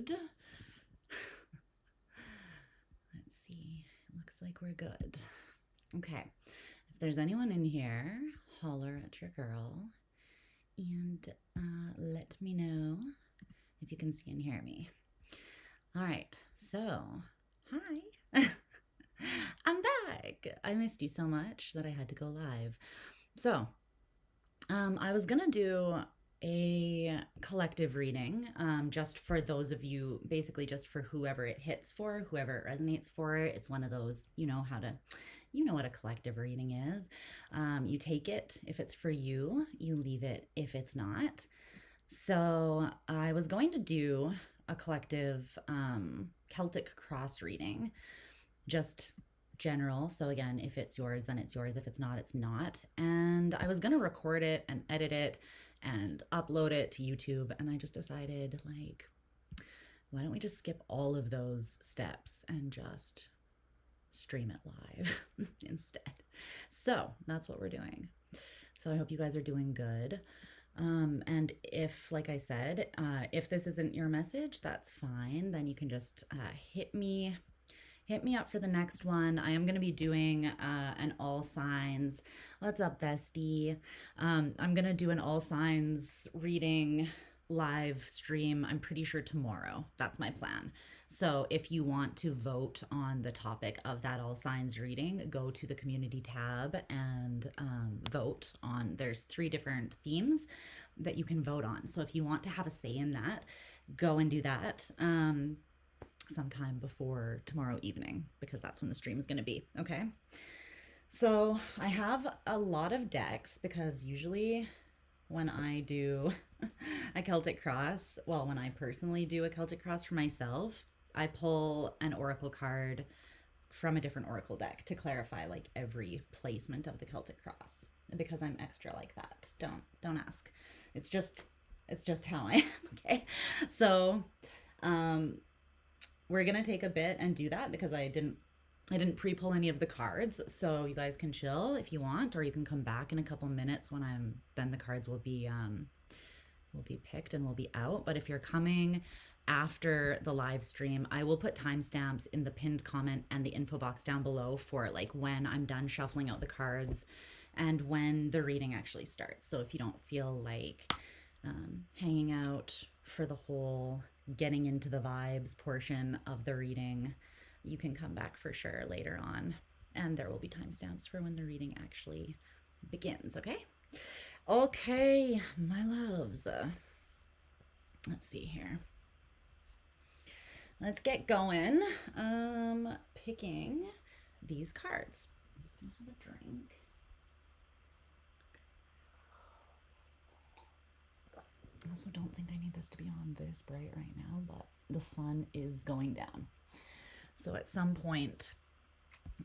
good. Let's see. Looks like we're good. Okay. If there's anyone in here, holler at your girl and let me know if you can see and hear me. All right. So, hi. I'm back. I missed you so much that I had to go live. So, I was gonna do a collective reading, just for those of you, basically just for whoever it hits for, whoever it resonates for. It's one of those, you know what a collective reading is. You take it if it's for you, you leave it if it's not. So I was going to do a collective Celtic cross reading, just general. So again, if it's yours, then it's yours. If it's not, it's not. And I was going to record it and edit it and upload it to YouTube. And I just decided, like, why don't we just skip all of those steps and just stream it live instead? So that's what we're doing. So I hope you guys are doing good. And if, like I said, if this isn't your message, that's fine. Then you can just hit me up for the next one. I am going to be doing an all signs. What's up, bestie? I'm going to do an all signs reading live stream, I'm pretty sure tomorrow. That's my plan. So if you want to vote on the topic of that all signs reading, go to the community tab and vote on, there's 3 different themes that you can vote on. So if you want to have a say in that, go and do that. Sometime before tomorrow evening, because that's when the stream is going to be. Okay. So I have a lot of decks, because usually when I do a Celtic cross, well, when I personally do a Celtic cross for myself, I pull an oracle card from a different oracle deck to clarify like every placement of the Celtic cross, because I'm extra like that. Don't ask. It's just how I am. Okay. So, we're going to take a bit and do that, because I didn't pre-pull any of the cards. So you guys can chill if you want, or you can come back in a couple minutes when then the cards will be picked and will be out. But if you're coming after the live stream, I will put timestamps in the pinned comment and the info box down below for like when I'm done shuffling out the cards and when the reading actually starts. So if you don't feel like hanging out for the whole getting into the vibes portion of the reading, you can come back for sure later on, and there will be timestamps for when the reading actually begins. Okay, my loves, let's see here, let's get going. Picking these cards. I'm just gonna have a drink. I also don't think I need this to be on this bright right now, but the sun is going down. So at some point,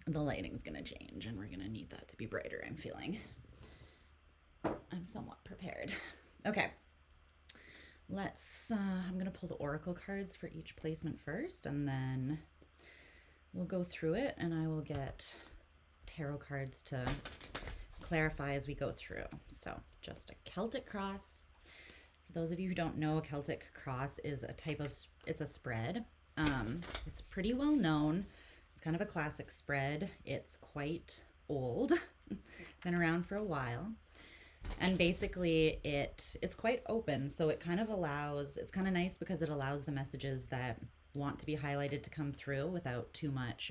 the lighting's going to change, and we're going to need that to be brighter, I'm feeling. I'm somewhat prepared. Okay. I'm going to pull the oracle cards for each placement first, and then we'll go through it, and I will get tarot cards to clarify as we go through. So just a Celtic cross. For those of you who don't know, a Celtic cross is it's a spread. It's pretty well known. It's kind of a classic spread. It's quite old, been around for a while. And basically it's quite open. So it's kind of nice because it allows the messages that want to be highlighted to come through without too much,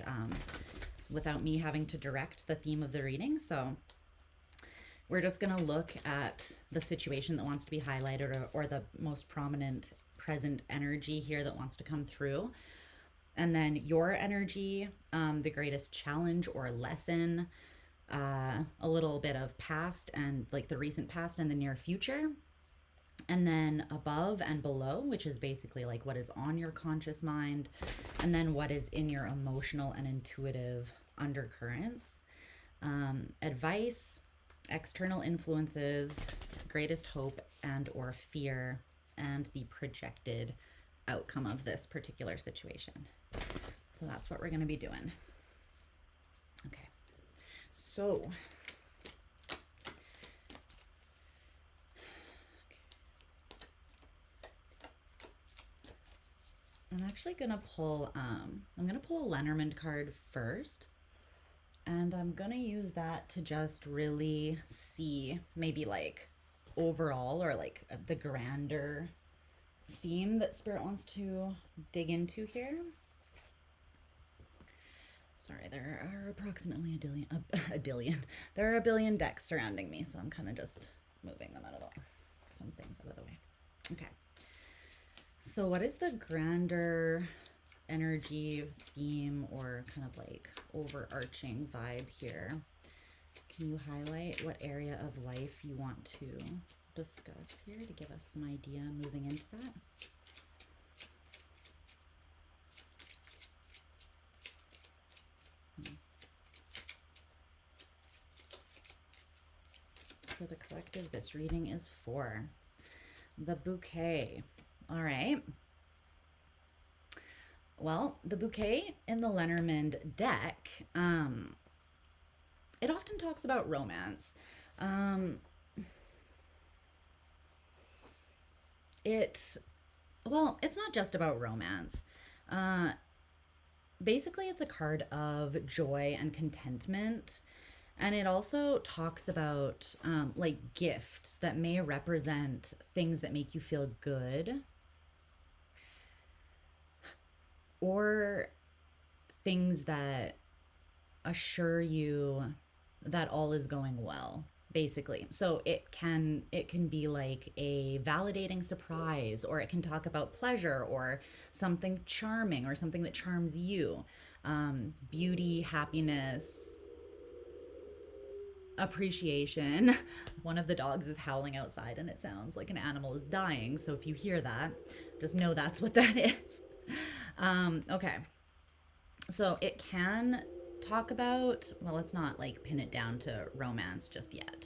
without me having to direct the theme of the reading. So we're just going to look at the situation that wants to be highlighted, or the most prominent present energy here that wants to come through. And then your energy, the greatest challenge or lesson, a little bit of past and like the recent past and the near future. And then above and below, which is basically like what is on your conscious mind. And then what is in your emotional and intuitive undercurrents. Advice, external influences, greatest hope and or fear, and the projected outcome of this particular situation. So that's what we're going to be doing. Okay. So I'm actually gonna pull I'm gonna pull a Lenormand card first, and I'm gonna use that to just really see maybe like overall or like the grander theme that Spirit wants to dig into here. Sorry, there are approximately a billion. There are a billion decks surrounding me, so I'm kind of just moving them out of the way. Some things out of the way. Okay. So what is the grander energy theme or kind of like overarching vibe here? Can you highlight what area of life you want to discuss here to give us some idea moving into that? For the collective, this reading is for the bouquet. All right. Well, the bouquet in the Lenormand deck, it often talks about romance. It's not just about romance. Basically, it's a card of joy and contentment. And it also talks about like gifts that may represent things that make you feel good, or things that assure you that all is going well, basically. So it can be like a validating surprise, or it can talk about pleasure or something charming or something that charms you. Beauty, happiness, appreciation. One of the dogs is howling outside and it sounds like an animal is dying. So if you hear that, just know that's what that is. Okay. So it can talk about, well, let's not like pin it down to romance just yet.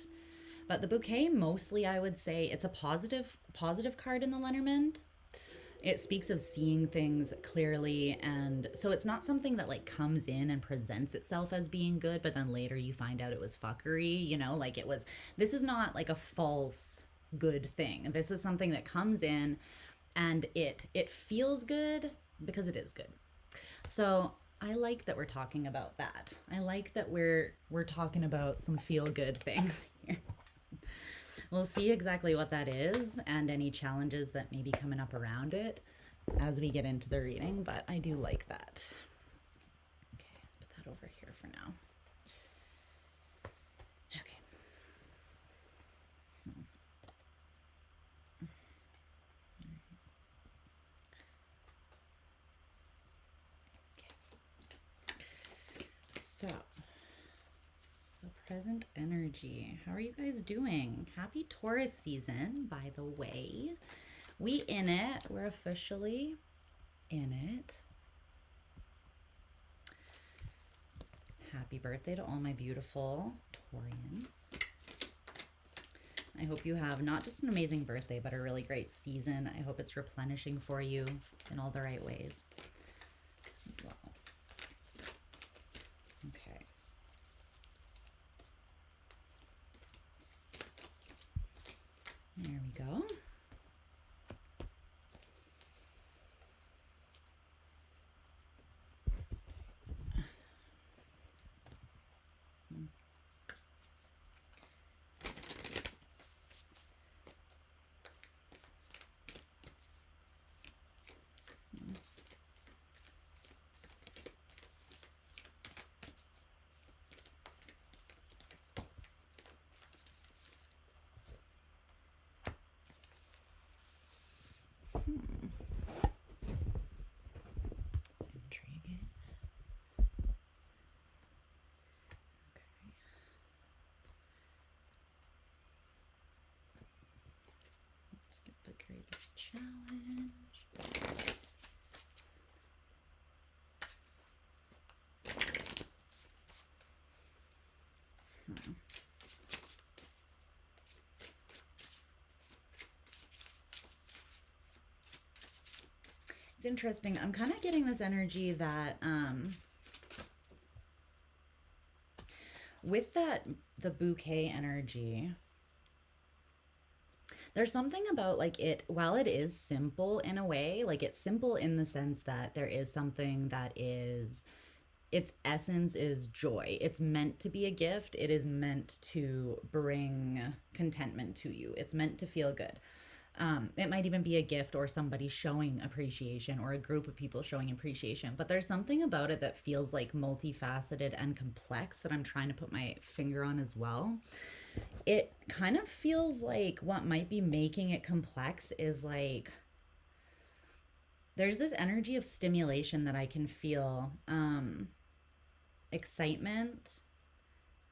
But the bouquet, mostly I would say it's a positive card in the Lenormand. It speaks of seeing things clearly, and so it's not something that like comes in and presents itself as being good, but then later you find out it was fuckery, you know, like it was, this is not like a false good thing. This is something that comes in and it feels good because it is good. So I like that we're talking about that. I like that we're talking about some feel good things here. We'll see exactly what that is and any challenges that may be coming up around it as we get into the reading, but I do like that. Okay, put that over here for now. Okay. So, the present energy. How are you guys doing? Happy Taurus season, by the way. We in it. We're officially in it. Happy birthday to all my beautiful Taurians. I hope you have not just an amazing birthday, but a really great season. I hope it's replenishing for you in all the right ways as well. Okay. There we go. Challenge. It's interesting. I'm kind of getting this energy that with that the bouquet energy, There's something about like it, while it is simple in a way, like it's simple in the sense that there is something that is, its essence is joy. It's meant to be a gift. It is meant to bring contentment to you. It's meant to feel good. It might even be a gift or somebody showing appreciation or a group of people showing appreciation. But there's something about it that feels like multifaceted and complex that I'm trying to put my finger on as well. It kind of feels like what might be making it complex is like there's this energy of stimulation that I can feel. Excitement,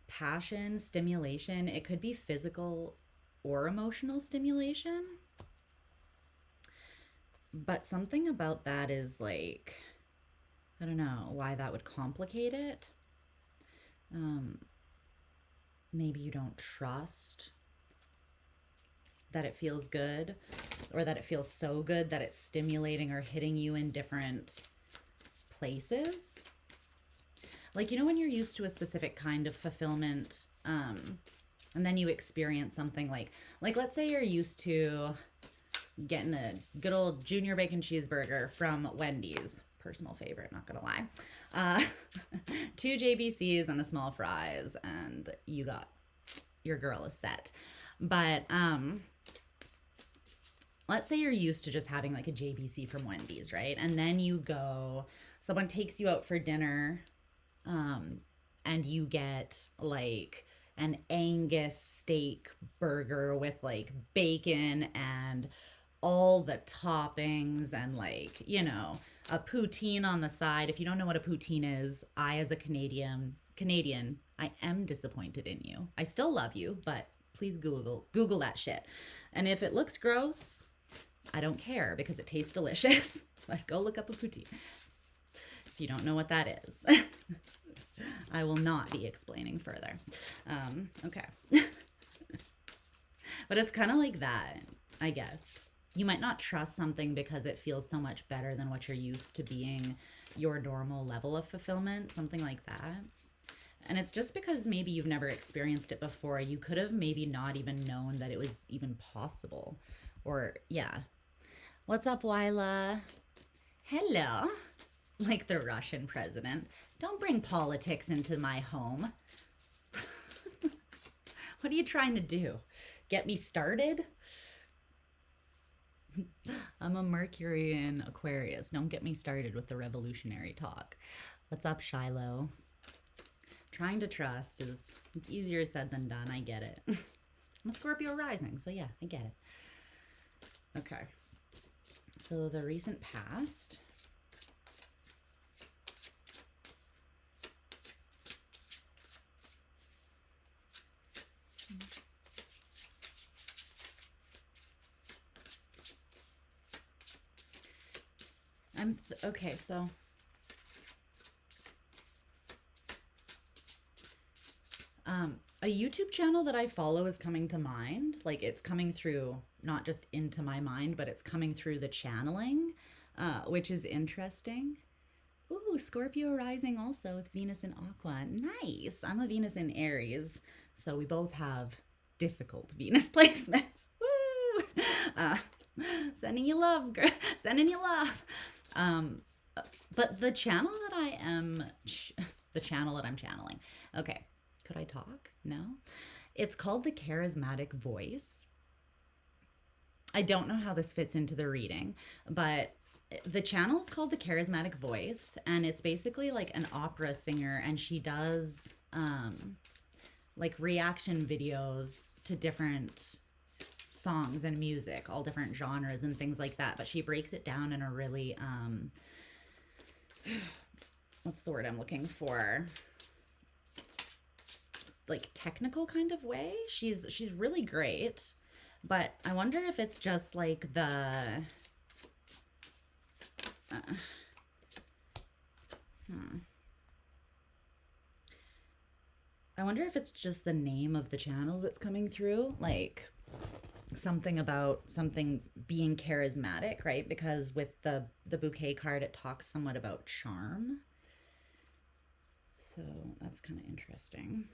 passion, stimulation. It could be physical or emotional stimulation. But something about that is like, I don't know why that would complicate it. Maybe you don't trust that it feels good, or that it feels so good that it's stimulating or hitting you in different places. Like, you know, when you're used to a specific kind of fulfillment, and then you experience something like let's say you're used to getting a good old junior bacon cheeseburger from Wendy's, personal favorite, not gonna lie, 2 JBCs and a small fries, and your girl is set. But let's say you're used to just having like a JBC from Wendy's, right? And then someone takes you out for dinner, and you get like an Angus steak burger with like bacon and all the toppings and like, you know, a poutine on the side. If you don't know what a poutine is, I, as a Canadian, I am disappointed in you. I still love you, but please Google that shit. And if it looks gross, I don't care because it tastes delicious. But go look up a poutine if you don't know what that is. I will not be explaining further. Okay. But it's kind of like that, I guess. You might not trust something because it feels so much better than what you're used to being your normal level of fulfillment, something like that. And it's just because maybe you've never experienced it before. You could have maybe not even known that it was even possible. Or, yeah. What's up, Wyla? Hello. Like the Russian president. Don't bring politics into my home. What are you trying to do? Get me started? I'm a Mercury in Aquarius. Don't get me started with the revolutionary talk. What's up, Shiloh? Trying to trust it's easier said than done. I get it. I'm a Scorpio rising, so yeah, I get it. Okay. So the recent past. Okay, so a YouTube channel that I follow is coming to mind. Like, it's coming through, not just into my mind, but it's coming through the channeling, which is interesting. Ooh, Scorpio rising also with Venus in Aqua. Nice. I'm a Venus in Aries, so we both have difficult Venus placements. Woo! Sending you love, girl. Sending you love. But the channel that I'm channeling. Okay. Could I talk? No. It's called The Charismatic Voice. I don't know how this fits into the reading, but the channel is called The Charismatic Voice, and it's basically like an opera singer, and she does like reaction videos to different songs and music, all different genres and things like that, but she breaks it down in a really what's the word I'm looking for, like technical kind of way. She's really great, but I wonder if it's just like I wonder if it's just the name of the channel that's coming through, like something about something being charismatic, right? Because with the bouquet card, it talks somewhat about charm. So that's kind of interesting.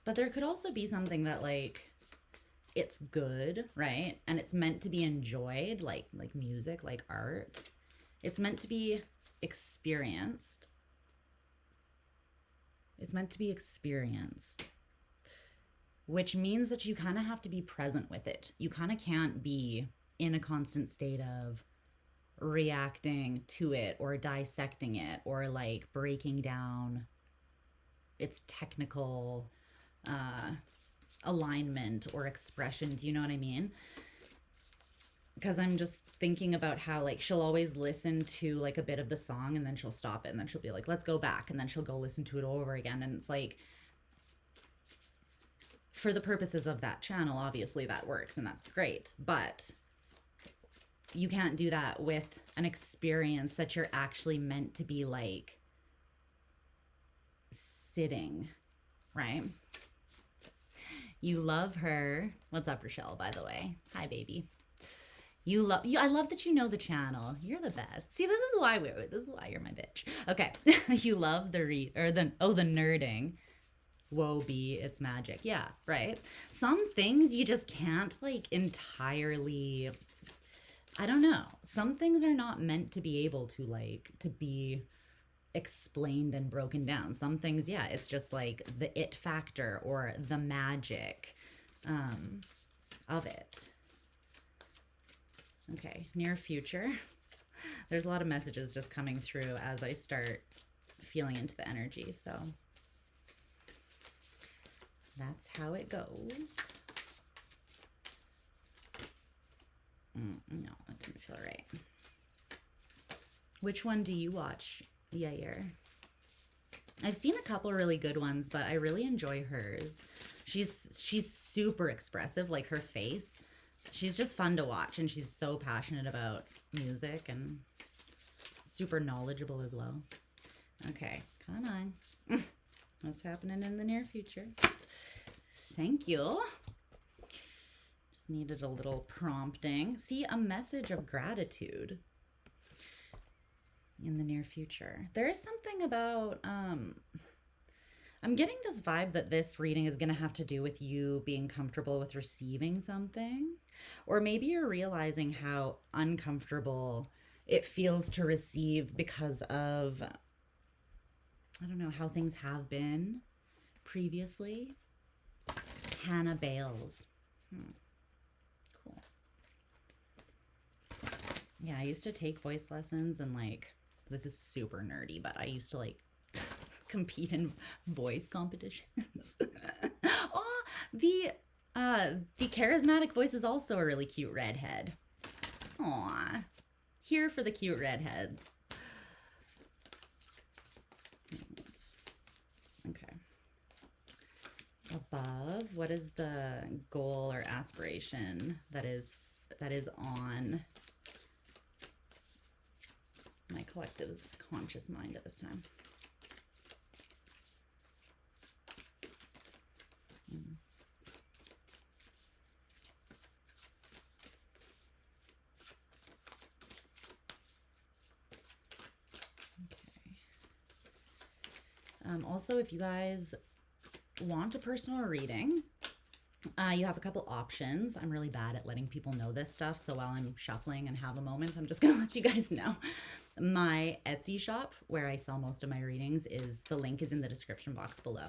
But there could also be something that like it's good, right? And it's meant to be enjoyed, like music, like art. It's meant to be experienced. It's meant to be experienced, which means that you kind of have to be present with it. You kind of can't be in a constant state of reacting to it or dissecting it or like breaking down its technical alignment or expression. Do you know what I mean? Because I'm just thinking about how like she'll always listen to like a bit of the song and then she'll stop it and then she'll be like, let's go back, and then she'll go listen to it over again. And it's like, for the purposes of that channel, obviously that works and that's great, but you can't do that with an experience that you're actually meant to be like sitting, right? You love her. What's up, Rochelle, by the way? Hi, baby. You love you. I love that you know the channel. You're the best. See, this is why you're my bitch. Okay. You love the the nerding. Woe be its magic. Yeah, right. Some things you just can't like entirely, I don't know. Some things are not meant to be able to like to be explained and broken down. Some things, yeah, it's just like the it factor or the magic of it. Okay, near future. There's a lot of messages just coming through as I start feeling into the energy, so that's how it goes. No, that didn't feel right. Which one do you watch, Yair? I've seen a couple really good ones, but I really enjoy hers. She's super expressive, like her face. She's just fun to watch, and she's so passionate about music and super knowledgeable as well. Okay, come on. What's happening in the near future? Thank you. Just needed a little prompting. See, a message of gratitude in the near future. There is something about, I'm getting this vibe that this reading is going to have to do with you being comfortable with receiving something. Or maybe you're realizing how uncomfortable it feels to receive because of, I don't know, how things have been previously. Hannah Bales. Cool. Yeah, I used to take voice lessons and like, this is super nerdy, but I used to like compete in voice competitions. Oh, the charismatic voice is also a really cute redhead. Aw, here for the cute redheads. Okay. Above, what is the goal or aspiration that is on my collective's conscious mind at this time? Also, if you guys want a personal reading, you have a couple options. I'm really bad at letting people know this stuff, so while I'm shuffling and have a moment, I'm just gonna let you guys know. My Etsy shop, where I sell most of my readings, the link is in the description box below.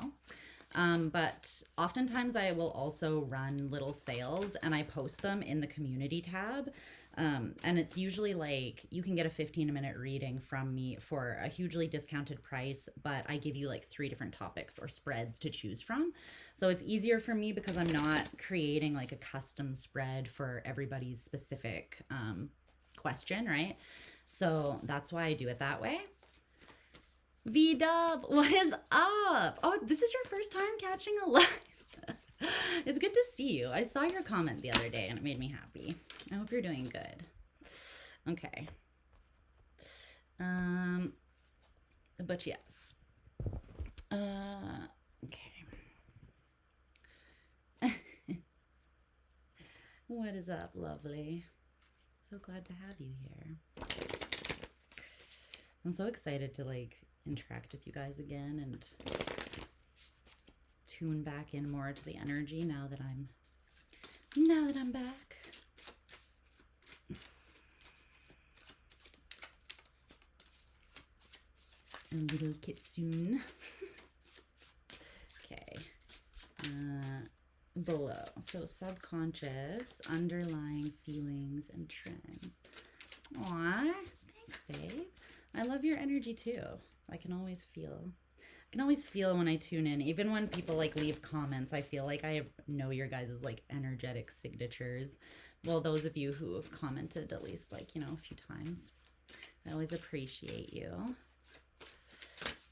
But oftentimes I will also run little sales and I post them in the community tab. And it's usually like you can get a 15-minute reading from me for a hugely discounted price, but I give you like 3 different topics or spreads to choose from. So it's easier for me because I'm not creating like a custom spread for everybody's specific question, right? So that's why I do it that way. V-Dub, what is up? Oh, this is your first time catching a live. It's good to see you. I saw your comment the other day and it made me happy. I hope you're doing good. Okay. But yes. Okay. What is up, lovely? So glad to have you here. I'm so excited to like interact with you guys again and tune back in more to the energy now that I'm back. A little kitsune. Okay. Below. So subconscious, underlying feelings and trends. Aw, thanks, babe. I love your energy too. I can always feel when I tune in. Even when people like leave comments, I feel like I know your guys' like energetic signatures. Well, those of you who have commented at least like, you know, a few times. I always appreciate you.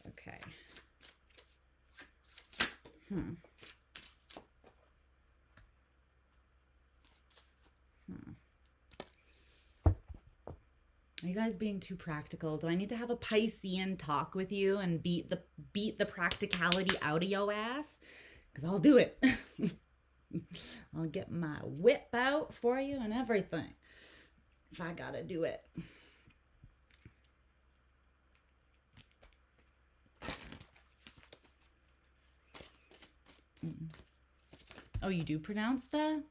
Okay. Are you guys being too practical? Do I need to have a Piscean talk with you and beat the practicality out of yo ass? Because I'll do it. I'll get my whip out for you and everything. If I gotta do it. Oh, you do pronounce the?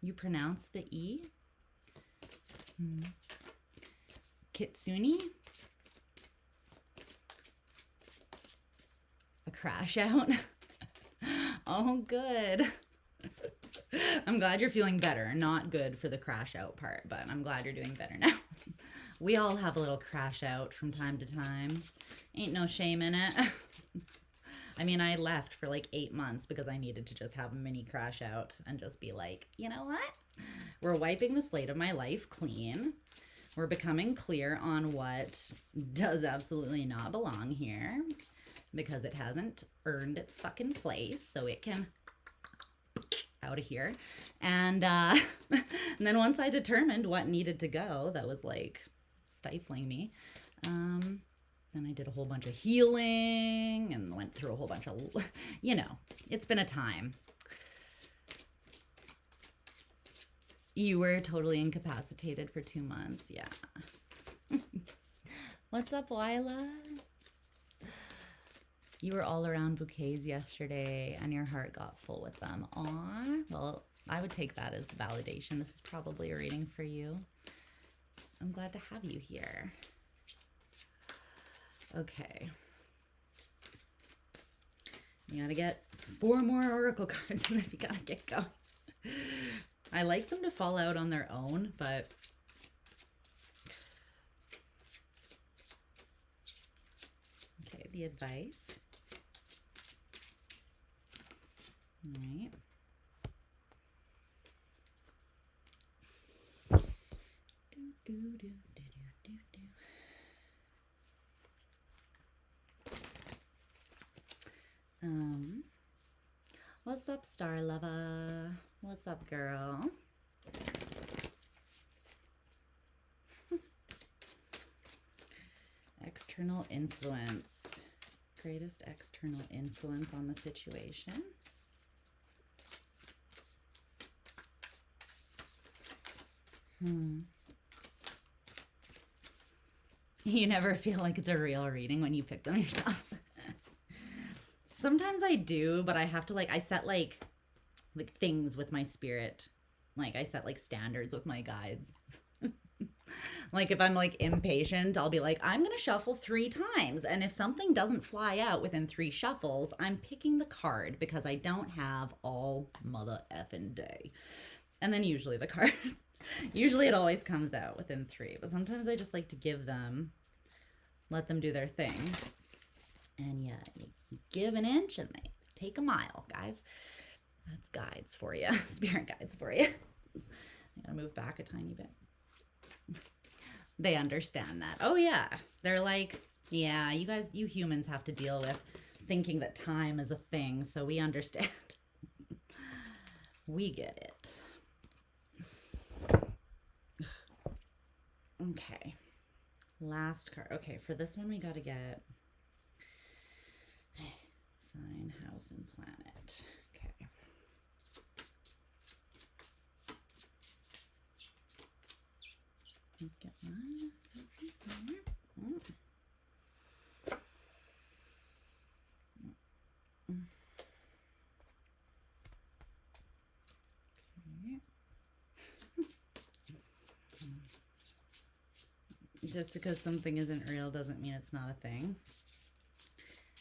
You pronounce the E? Kitsune? A crash out? Oh, good. I'm glad you're feeling better. Not good for the crash out part, but I'm glad you're doing better now. We all have a little crash out from time to time. Ain't no shame in it. I mean, I left for like 8 months because I needed to just have a mini crash out and just be like, you know what? We're wiping the slate of my life clean. We're becoming clear on what does absolutely not belong here because it hasn't earned its fucking place, so it can out of here. And and then once I determined what needed to go, that was like stifling me. Then I did a whole bunch of healing and went through a whole bunch of, you know, it's been a time. You were totally incapacitated for 2 months. Yeah. What's up, Wyla? You were all around bouquets yesterday and your heart got full with them. Aw. Well, I would take that as validation. This is probably a reading for you. I'm glad to have you here. Okay. You gotta get 4 more oracle cards and then you gotta get going. I like them to fall out on their own, but okay, the advice. All right. What's up, Star Lover? What's up, girl? External influence. Greatest external influence on the situation. You never feel like it's a real reading when you pick them yourself. Sometimes I do, but I have to I set like things with my spirit. Like I set like standards with my guides. Like if I'm like impatient, I'll be like, I'm going to shuffle 3 times. And if something doesn't fly out within 3 shuffles, I'm picking the card because I don't have all mother effing day. And then usually the card, usually it always comes out within 3. But sometimes I just like to give them, let them do their thing. And yeah, you give an inch and they take a mile, guys. That's guides for you, spirit guides for you. I gotta move back a tiny bit. They understand that. Oh yeah, they're like, yeah, you guys, you humans have to deal with thinking that time is a thing, so we understand. We get it. Okay, last card. Okay, for this one we gotta get sign, house, and planet. Okay. Get one. Just because something isn't real doesn't mean it's not a thing.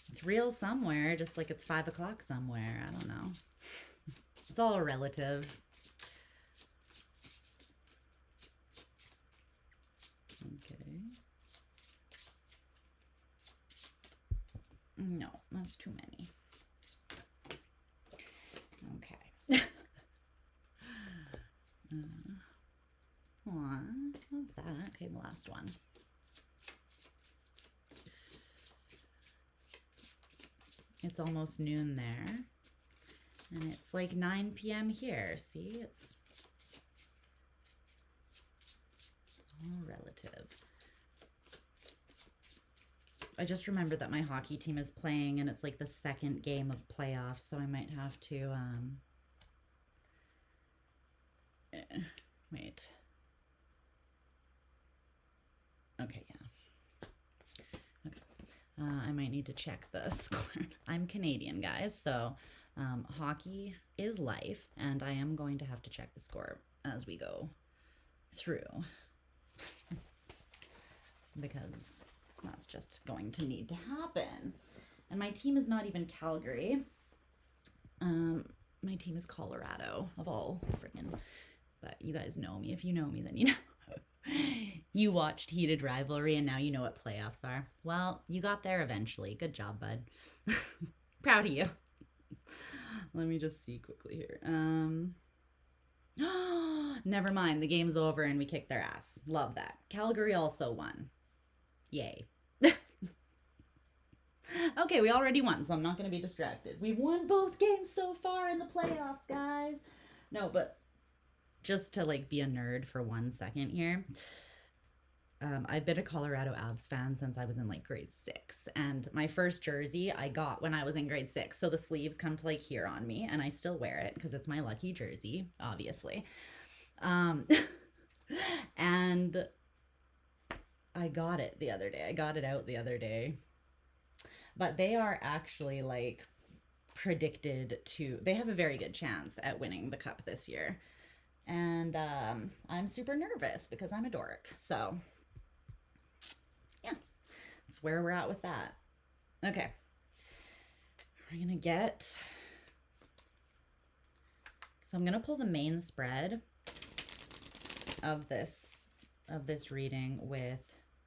It's real somewhere, just like it's 5 o'clock somewhere. I don't know. It's all relative. Okay. No, that's too many. Okay. One. Love that. Okay, the last one. It's almost noon there. And it's like 9 p.m. here. See, it's all relative. I just remembered that my hockey team is playing and it's like the second game of playoffs, so I might have to, wait. Okay, yeah. Okay. I might need to check the score. I'm Canadian, guys, so hockey is life, and I am going to have to check the score as we go through because that's just going to need to happen. And my team is not even Calgary. My team is Colorado, of all friggin'. But you guys know me. If you know me, then you know. You watched Heated Rivalry and now you know what playoffs are. Well, you got there eventually. Good job, bud. Proud of you. Let me just see quickly here. Never mind. The game's over and we kicked their ass. Love that. Calgary also won. Yay. Okay, we already won, so I'm not going to be distracted. We've won both games so far in the playoffs, guys. No, but just to like be a nerd for 1 second here. I've been a Colorado Avs fan since I was in like grade 6, and my first jersey I got when I was in grade 6. So the sleeves come to like here on me, and I still wear it because it's my lucky jersey, obviously. And I got it the other day. I got it out the other day. But they are actually like predicted to, they have a very good chance at winning the cup this year. And I'm super nervous because I'm a dork. So yeah, that's where we're at with that. Okay. We're going to get, so I'm going to pull the main spread of this reading with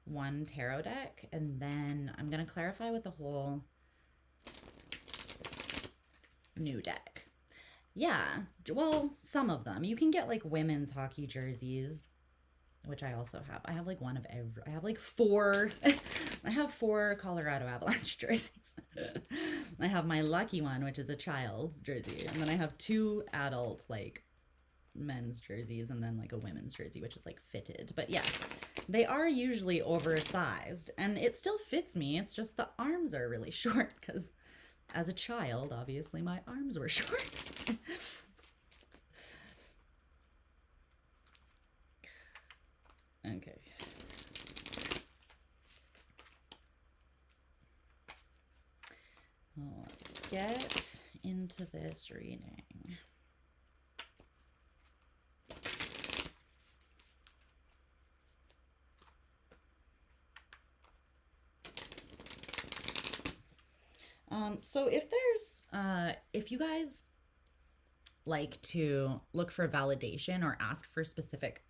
one tarot deck, and then I'm going to clarify with the whole new deck. Yeah, well, some of them. You can get like women's hockey jerseys, which I also have. I have like one of every, I have like 4, I have 4 Colorado Avalanche jerseys. I have my lucky one, which is a child's jersey, and then I have 2 adult like men's jerseys, and then like a women's jersey, which is like fitted. But yes, they are usually oversized, and it still fits me. It's just the arms are really short because as a child, obviously my arms were short. Okay. Well, let's get into this reading. So if you guys like to look for validation or ask for specific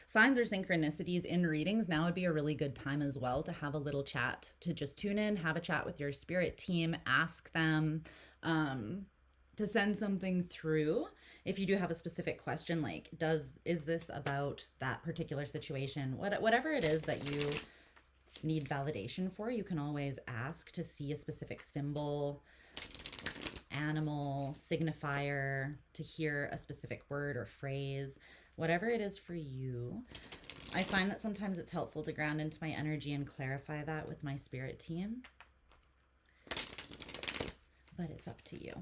signs or synchronicities in readings, now would be a really good time as well to have a little chat, to just tune in, have a chat with your spirit team, ask them to send something through. If you do have a specific question, like is this about that particular situation? Whatever it is that you need validation for, you can always ask to see a specific symbol, animal, signifier, to hear a specific word or phrase, whatever it is for you. I find that sometimes it's helpful to ground into my energy and clarify that with my spirit team, but it's up to you.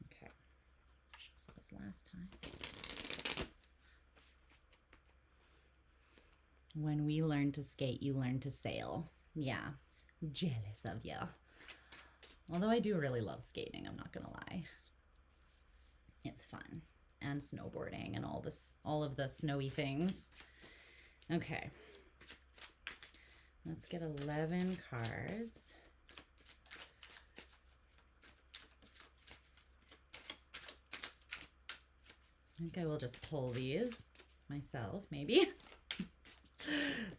Okay, show this last time. When we learn to skate, you learn to sail. Yeah, jealous of you. Although I do really love skating, I'm not gonna lie. It's fun. And snowboarding and all of the snowy things. Okay. Let's get 11 cards. I think I will just pull these myself, maybe.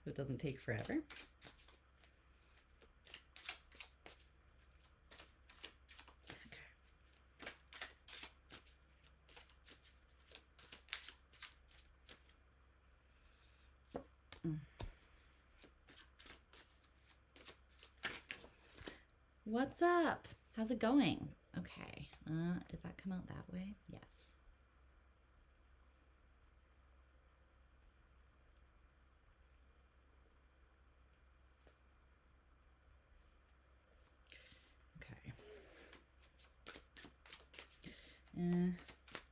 It doesn't take forever. What's up? How's it going? Okay. Did that come out that way? Yes. Okay.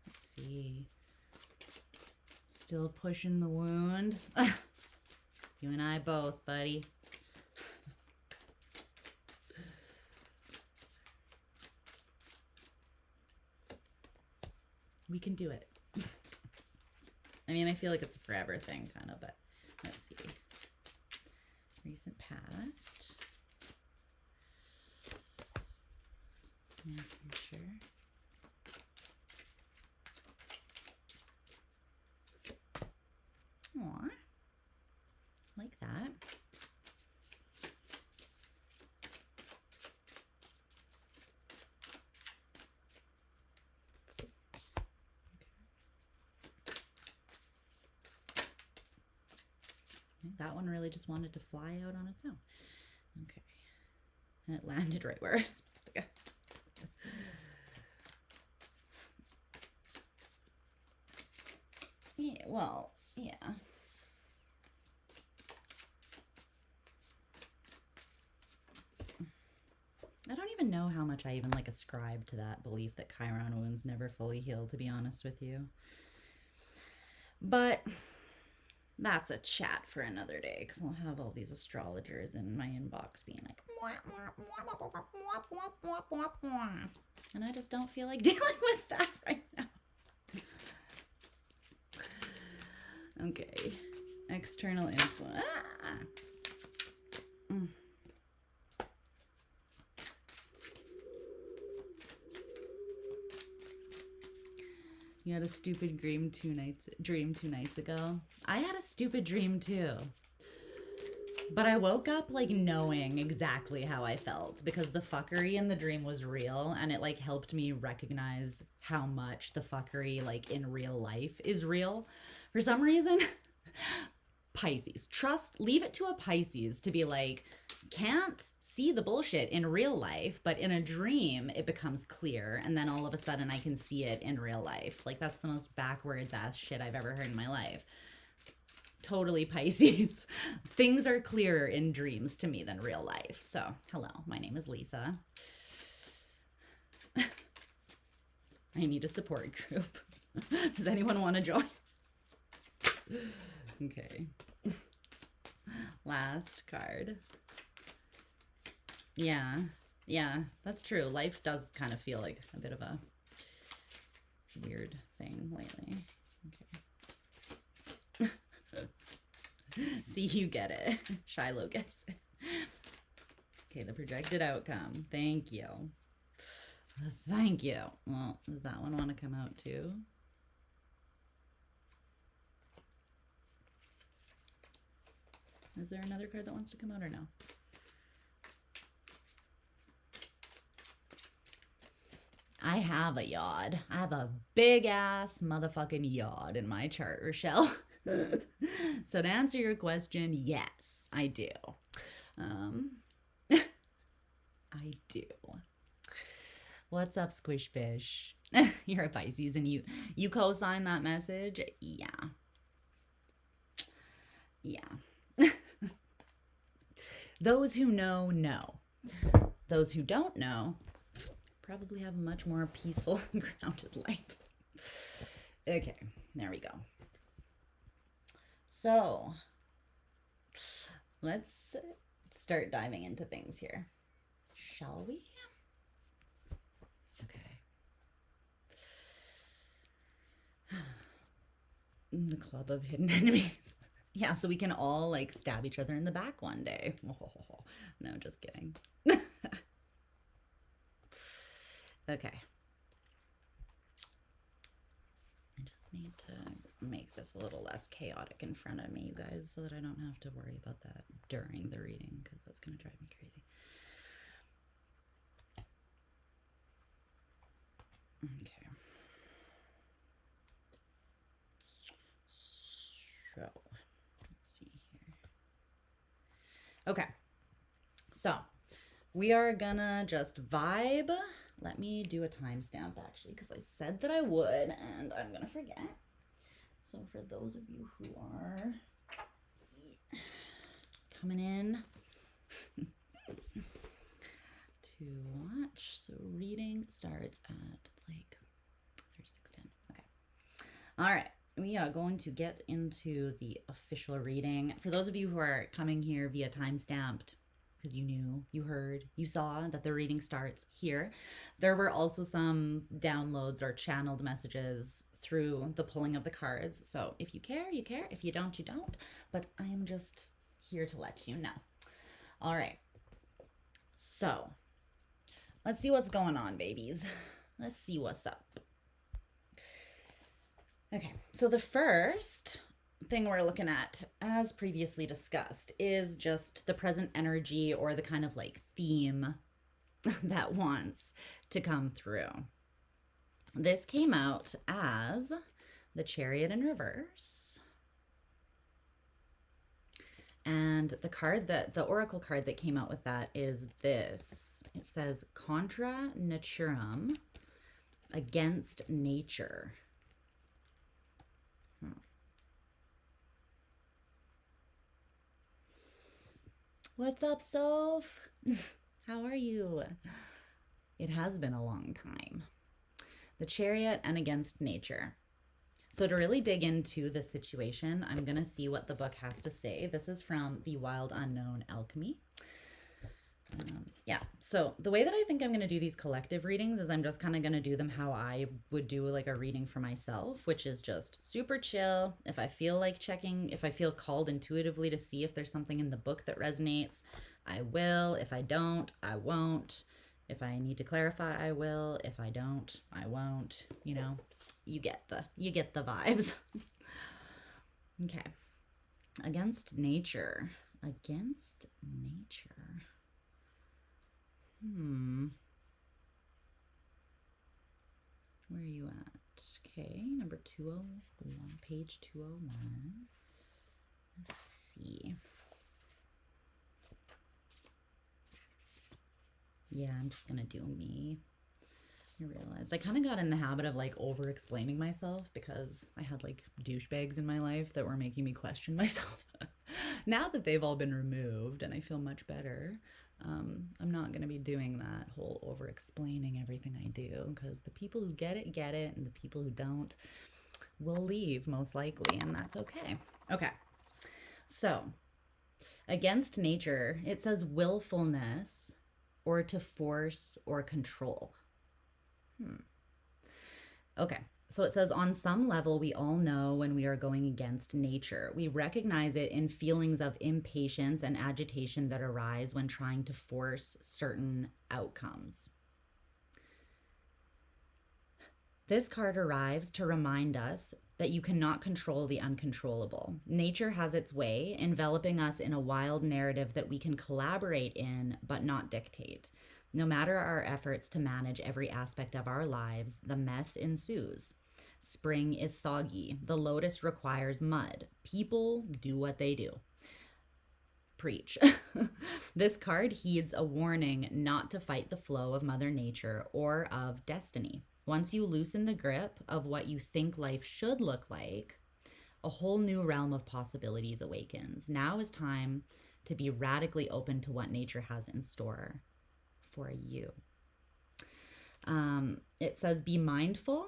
Let's see. Still pushing the wound. You and I both, buddy. We can do it. I mean, I feel like it's a forever thing, kind of, but let's see. Recent past. Near future. Aw. Like that. That one really just wanted to fly out on its own. Okay. And it landed right where I was supposed to go. Yeah, well, yeah. I don't even know how much I even like ascribe to that belief that Chiron wounds never fully heal, to be honest with you. But that's a chat for another day, because I'll have all these astrologers in my inbox being like, and I just don't feel like dealing with that right now. Okay. External influence. You had a stupid dream two nights ago. I had a stupid dream too. But I woke up like knowing exactly how I felt, because the fuckery in the dream was real, and it like helped me recognize how much the fuckery like in real life is real. For some reason, Pisces. Leave it to a Pisces to be like, can't see the bullshit in real life, but in a dream it becomes clear, and then all of a sudden I can see it in real life. Like, that's the most backwards ass shit I've ever heard in my life. Totally Pisces. Things are clearer in dreams to me than real life. So, hello, my name is Lisa. I need a support group. Does anyone want to join? Okay. Last card. Yeah, that's true. Life does kind of feel like a bit of a weird thing lately. Okay. See, you get it. Shiloh gets it. Okay, the projected outcome. Thank you. Thank you. Well, does that one want to come out too? Is there another card that wants to come out or no? I have a yod. I have a big ass motherfucking yod in my chart, Rochelle. So to answer your question, yes, I do. I do. What's up, Squish Fish? You're a Pisces and you co-sign that message? Yeah. Yeah. Those who know, know. Those who don't know probably have a much more peaceful and grounded life. Okay, there we go. So, let's start diving into things here. Shall we? Okay. The Club of Hidden Enemies. Yeah, so we can all like stab each other in the back one day. Oh, no, just kidding. Okay. I just need to make this a little less chaotic in front of me, you guys, so that I don't have to worry about that during the reading, because that's going to drive me crazy. Okay. So, let's see here. Okay. So, we are gonna just vibe. Let me do a timestamp actually, because I said that I would, and I'm gonna forget. So for those of you who are coming in to watch, so reading starts at, it's like 36:10. Okay. All right. We are going to get into the official reading. For those of you who are coming here via timestamped, because you knew, you heard, you saw that the reading starts here, there were also some downloads or channeled messages through the pulling of the cards. So if you care, you care. If you don't, you don't. But I am just here to let you know. All right. So let's see what's going on, babies. Let's see what's up. Okay, so the first thing we're looking at, as previously discussed, is just the present energy or the kind of like theme that wants to come through. This came out as the Chariot in reverse. And the card that, the oracle card that came out with that is this. It says Contra Naturam, against nature. What's up, Soph? How are you? It has been a long time. The Chariot and against nature. So to really dig into the situation, I'm going to see what the book has to say. This is from The Wild Unknown Alchemy. Yeah, so the way that I think I'm going to do these collective readings is I'm just kind of going to do them how I would do like a reading for myself, which is just super chill. If I feel like checking, if I feel called intuitively to see if there's something in the book that resonates, I will. If I don't, I won't. If I need to clarify, I will. If I don't, I won't. You know, you get the vibes. Okay. Against nature. Against nature. Where are you at? Okay, number 201, page 201. Let's see. Yeah, I'm just gonna do me. I realized I kind of got in the habit of like over explaining myself because I had like douchebags in my life that were making me question myself. Now that they've all been removed and I feel much better, I'm not going to be doing that whole over explaining everything I do, because the people who get it, and the people who don't will leave most likely, and that's okay. Okay. So, against nature, it says willfulness or to force or control. Okay. So it says, on some level, we all know when we are going against nature. We recognize it in feelings of impatience and agitation that arise when trying to force certain outcomes. This card arrives to remind us that you cannot control the uncontrollable. Nature has its way, enveloping us in a wild narrative that we can collaborate in, but not dictate. No matter our efforts to manage every aspect of our lives, the mess ensues. Spring is soggy. The lotus requires mud. People do what they do. Preach. This card heeds a warning not to fight the flow of Mother Nature or of destiny. Once you loosen the grip of what you think life should look like, a whole new realm of possibilities awakens. Now is time to be radically open to what nature has in store for you. It says, be mindful.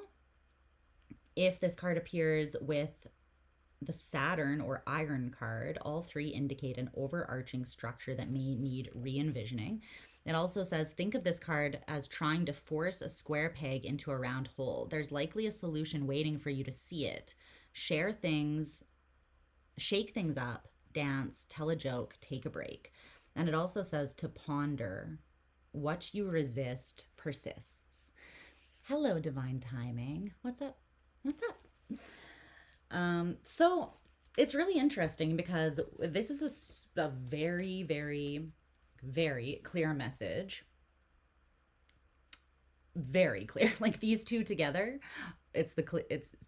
If this card appears with the Saturn or Iron card, all three indicate an overarching structure that may need re-envisioning. It also says, think of this card as trying to force a square peg into a round hole. There's likely a solution waiting for you to see it. Share things shake things up, dance, tell a joke, take a break. And it also says to ponder. What you resist persists. Hello, divine timing. What's up? What's up? So it's really interesting because this is a very, very, very clear message. Very clear. Like these two together, it's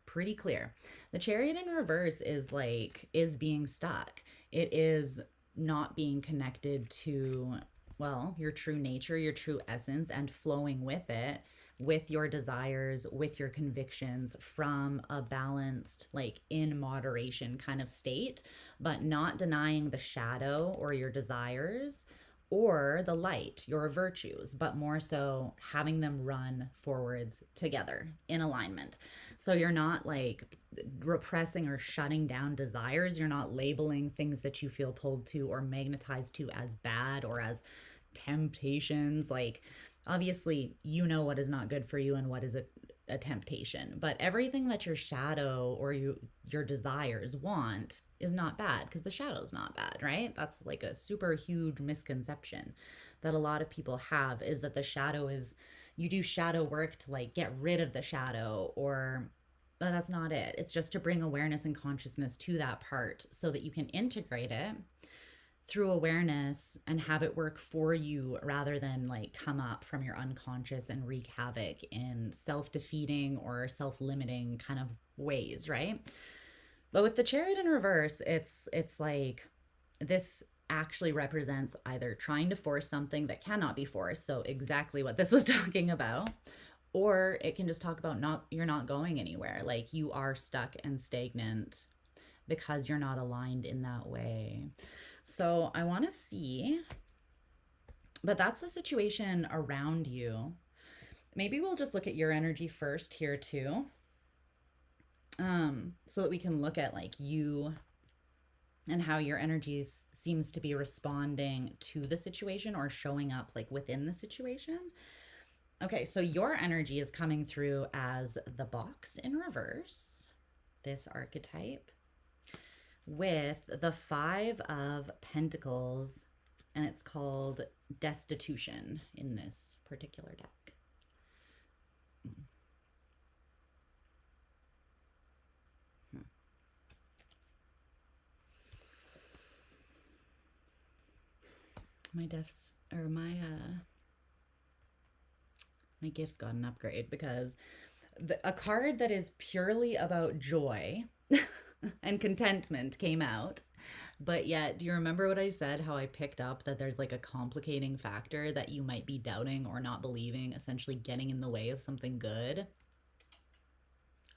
pretty clear. The Chariot in reverse is being stuck. It is not being connected to, well, your true nature, your true essence, and flowing with it, with your desires, with your convictions from a balanced, like in moderation kind of state, but not denying the shadow or your desires or the light, your virtues, but more so having them run forwards together in alignment. So you're not like repressing or shutting down desires. You're not labeling things that you feel pulled to or magnetized to as bad or as temptations. Like, obviously, you know what is not good for you and what is a temptation, but everything that your shadow or your desires want is not bad, because the shadow's not bad, right? That's like a super huge misconception that a lot of people have, is that the shadow is, you do shadow work to like get rid of the shadow, or but that's not it. It's just to bring awareness and consciousness to that part so that you can integrate it through awareness and have it work for you, rather than like come up from your unconscious and wreak havoc in self-defeating or self-limiting kind of ways, right? But with the Chariot in reverse, it's like this actually represents either trying to force something that cannot be forced, so exactly what this was talking about, or it can just talk about you're not going anywhere, like you are stuck and stagnant because you're not aligned in that way. So I want to see, but that's the situation around you. Maybe we'll just look at your energy first here too, so that we can look at like you and how your energies seems to be responding to the situation or showing up like within the situation. Okay, so your energy is coming through as the box in reverse, this archetype, with the 5 of Pentacles, and it's called destitution in this particular deck. My defs, or my gifts got an upgrade, because a card that is purely about joy and contentment came out. But yet, do you remember what I said, how I picked up that there's like a complicating factor that you might be doubting or not believing, essentially getting in the way of something good?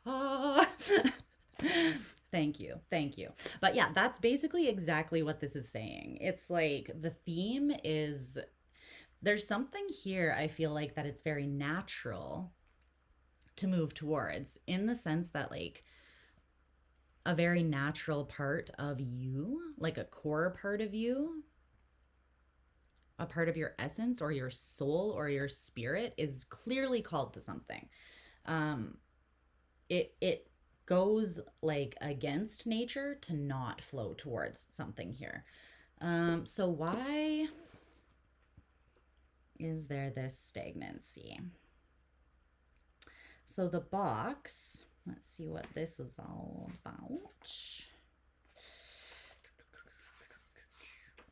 Ah. Thank you. But yeah, that's basically exactly what this is saying. It's like the theme is, there's something here, I feel like, that it's very natural to move towards, in the sense that like a very natural part of you, like a core part of you, a part of your essence or your soul or your spirit, is clearly called to something. It goes like against nature to not flow towards something here. So why is there this stagnancy? So the box, let's see what this is all about.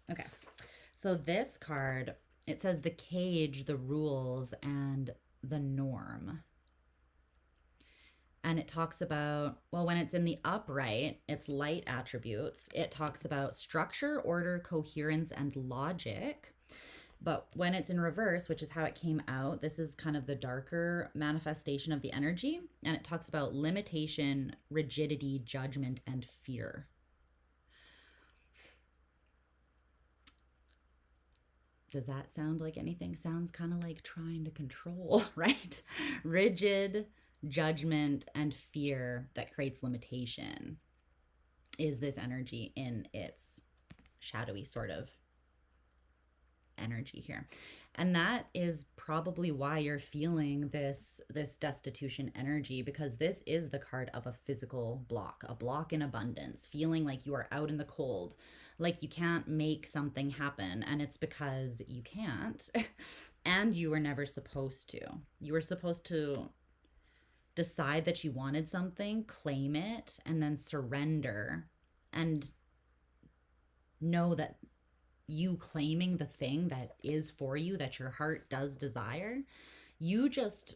Okay, so this card, it says the cage, the rules, and the norm. And it talks about, well, when it's in the upright, it's light attributes. It talks about structure, order, coherence, and logic. But when it's in reverse, which is how it came out, this is kind of the darker manifestation of the energy. And it talks about limitation, rigidity, judgment, and fear. Does that sound like anything? Sounds kind of like trying to control, right? Rigid, judgment, and fear that creates limitation is this energy in its shadowy sort of energy here. And that is probably why you're feeling this destitution energy, because this is the card of a physical block, a block in abundance, feeling like you are out in the cold, like you can't make something happen, and it's because you can't. And you were never supposed to. You were supposed to decide that you wanted something, claim it, and then surrender, and know that you claiming the thing that is for you, that your heart does desire, you just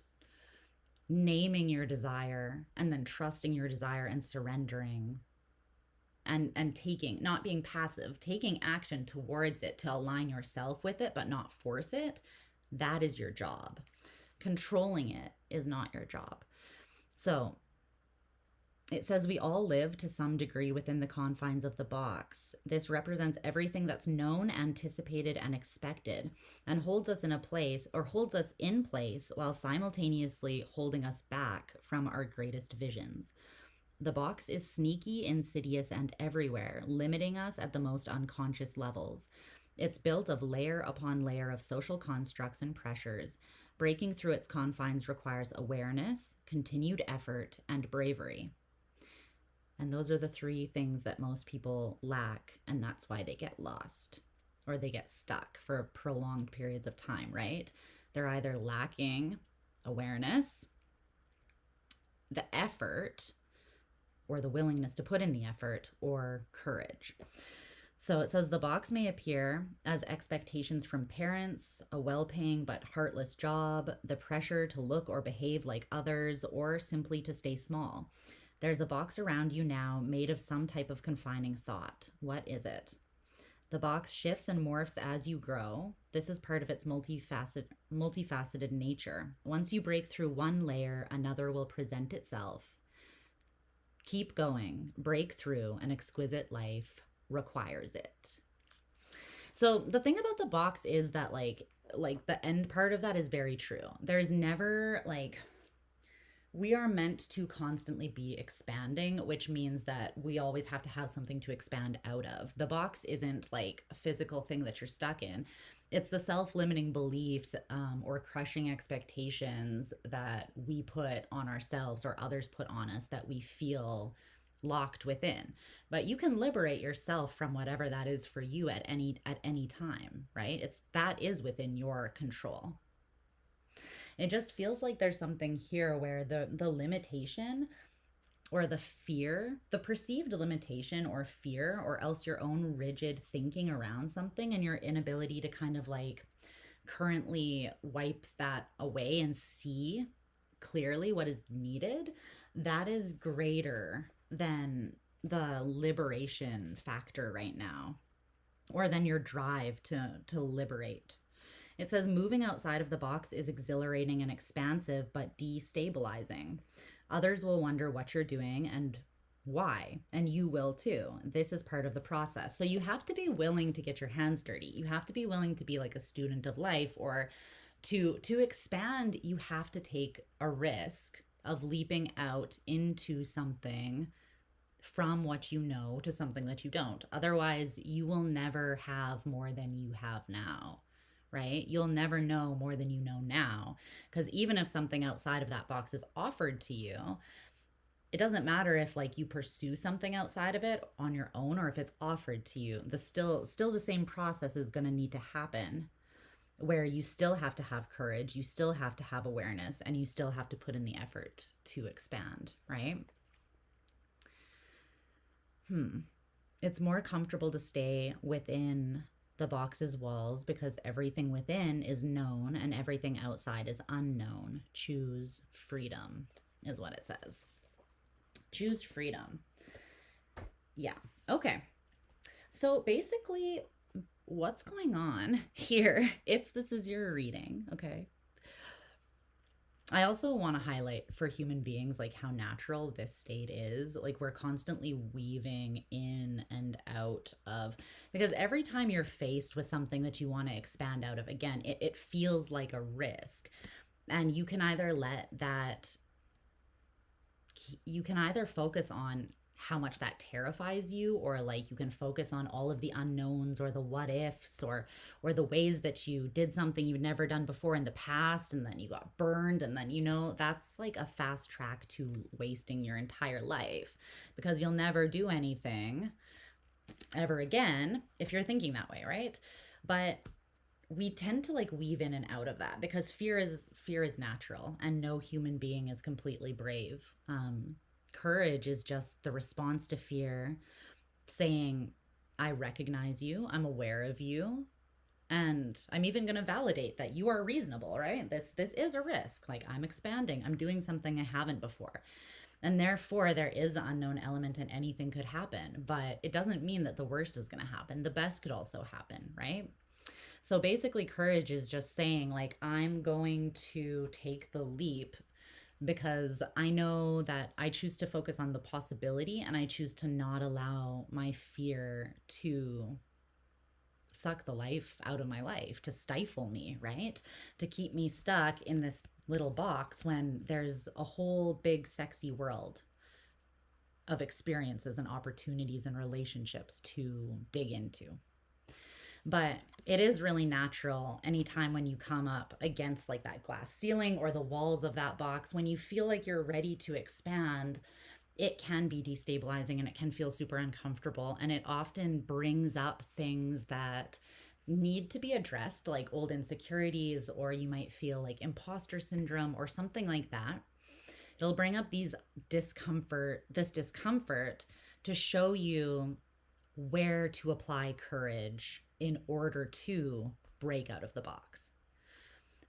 naming your desire and then trusting your desire and surrendering and taking, not being passive, taking action towards it to align yourself with it but not force it. That is your job. Controlling it is not your job. So it says we all live to some degree within the confines of the box. This represents everything that's known, anticipated, and expected, and holds us in place while simultaneously holding us back from our greatest visions. The box is sneaky, insidious, and everywhere, limiting us at the most unconscious levels. It's built of layer upon layer of social constructs and pressures. Breaking through its confines requires awareness, continued effort, and bravery. And those are the three things that most people lack, and that's why they get lost or they get stuck for prolonged periods of time, right? They're either lacking awareness, the effort, or the willingness to put in the effort, or courage. So it says the box may appear as expectations from parents, a well-paying but heartless job, the pressure to look or behave like others, or simply to stay small. There's a box around you now made of some type of confining thought. What is it? The box shifts and morphs as you grow. This is part of its multifaceted nature. Once you break through one layer, another will present itself. Keep going. Break through. An exquisite life requires it. So the thing about the box is that like the end part of that is very true. There's never we are meant to constantly be expanding, which means that we always have to have something to expand out of. The box isn't like a physical thing that you're stuck in. It's the self-limiting beliefs or crushing expectations that we put on ourselves or others put on us that we feel locked within. But you can liberate yourself from whatever that is for you at any time, right? That is within your control. It just feels like there's something here where the limitation or the fear, the perceived limitation or fear, or else your own rigid thinking around something and your inability to kind of like currently wipe that away and see clearly what is needed, that is greater than the liberation factor right now, or than your drive to liberate. It says moving outside of the box is exhilarating and expansive, but destabilizing. Others will wonder what you're doing and why, and you will too. This is part of the process. So you have to be willing to get your hands dirty. You have to be willing to be like a student of life, or to expand, you have to take a risk of leaping out into something from what you know to something that you don't. Otherwise, you will never have more than you have now. Right? You'll never know more than you know now, because even if something outside of that box is offered to you, it doesn't matter if like you pursue something outside of it on your own or if it's offered to you. Still the same process is going to need to happen, where you still have to have courage, you still have to have awareness, and you still have to put in the effort to expand, right? It's more comfortable to stay within the box's walls because everything within is known and everything outside is unknown. Choose freedom is what it says. Choose freedom. Yeah. Okay. So basically, what's going on here, if this is your reading, okay? I also want to highlight for human beings like how natural this state is. Like we're constantly weaving in and out of, because every time you're faced with something that you want to expand out of, again, it feels like a risk. And you can either focus on how much that terrifies you, or like you can focus on all of the unknowns or the what ifs, or the ways that you did something you'd never done before in the past and then you got burned, and then, you know, that's like a fast track to wasting your entire life, because you'll never do anything ever again if you're thinking that way, right? But we tend to like weave in and out of that because fear is natural, and no human being is completely brave. Courage is just the response to fear, saying, I recognize you, I'm aware of you, and I'm even going to validate that you are reasonable, right? This is a risk. Like, I'm expanding, I'm doing something I haven't before. And therefore, there is the unknown element and anything could happen. But it doesn't mean that the worst is going to happen. The best could also happen, right? So basically, courage is just saying, like, I'm going to take the leap because I know that I choose to focus on the possibility, and I choose to not allow my fear to suck the life out of my life, to stifle me, right? To keep me stuck in this little box when there's a whole big sexy world of experiences and opportunities and relationships to dig into. But it is really natural anytime when you come up against like that glass ceiling or the walls of that box, when you feel like you're ready to expand, it can be destabilizing and it can feel super uncomfortable. And it often brings up things that need to be addressed, like old insecurities, or you might feel like imposter syndrome or something like that. It'll bring up this discomfort to show you where to apply courage in order to break out of the box.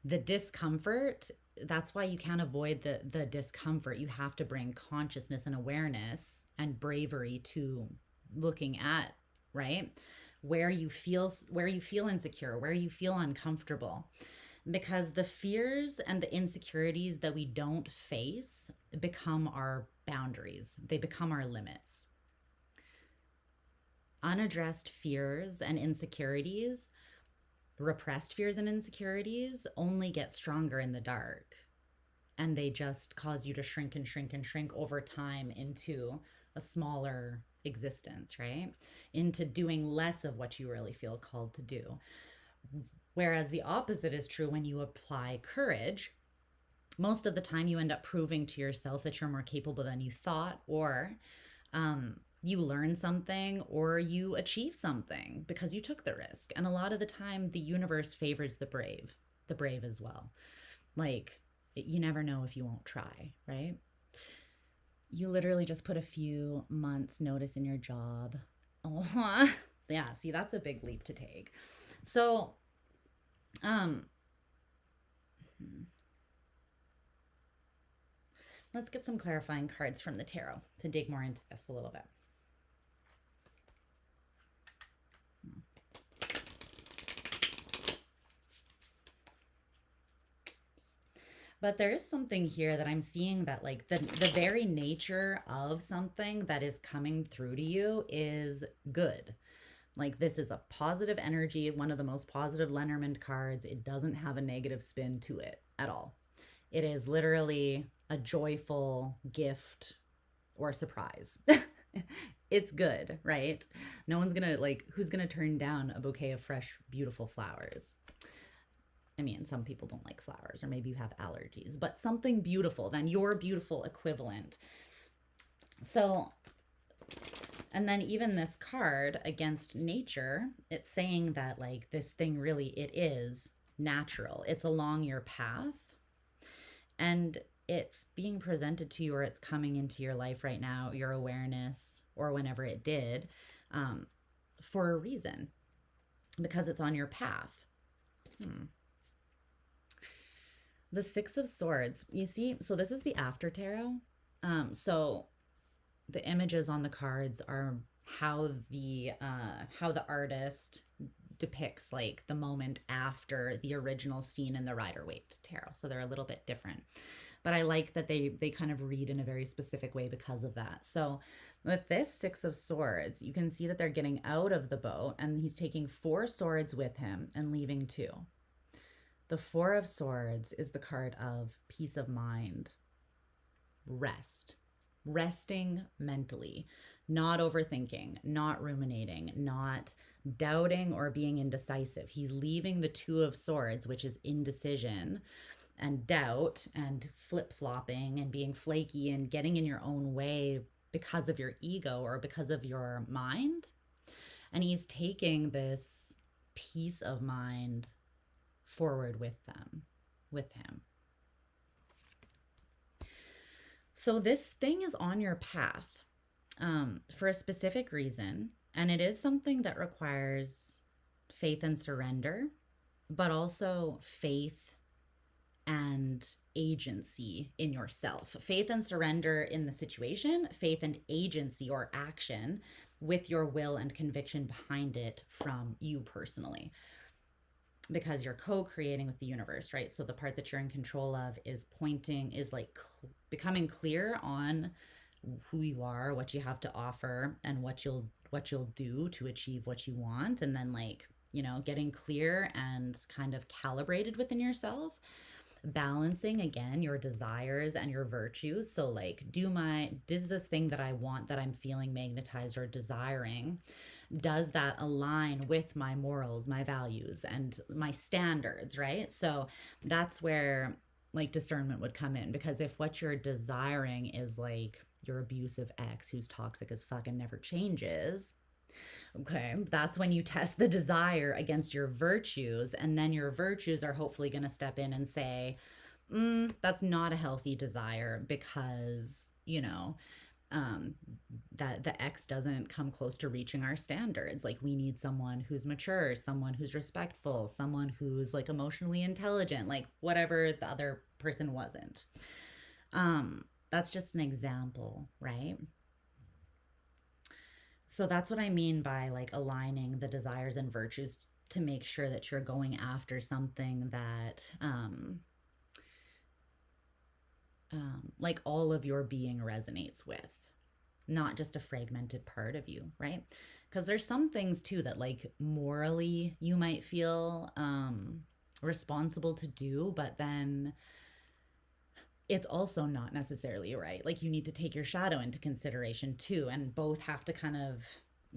The discomfort, that's why you can't avoid the discomfort. You have to bring consciousness and awareness and bravery to looking at, right? Where you feel insecure, where you feel uncomfortable. Because the fears and the insecurities that we don't face become our boundaries. They become our limits. Unaddressed fears and insecurities, repressed fears and insecurities, only get stronger in the dark. And they just cause you to shrink and shrink and shrink over time into a smaller existence, right? Into doing less of what you really feel called to do. Whereas the opposite is true when you apply courage. Most of the time you end up proving to yourself that you're more capable than you thought, or you learn something, or you achieve something because you took the risk. And a lot of the time the universe favors the brave as well. Like, you never know if you won't try, right? You literally just put a few months notice in your job. Oh, yeah, see, that's a big leap to take. So, let's get some clarifying cards from the tarot to dig more into this a little bit. But there is something here that I'm seeing that like the very nature of something that is coming through to you is good. Like, this is a positive energy, one of the most positive Lenormand cards. It doesn't have a negative spin to it at all. It is literally a joyful gift or surprise. It's good, right? No one's gonna, like, who's gonna turn down a bouquet of fresh, beautiful flowers? I mean, some people don't like flowers, or maybe you have allergies, but something beautiful, then your beautiful equivalent. So, and then even this card against nature, it's saying that like this thing really, it is natural. It's along your path, and it's being presented to you, or it's coming into your life right now, your awareness, or whenever it did, for a reason, because it's on your path. The Six of Swords, you see, so this is the after tarot. So the images on the cards are how the artist depicts like the moment after the original scene in the Rider-Waite tarot. So they're a little bit different, but I like that they kind of read in a very specific way because of that. So with this Six of Swords, you can see that they're getting out of the boat, and he's taking 4 swords with him and leaving 2. The Four of Swords is the card of peace of mind, rest, resting mentally, not overthinking, not ruminating, not doubting or being indecisive. He's leaving the Two of Swords, which is indecision and doubt and flip-flopping and being flaky and getting in your own way because of your ego or because of your mind. And he's taking this peace of mind forward with him. So this thing is on your path for a specific reason, and it is something that requires faith and surrender, but also faith and agency in yourself. Faith and surrender in the situation, faith and agency or action with your will and conviction behind it from you personally. Because you're co-creating with the universe, right? So the part that you're in control of is like becoming clear on who you are, what you have to offer, and what you'll do to achieve what you want. And then, like, you know, getting clear and kind of calibrated within yourself, balancing again your desires and your virtues. So like, this is this thing that I want, that I'm feeling magnetized or desiring, does that align with my morals, my values, and my standards, right? So that's where like discernment would come in, because if what you're desiring is like your abusive ex who's toxic as fuck and never changes, okay, that's when you test the desire against your virtues, and then your virtues are hopefully going to step in and say, that's not a healthy desire, because, you know, that the ex doesn't come close to reaching our standards. Like, we need someone who's mature, someone who's respectful, someone who's like emotionally intelligent, like whatever the other person wasn't. That's just an example, right? So that's what I mean by like aligning the desires and virtues to make sure that you're going after something that like all of your being resonates with, not just a fragmented part of you, right? Because there's some things too that like morally you might feel responsible to do, but then it's also not necessarily right. Like, you need to take your shadow into consideration too, and both have to kind of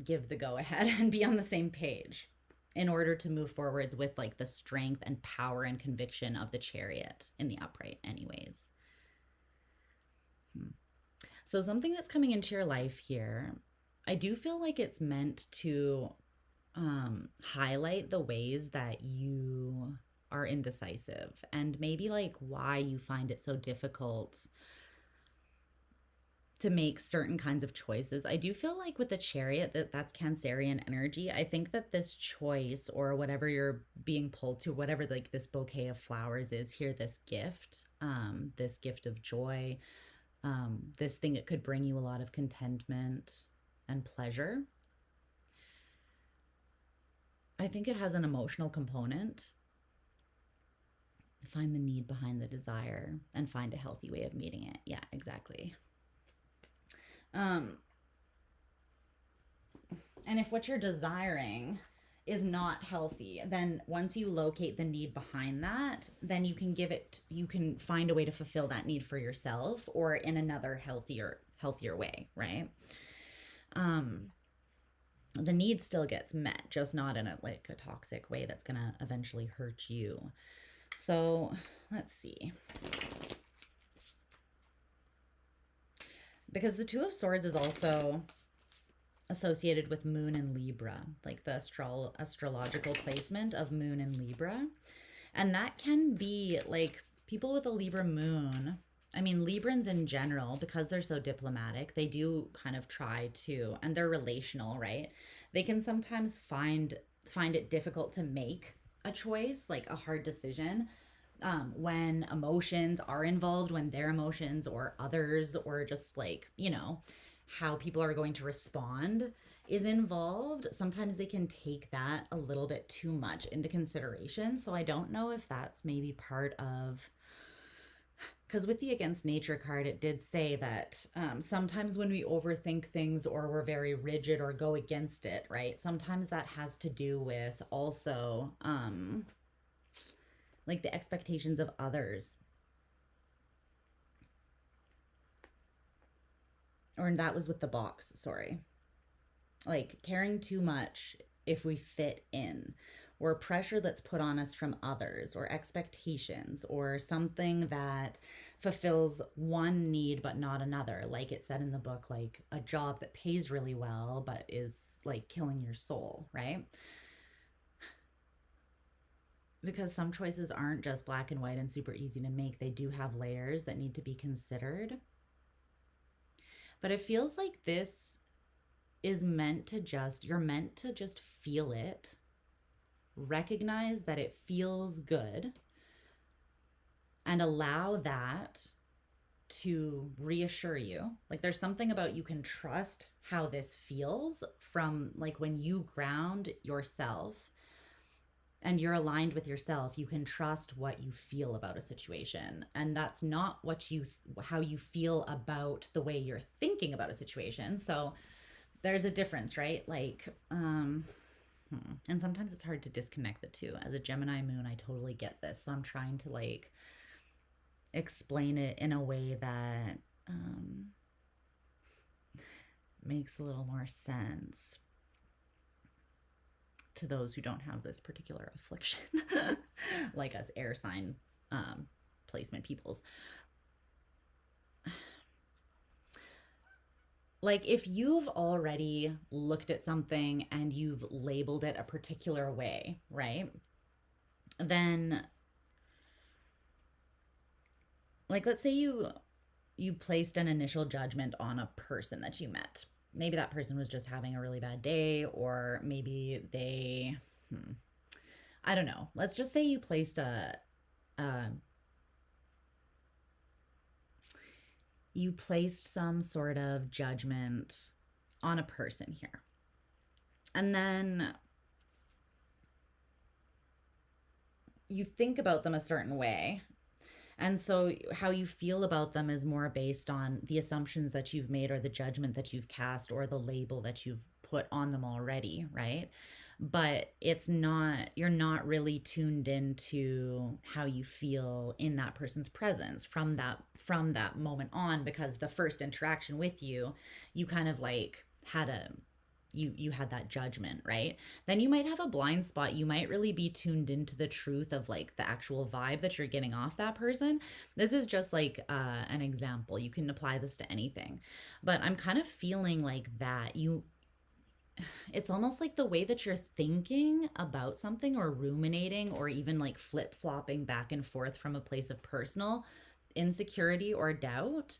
give the go ahead and be on the same page in order to move forwards with like the strength and power and conviction of the Chariot in the upright anyways. So something that's coming into your life here, I do feel like it's meant to highlight the ways that you are indecisive, and maybe like why you find it so difficult to make certain kinds of choices. I do feel like with the Chariot that's Cancerian energy. I think that this choice, or whatever you're being pulled to, whatever like this bouquet of flowers is here, this gift of joy, this thing that could bring you a lot of contentment and pleasure, I think it has an emotional component. Find the need behind the desire and find a healthy way of meeting it. Yeah, exactly. And if what you're desiring is not healthy, then once you locate the need behind that, then you can find a way to fulfill that need for yourself, or in another healthier way, right? The need still gets met, just not in a toxic way that's gonna eventually hurt you. So let's see. Because the Two of Swords is also associated with Moon and Libra, like the astrological placement of Moon and Libra. And that can be like people with a Libra moon. I mean, Librans in general, because they're so diplomatic, they do kind of try to, and they're relational, right? They can sometimes find it difficult to make a choice, like a hard decision, when emotions are involved, when their emotions or others, or just like, you know, how people are going to respond is involved. Sometimes they can take that a little bit too much into consideration. So I don't know if that's maybe part of, because with the Against Nature card, it did say that sometimes when we overthink things or we're very rigid or go against it, right? Sometimes that has to do with also like the expectations of others. or that was with the box, sorry. Like caring too much if we fit in, or pressure that's put on us from others, or expectations, or something that fulfills one need but not another. Like it said in the book, like a job that pays really well but is like killing your soul, right? Because some choices aren't just black and white and super easy to make. They do have layers that need to be considered. But it feels like this is meant to just, you're meant to just feel it, recognize that it feels good, and allow that to reassure you. Like there's something about you can trust how this feels from like when you ground yourself and you're aligned with yourself, you can trust what you feel about a situation. And that's not what you, how you feel about the way you're thinking about a situation. So there's a difference, right? Like, and sometimes it's hard to disconnect the two. As a Gemini moon, I totally get this. So I'm trying to like explain it in a way that makes a little more sense to those who don't have this particular affliction, like us air sign placement peoples. Like if you've already looked at something and you've labeled it a particular way, right? Then like let's say you placed an initial judgment on a person that you met. Maybe that person was just having a really bad day, or maybe they I don't know. Let's just say you placed you placed some sort of judgment on a person here. And then you think about them a certain way. And so how you feel about them is more based on the assumptions that you've made, or the judgment that you've cast, or the label that you've put on them already, right? But it's not, you're not really tuned into how you feel in that person's presence from that moment on, because the first interaction with you kind of like had you had that judgment, right? Then you might have a blind spot. You might really be tuned into the truth of like the actual vibe that you're getting off that person. This is just like an example. You can apply this to anything. But I'm kind of feeling like that it's almost like the way that you're thinking about something, or ruminating, or even like flip-flopping back and forth from a place of personal insecurity or doubt.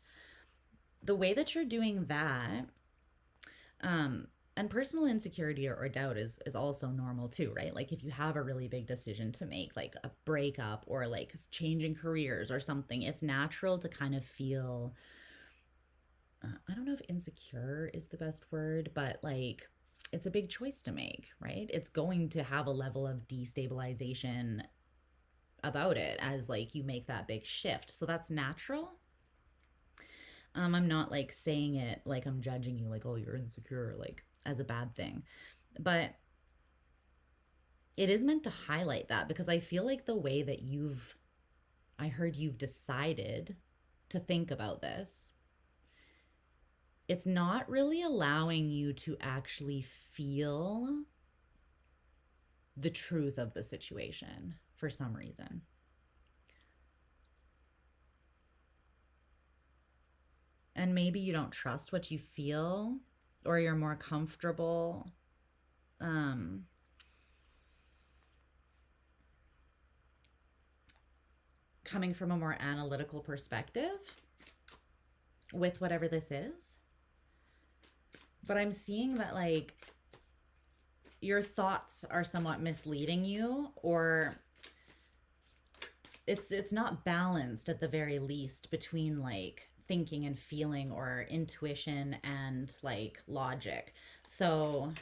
The way that you're doing that, and personal insecurity or doubt is also normal too, right? Like if you have a really big decision to make, like a breakup or like changing careers or something, it's natural to kind of feel, I don't know if insecure is the best word, but like it's a big choice to make, right? It's going to have a level of destabilization about it as like you make that big shift. So that's natural. I'm not like saying it like I'm judging you, like, oh, you're insecure, like as a bad thing. But it is meant to highlight that, because I feel like the way that I heard you've decided to think about this, it's not really allowing you to actually feel the truth of the situation for some reason. And maybe you don't trust what you feel, or you're more comfortable coming from a more analytical perspective with whatever this is. But I'm seeing that like your thoughts are somewhat misleading you, or it's not balanced at the very least between like thinking and feeling, or intuition and like logic. So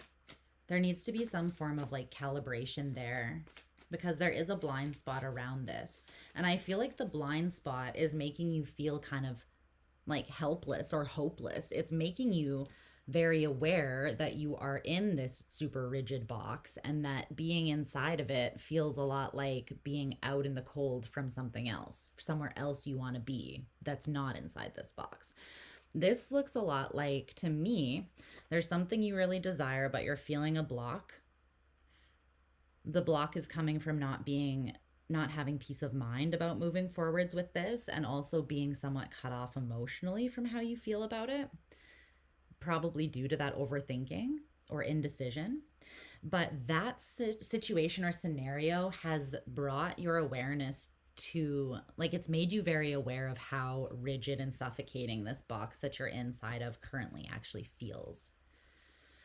there needs to be some form of like calibration there, because there is a blind spot around this. And I feel like the blind spot is making you feel kind of like helpless or hopeless. It's making you very aware that you are in this super rigid box, and that being inside of it feels a lot like being out in the cold from something else, somewhere else you want to be that's not inside this box. This looks a lot like, to me, there's something you really desire, but you're feeling a block. The block is coming from not having peace of mind about moving forwards with this, and also being somewhat cut off emotionally from how you feel about it, probably due to that overthinking or indecision. But that situation or scenario has brought your awareness to, like, it's made you very aware of how rigid and suffocating this box that you're inside of currently actually feels.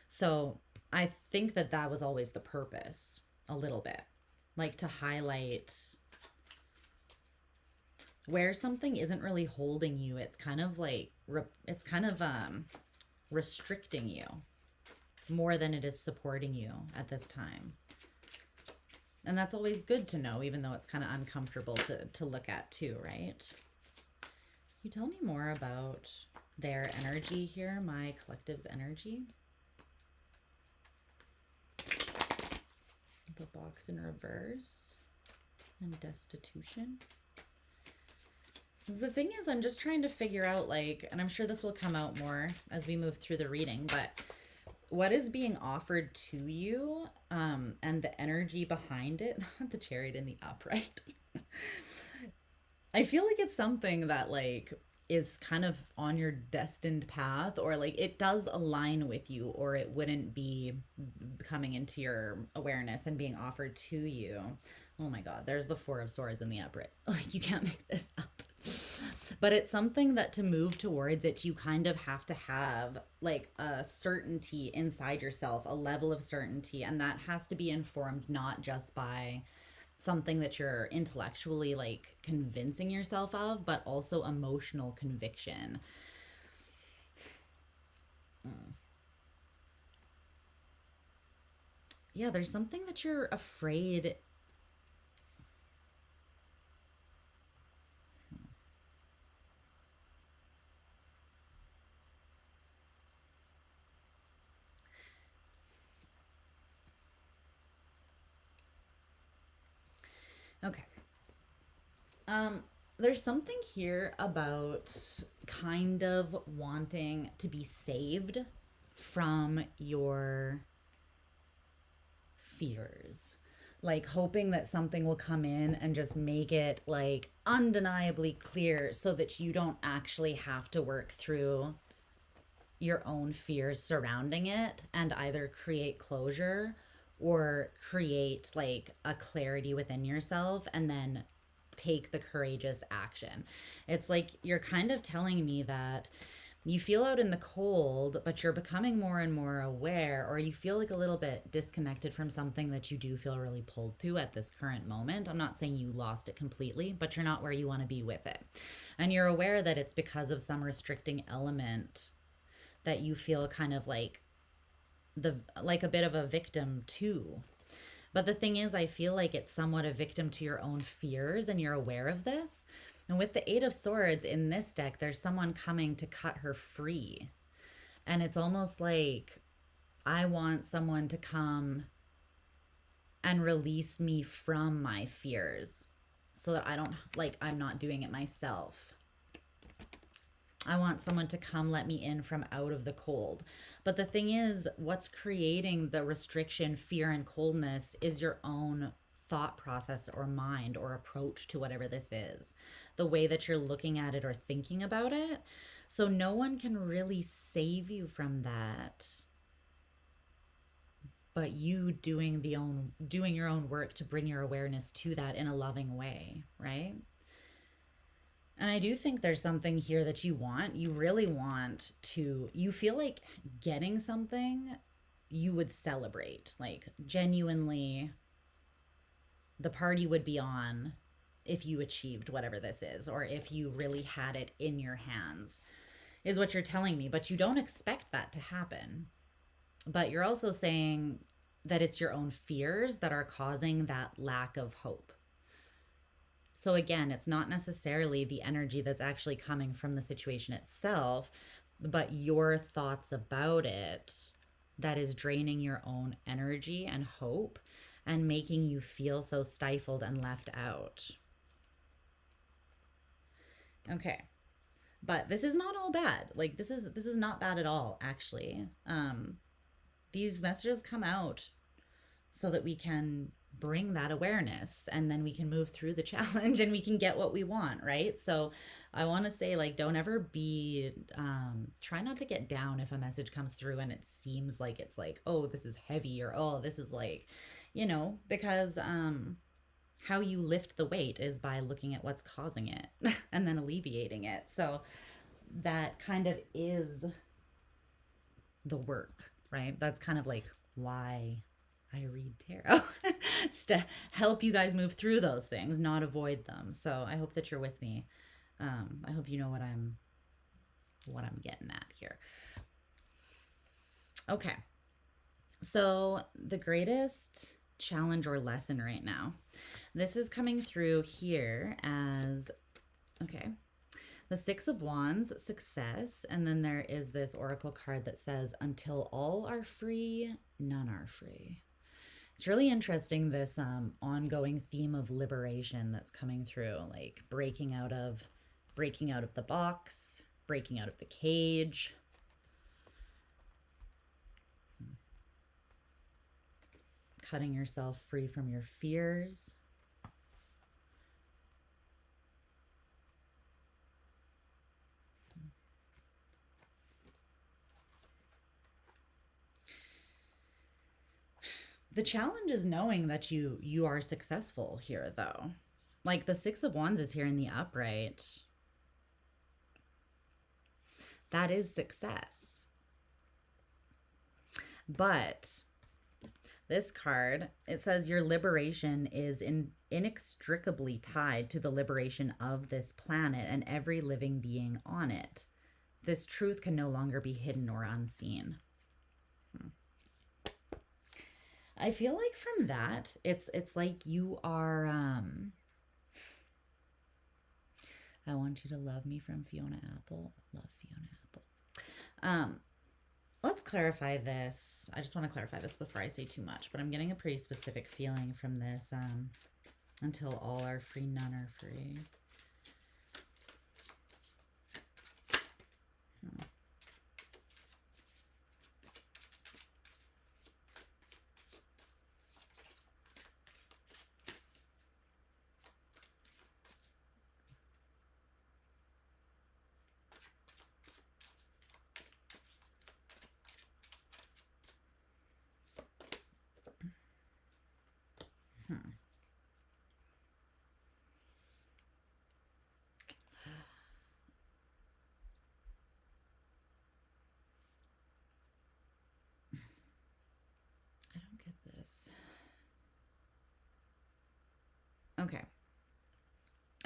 So I think that that was always the purpose, a little bit, like to highlight where something isn't really holding you. It's kind of like, restricting you more than it is supporting you at this time. And that's always good to know, even though it's kind of uncomfortable to look at too, right? Can you tell me more about their energy here, my collective's energy? The box in reverse and destitution. The thing is, I'm just trying to figure out, like, and I'm sure this will come out more as we move through the reading, but what is being offered to you, and the energy behind it. The chariot in the upright. I feel like it's something that, like, is kind of on your destined path, or like it does align with you, or it wouldn't be coming into your awareness and being offered to you. Oh my God, there's the Four of Swords in the upright. Like, you can't make this up. But it's something that to move towards it, you kind of have to have like a certainty inside yourself, a level of certainty. And that has to be informed not just by something that you're intellectually like convincing yourself of, but also emotional conviction. Yeah, there's something that you're afraid. Okay. There's something here about kind of wanting to be saved from your fears. Like hoping that something will come in and just make it like undeniably clear so that you don't actually have to work through your own fears surrounding it and either create closure or create like a clarity within yourself and then take the courageous action. It's like you're kind of telling me that you feel out in the cold, but you're becoming more and more aware, or you feel like a little bit disconnected from something that you do feel really pulled to at this current moment. I'm not saying you lost it completely, but you're not where you want to be with it. And you're aware that it's because of some restricting element that you feel kind of like a bit of a victim to. But the thing is, I feel like it's somewhat a victim to your own fears, and you're aware of this. And with the Eight of Swords in this deck, there's someone coming to cut her free. And it's almost like I want someone to come and release me from my fears so that I don't, like, I'm not doing it myself. I want someone to come let me in from out of the cold. But the thing is, what's creating the restriction, fear, and coldness is your own thought process or mind or approach to whatever this is. The way that you're looking at it or thinking about it. So no one can really save you from that but you doing your own work to bring your awareness to that in a loving way, right? And I do think there's something here that you want. You really want to, you feel like getting something you would celebrate. Like genuinely, the party would be on if you achieved whatever this is, or if you really had it in your hands, is what you're telling me. But you don't expect that to happen. But you're also saying that it's your own fears that are causing that lack of hope. So again, it's not necessarily the energy that's actually coming from the situation itself, but your thoughts about it that is draining your own energy and hope and making you feel so stifled and left out. Okay. But this is not all bad. Like this is not bad at all, actually. These messages come out so that we can bring that awareness, and then we can move through the challenge and we can get what we want, right? So I want to say, like, don't ever be try not to get down if a message comes through and it seems like it's like, oh, this is heavy, or oh, this is like, because how you lift the weight is by looking at what's causing it and then alleviating it. So that kind of is the work, right? That's kind of like why I read tarot, just to help you guys move through those things, not avoid them. So I hope that you're with me. I hope you know what I'm getting at here. Okay. So the greatest challenge or lesson right now, this is coming through here as, okay, the Six of Wands, success. And then there is this oracle card that says, until all are free, none are free. It's really interesting, this ongoing theme of liberation that's coming through, like breaking out of the box, breaking out of the cage. Cutting yourself free from your fears. The challenge is knowing that you are successful here, though. Like the Six of Wands is here in the upright. That is success. But this card, it says your liberation is inextricably tied to the liberation of this planet and every living being on it. This truth can no longer be hidden or unseen. I feel like from that, it's like you are, I want you to love me from Fiona Apple. Love Fiona Apple. Let's clarify this. I just want to clarify this before I say too much, but I'm getting a pretty specific feeling from this. Until all are free, none are free.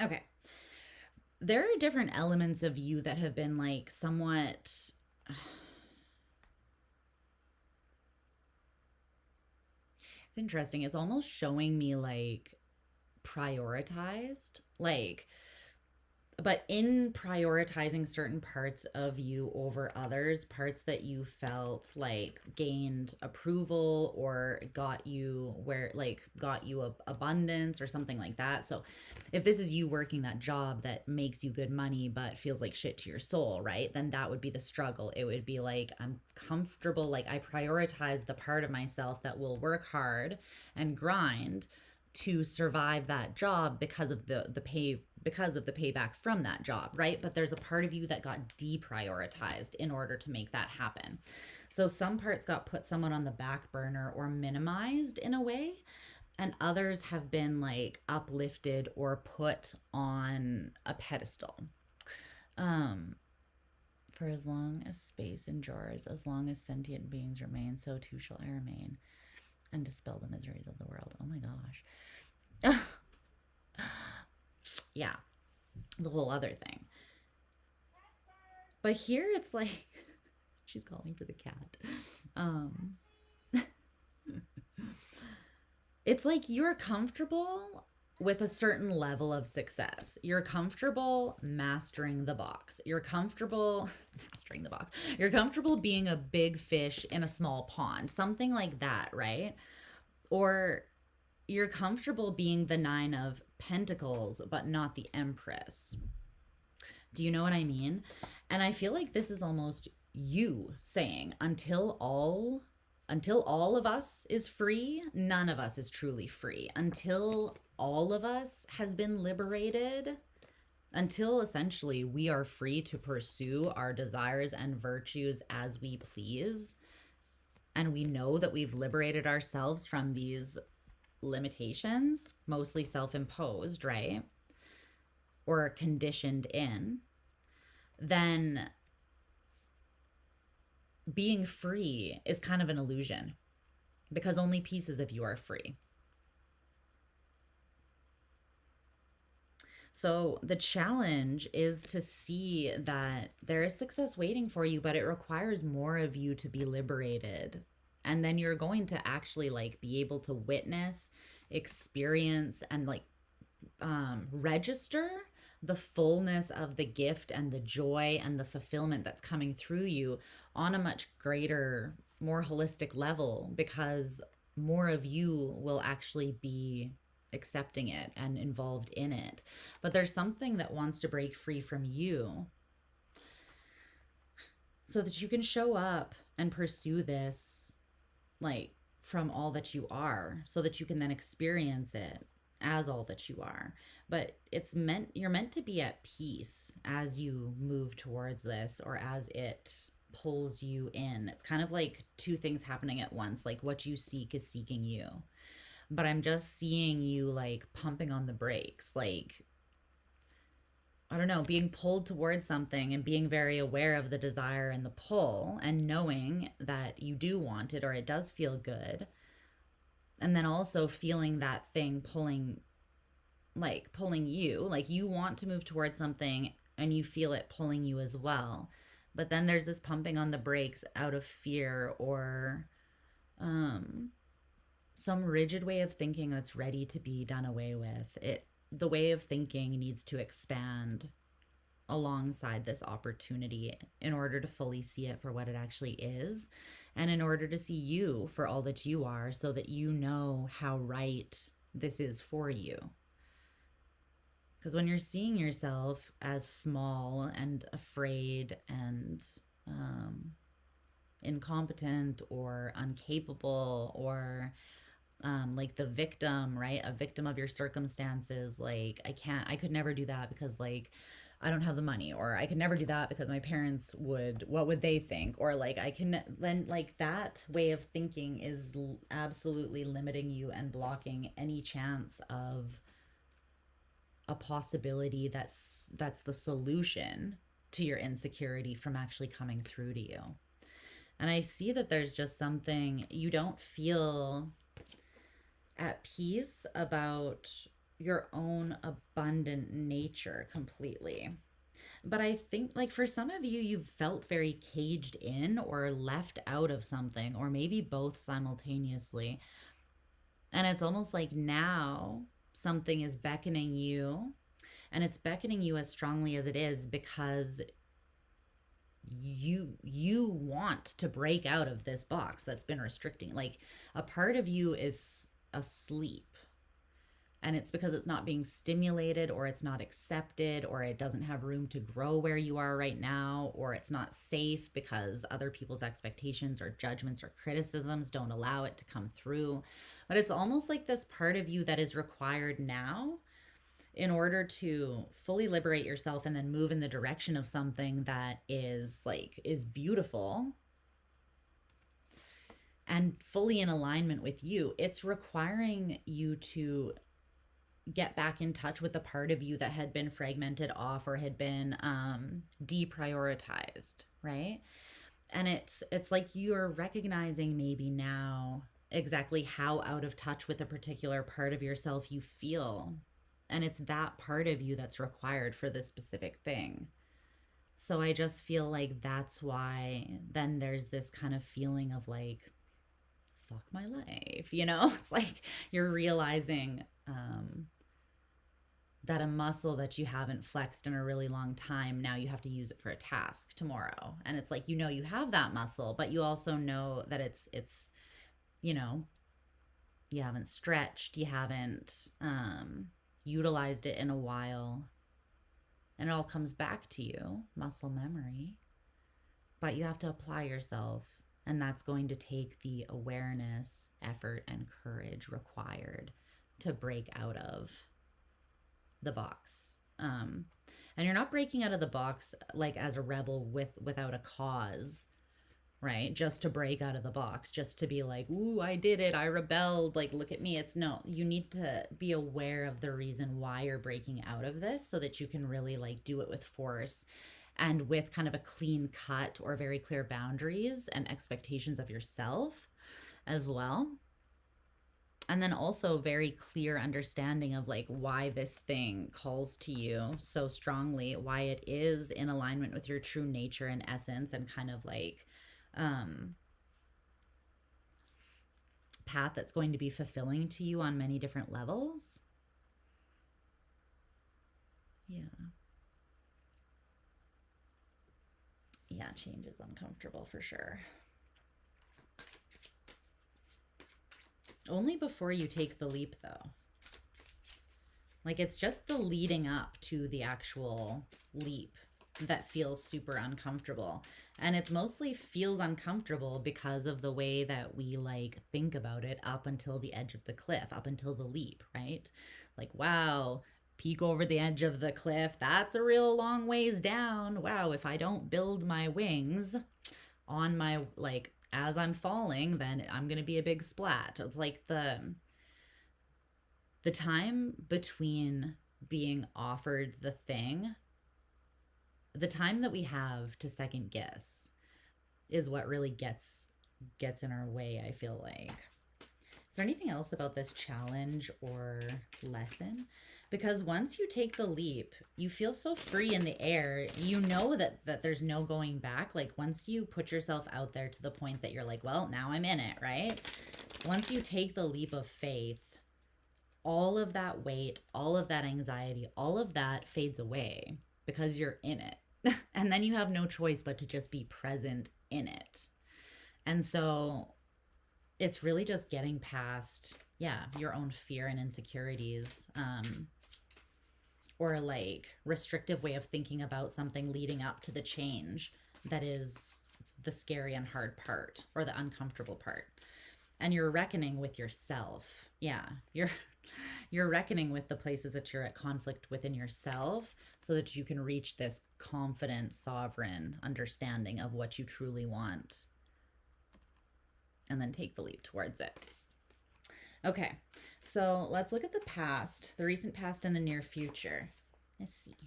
Okay. There are different elements of you that have been like somewhat, it's interesting. It's almost showing me like prioritized, like, but in prioritizing certain parts of you over others, parts that you felt like gained approval or got you abundance or something like that. So if this is you working that job that makes you good money but feels like shit to your soul, right? Then that would be the struggle. It would be like, I'm comfortable, like I prioritize the part of myself that will work hard and grind to survive that job because of the payback from that job, right? But there's a part of you that got deprioritized in order to make that happen. So some parts got put somewhat on the back burner or minimized in a way, and others have been like uplifted or put on a pedestal. For as long as space endures, as long as sentient beings remain, so too shall I remain, and dispel the miseries of the world. Oh my gosh. Yeah, it's a whole other thing. But here it's like, she's calling for the cat. It's like you're comfortable with a certain level of success. You're comfortable mastering the box. You're comfortable mastering the box. You're comfortable being a big fish in a small pond, something like that, right? Or you're comfortable being the Nine of Pentacles, but not the Empress. Do you know what I mean? And I feel like this is almost you saying, until all of us is free, none of us is truly free. Until all of us has been liberated, until essentially we are free to pursue our desires and virtues as we please, and we know that we've liberated ourselves from these limitations, mostly self-imposed, right? Or conditioned in, then being free is kind of an illusion, because only pieces of you are free. So the challenge is to see that there is success waiting for you, but it requires more of you to be liberated. And then you're going to actually like be able to witness, experience, and like register the fullness of the gift and the joy and the fulfillment that's coming through you on a much greater, more holistic level, because more of you will actually be accepting it and involved in it. But there's something that wants to break free from you so that you can show up and pursue this like from all that you are, so that you can then experience it as all that you are. But you're meant to be at peace as you move towards this, or as it pulls you in. It's kind of like two things happening at once. Like what you seek is seeking you. But I'm just seeing you like pumping on the brakes, like, I don't know, being pulled towards something and being very aware of the desire and the pull, and knowing that you do want it or it does feel good. And then also feeling that thing pulling you, like you want to move towards something and you feel it pulling you as well. But then there's this pumping on the brakes out of fear, or some rigid way of thinking that's ready to be done away with. The way of thinking needs to expand alongside this opportunity in order to fully see it for what it actually is, and in order to see you for all that you are, so that you know how right this is for you. Because when you're seeing yourself as small and afraid and incompetent or incapable, or like the victim, right? A victim of your circumstances. Like, I could never do that because like I don't have the money, or I could never do that because my parents what would they think? Or like then like that way of thinking is absolutely limiting you and blocking any chance of a possibility that's the solution to your insecurity from actually coming through to you. And I see that there's just something, you don't feel at peace about your own abundant nature completely. But I think like for some of you, you've felt very caged in or left out of something, or maybe both simultaneously. And it's almost like now something is beckoning you, and it's beckoning you as strongly as it is because you want to break out of this box that's been restricting. Like a part of you is asleep, and it's because it's not being stimulated, or it's not accepted, or it doesn't have room to grow where you are right now, or it's not safe because other people's expectations or judgments or criticisms don't allow it to come through. But it's almost like this part of you that is required now in order to fully liberate yourself and then move in the direction of something that is beautiful and fully in alignment with you. It's requiring you to get back in touch with the part of you that had been fragmented off or had been deprioritized, right? And it's like you're recognizing maybe now exactly how out of touch with a particular part of yourself you feel. And it's that part of you that's required for this specific thing. So I just feel like that's why then there's this kind of feeling of like, fuck my life, you know? It's like you're realizing that a muscle that you haven't flexed in a really long time, now you have to use it for a task tomorrow. And it's like, you know, you have that muscle, but you also know that it's you know, you haven't stretched, you haven't utilized it in a while. and it all comes back to you, muscle memory. But you have to apply yourself, and that's going to take the awareness, effort, and courage required to break out of the box. And you're not breaking out of the box like as a rebel without a cause, right? Just to break out of the box, just to be like, ooh, I did it, I rebelled, like, look at me. It's no, you need to be aware of the reason why you're breaking out of this so that you can really like do it with force and with kind of a clean cut or very clear boundaries and expectations of yourself as well. And then also very clear understanding of like why this thing calls to you so strongly, why it is in alignment with your true nature and essence, and kind of like path that's going to be fulfilling to you on many different levels. Yeah. Yeah, change is uncomfortable for sure. Only before you take the leap, though. Like, it's just the leading up to the actual leap that feels super uncomfortable. And it's mostly feels uncomfortable because of the way that we like think about it up until the edge of the cliff, up until the leap, right? Like, wow, peek over the edge of the cliff, that's a real long ways down. Wow, if I don't build my wings on my, like, as I'm falling, then I'm going to be a big splat. It's like the time between being offered the thing, the time that we have to second guess is what really gets in our way, I feel like. Is there anything else about this challenge or lesson? Because once you take the leap, you feel so free in the air. You know that there's no going back. Like, once you put yourself out there to the point that you're like, well, now I'm in it, right? Once you take the leap of faith, all of that weight, all of that anxiety, all of that fades away because you're in it. And then you have no choice but to just be present in it. And so it's really just getting past, your own fear and insecurities, or like restrictive way of thinking about something leading up to the change that is the scary and hard part, or the uncomfortable part. And you're reckoning with yourself. Yeah, you're reckoning with the places that you're at conflict within yourself so that you can reach this confident, sovereign understanding of what you truly want. And then take the leap towards it. Okay, so let's look at the past, the recent past and the near future. Let's see.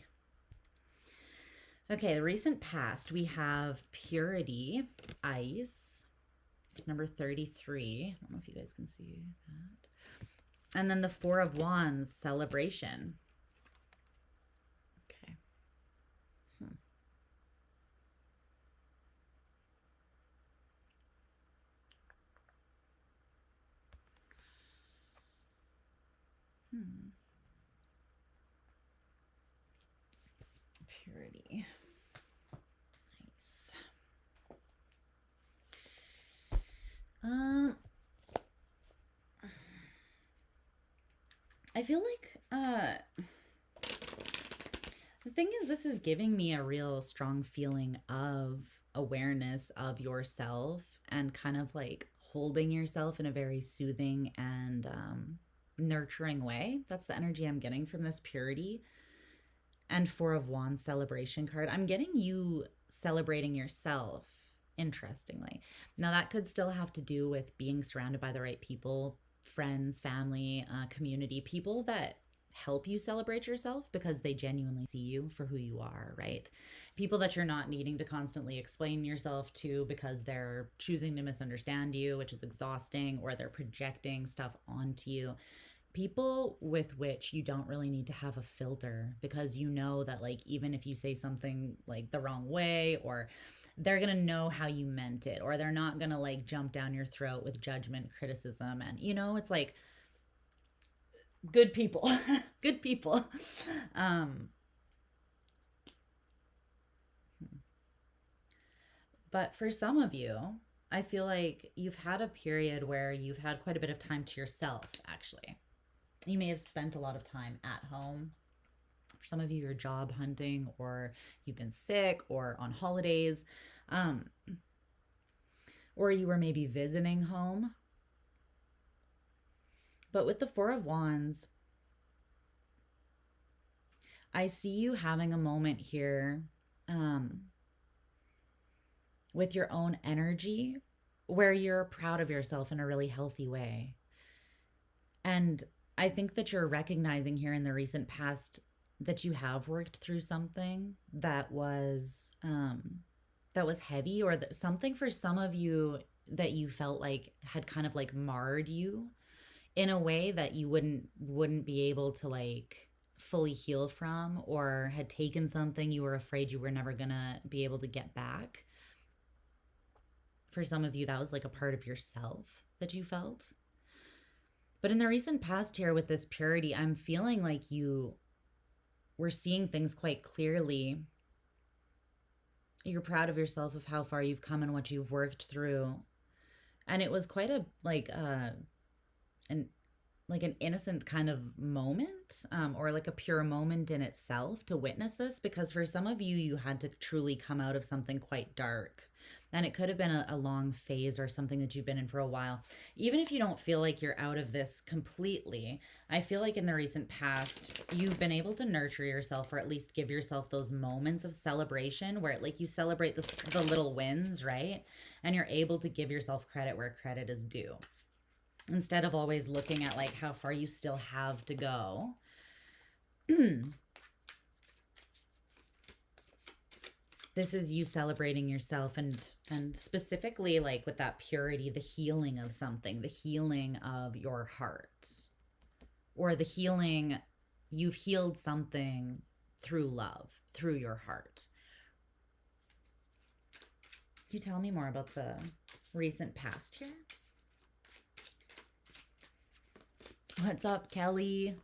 Okay, the recent past, we have purity, ice. It's number 33. I don't know if you guys can see that. And then the 4 of Wands, celebration. Okay. Purity. Nice. I feel like the thing is, this is giving me a real strong feeling of awareness of yourself and kind of like holding yourself in a very soothing and nurturing way. That's the energy I'm getting from this purity. And 4 of Wands, celebration card. I'm getting you celebrating yourself, interestingly. Now, that could still have to do with being surrounded by the right people, friends, family, community, people that help you celebrate yourself because they genuinely see you for who you are, right? People that you're not needing to constantly explain yourself to because they're choosing to misunderstand you, which is exhausting, or they're projecting stuff onto you. People with which you don't really need to have a filter, because you know that like even if you say something like the wrong way, or they're gonna know how you meant it, or they're not gonna like jump down your throat with judgment, criticism, and it's like good people. Good people. But for some of you, I feel like you've had a period where you've had quite a bit of time to yourself, actually. You may have spent a lot of time at home, For some of you, you're job hunting, or you've been sick, or on holidays, or you were maybe visiting home. But with the Four of Wands, I see you having a moment here with your own energy where you're proud of yourself in a really healthy way. And I think that you're recognizing here in the recent past that you have worked through something that was heavy, or something for some of you that you felt like had kind of like marred you in a way that you wouldn't be able to like fully heal from, or had taken something you were afraid you were never gonna be able to get back. For some of you, that was like a part of yourself that you felt. But in the recent past here with this purity, I'm feeling like you were seeing things quite clearly. You're proud of yourself, of how far you've come and what you've worked through. And it was quite a an innocent kind of moment, or like a pure moment in itself to witness this, because for some of you, you had to truly come out of something quite dark. And it could have been a long phase or something that you've been in for a while. Even if you don't feel like you're out of this completely, I feel like in the recent past, you've been able to nurture yourself, or at least give yourself those moments of celebration where like you celebrate the little wins, right? And you're able to give yourself credit where credit is due, instead of always looking at like how far you still have to go. This is you celebrating yourself, and specifically like with that purity, the healing of something, the healing of your heart, or the healing, you've healed something through love, through your heart. Can you tell me more about the recent past here? What's up, Kelly?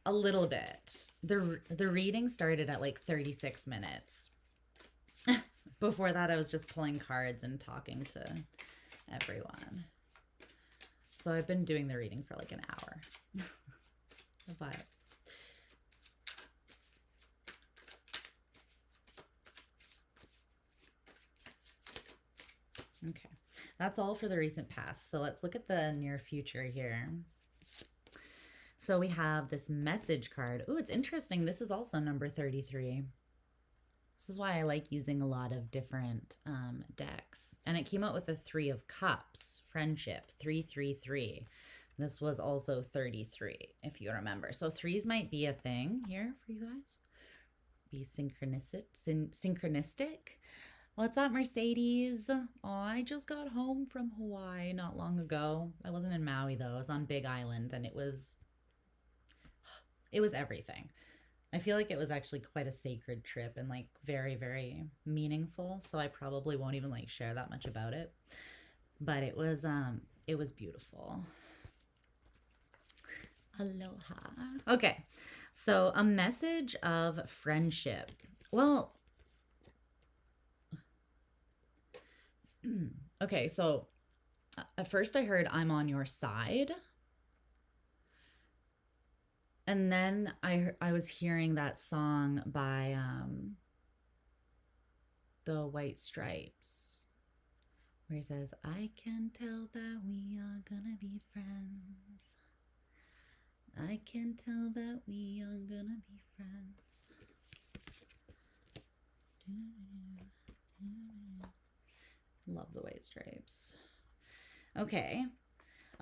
A little bit. The reading started at like 36 minutes. Before that, I was just pulling cards and talking to everyone. So I've been doing the reading for like an hour. But okay, that's all for the recent past. So let's look at the near future here. So we have this message card. Ooh, it's interesting. This is also number 33. This is why I like using a lot of different decks. And it came out with the 3 of Cups, friendship, 333. This was also 33, if you remember. So 3s might be a thing here for you guys. Be synchronistic. What's up, Mercedes? Oh, I just got home from Hawaii not long ago. I wasn't in Maui, though. I was on Big Island, and it was everything. I feel like it was actually quite a sacred trip and like very, very meaningful. So I probably won't even like share that much about it. But it was beautiful. Aloha. Okay. So a message of friendship. Well, okay. So at first I heard I'm on your side. And then I was hearing that song by the White Stripes, where he says, I can tell that we are gonna be friends. I can tell that we are gonna be friends. Love the White Stripes. Okay.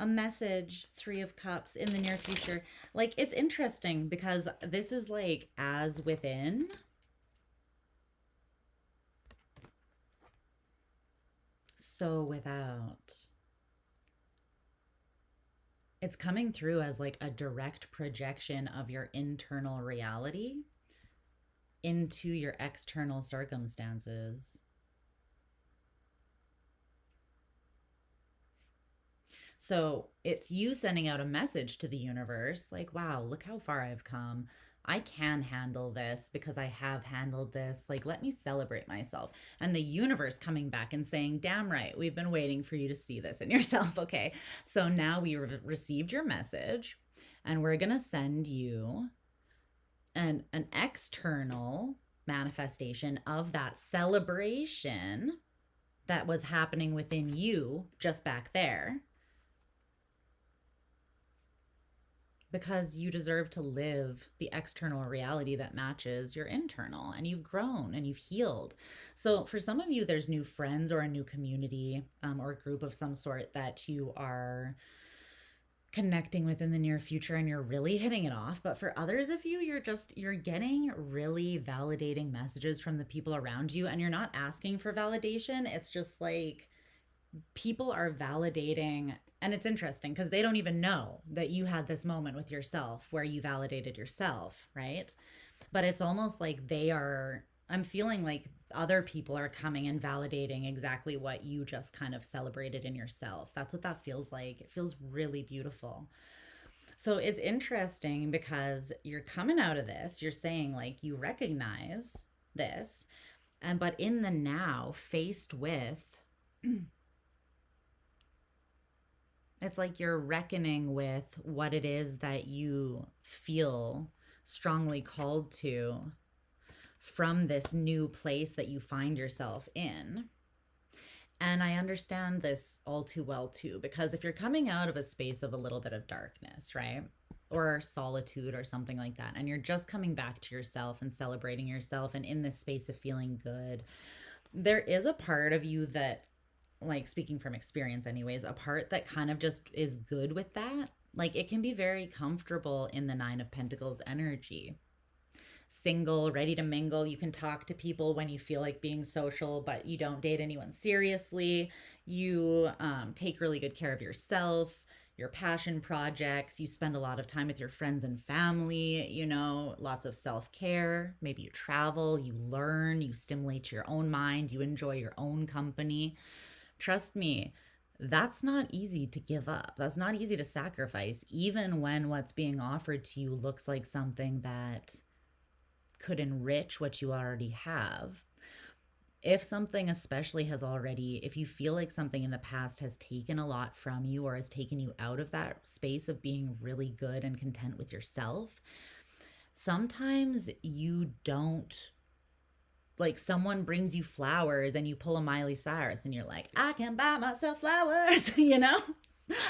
A message, 3 of Cups in the near future. Like, it's interesting because this is like as within. So without. It's coming through as like a direct projection of your internal reality into your external circumstances. So it's you sending out a message to the universe like, wow, look how far I've come. I can handle this because I have handled this. Like, let me celebrate myself. And the universe coming back and saying, damn right, we've been waiting for you to see this in yourself. Okay, so now we received your message and we're going to send you and an external manifestation of that celebration that was happening within you just back there, because you deserve to live the external reality that matches your internal, and you've grown and you've healed. So for some of you, there's new friends or a new community, or a group of some sort that you are connecting with in the near future, and you're really hitting it off. But for others of you, you're getting really validating messages from the people around you, and you're not asking for validation. It's just like people are validating. And it's interesting because they don't even know that you had this moment with yourself where you validated yourself, right? But it's almost like I'm feeling like other people are coming and validating exactly what you just kind of celebrated in yourself. That's what that feels like. It feels really beautiful. So it's interesting because you're coming out of this, you're saying like you recognize this, but in the now, faced with, it's like you're reckoning with what it is that you feel strongly called to from this new place that you find yourself in. And I understand this all too well too, because if you're coming out of a space of a little bit of darkness, right? Or solitude or something like that, and you're just coming back to yourself and celebrating yourself and in this space of feeling good, there is a part of you that, like, speaking from experience anyways, a part that kind of just is good with that. Like, it can be very comfortable in the Nine of Pentacles energy. Single, ready to mingle. You can talk to people when you feel like being social, but you don't date anyone seriously. You take really good care of yourself, your passion projects. You spend a lot of time with your friends and family, lots of self-care. Maybe you travel, you learn, you stimulate your own mind, you enjoy your own company. Trust me, that's not easy to give up. That's not easy to sacrifice, even when what's being offered to you looks like something that could enrich what you already have. If something especially if you feel like something in the past has taken a lot from you or has taken you out of that space of being really good and content with yourself, sometimes you don't, like, someone brings you flowers and you pull a Miley Cyrus and you're like, I can buy myself flowers,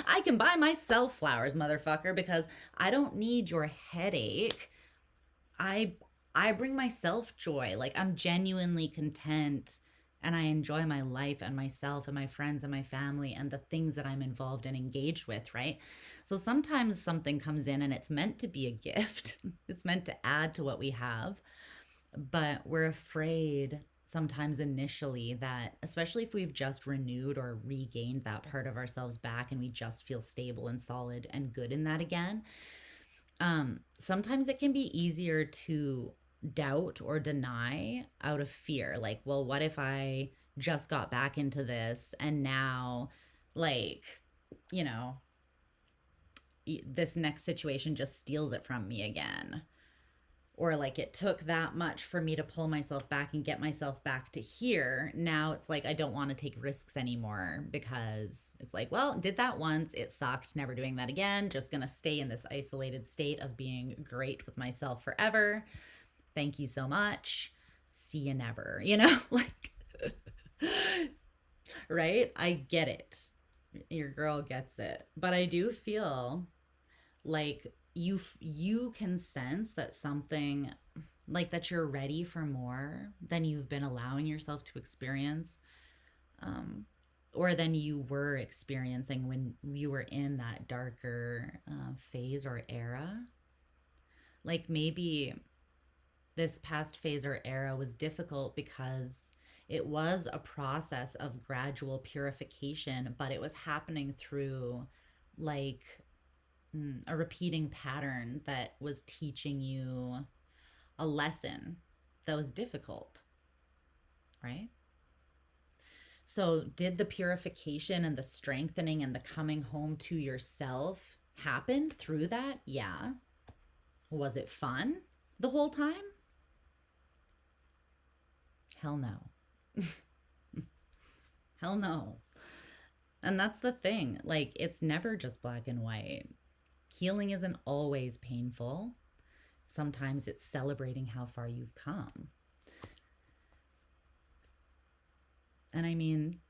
I can buy myself flowers, motherfucker, because I don't need your headache. I bring myself joy. Like, I'm genuinely content and I enjoy my life and myself and my friends and my family and the things that I'm involved and engaged with, right? So sometimes something comes in and it's meant to be a gift. It's meant to add to what we have. But we're afraid sometimes initially that, especially if we've just renewed or regained that part of ourselves back and we just feel stable and solid and good in that again, sometimes it can be easier to doubt or deny out of fear. Like, well, what if I just got back into this and now, like, this next situation just steals it from me again? Or like, it took that much for me to pull myself back and get myself back to here. Now it's like, I don't want to take risks anymore because it's like, well, did that once, it sucked, never doing that again. Just gonna stay in this isolated state of being great with myself forever. Thank you so much. See you never, like, right? I get it. Your girl gets it. But I do feel like you can sense that something, like, that you're ready for more than you've been allowing yourself to experience, or than you were experiencing when you were in that darker phase or era. Like, maybe this past phase or era was difficult because it was a process of gradual purification, but it was happening through, like, a repeating pattern that was teaching you a lesson that was difficult, right? So did the purification and the strengthening and the coming home to yourself happen through that? Yeah. Was it fun the whole time? Hell no. Hell no. And that's the thing. Like, it's never just black and white. Healing isn't always painful. Sometimes it's celebrating how far you've come. And I mean,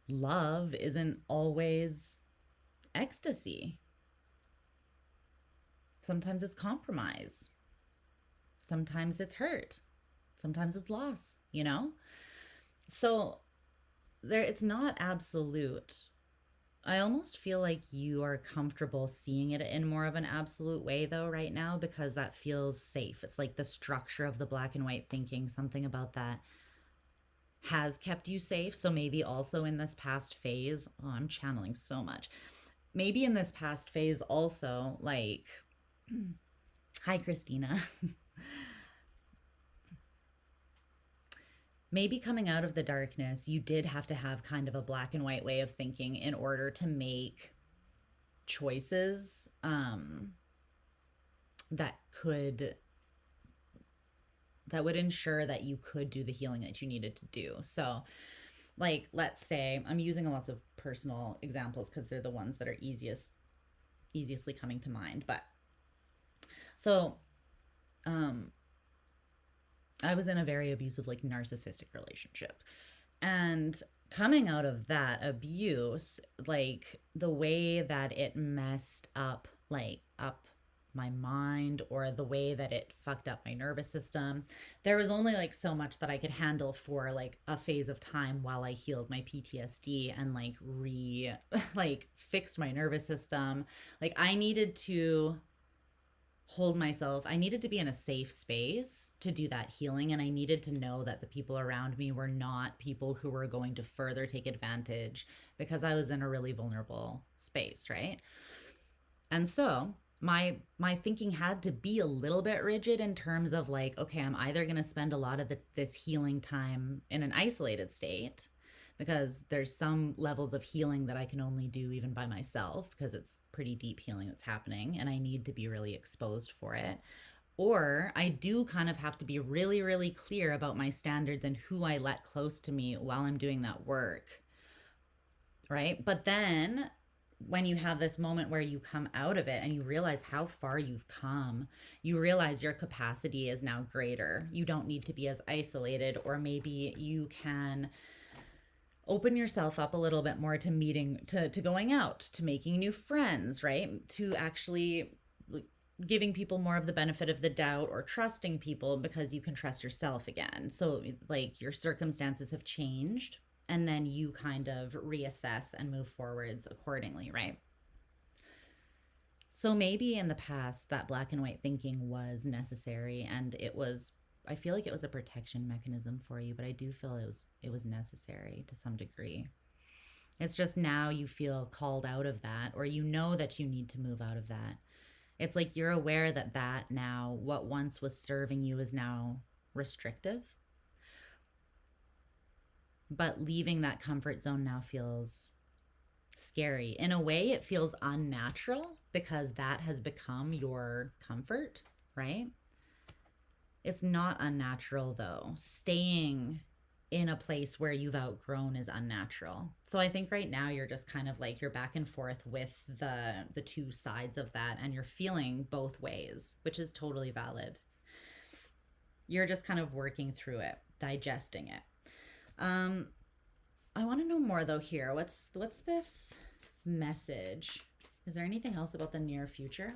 love isn't always ecstasy. Sometimes it's compromise. Sometimes it's hurt. Sometimes it's loss, you know? So it's not absolute. I almost feel like you are comfortable seeing it in more of an absolute way though right now, because that feels safe. It's like the structure of the black and white thinking, something about that has kept you safe. So maybe also in this past phase, oh, I'm channeling so much. Maybe in this past phase also, like, hi, Christina. Maybe coming out of the darkness, you did have to have kind of a black and white way of thinking in order to make choices that would ensure that you could do the healing that you needed to do. So, like, let's say, I'm using lots of personal examples because they're the ones that are easiestly coming to mind. But so, I was in a very abusive, like, narcissistic relationship. And coming out of that abuse, like, the way that it messed up, like, up my mind, or the way that it fucked up my nervous system, there was only like so much that I could handle for like a phase of time while I healed my PTSD and like fixed my nervous system. Like, I needed to hold myself. I needed to be in a safe space to do that healing, and I needed to know that the people around me were not people who were going to further take advantage, because I was in a really vulnerable space, right? And so my thinking had to be a little bit rigid in terms of like, okay, I'm either going to spend a lot of this healing time in an isolated state, because there's some levels of healing that I can only do even by myself, because it's pretty deep healing that's happening and I need to be really exposed for it. Or I do kind of have to be really, really clear about my standards and who I let close to me while I'm doing that work, right? But then when you have this moment where you come out of it and you realize how far you've come, you realize your capacity is now greater. You don't need to be as isolated, or maybe you can open yourself up a little bit more to meeting, to going out, to making new friends, right? To actually giving people more of the benefit of the doubt, or trusting people because you can trust yourself again. So like your circumstances have changed, and then you kind of reassess and move forwards accordingly, right? So maybe in the past that black and white thinking was necessary, and I feel like it was a protection mechanism for you, but I do feel it was necessary to some degree. It's just now you feel called out of that, or you know that you need to move out of that. It's like you're aware that now, what once was serving you, is now restrictive. But leaving that comfort zone now feels scary. In a way, it feels unnatural because that has become your comfort, right? It's not unnatural though. Staying in a place where you've outgrown is unnatural. So I think right now you're just kind of like, you're back and forth with the two sides of that, and you're feeling both ways, which is totally valid. You're just kind of working through it, digesting it. I want to know more though here. What's this message? Is there anything else about the near future?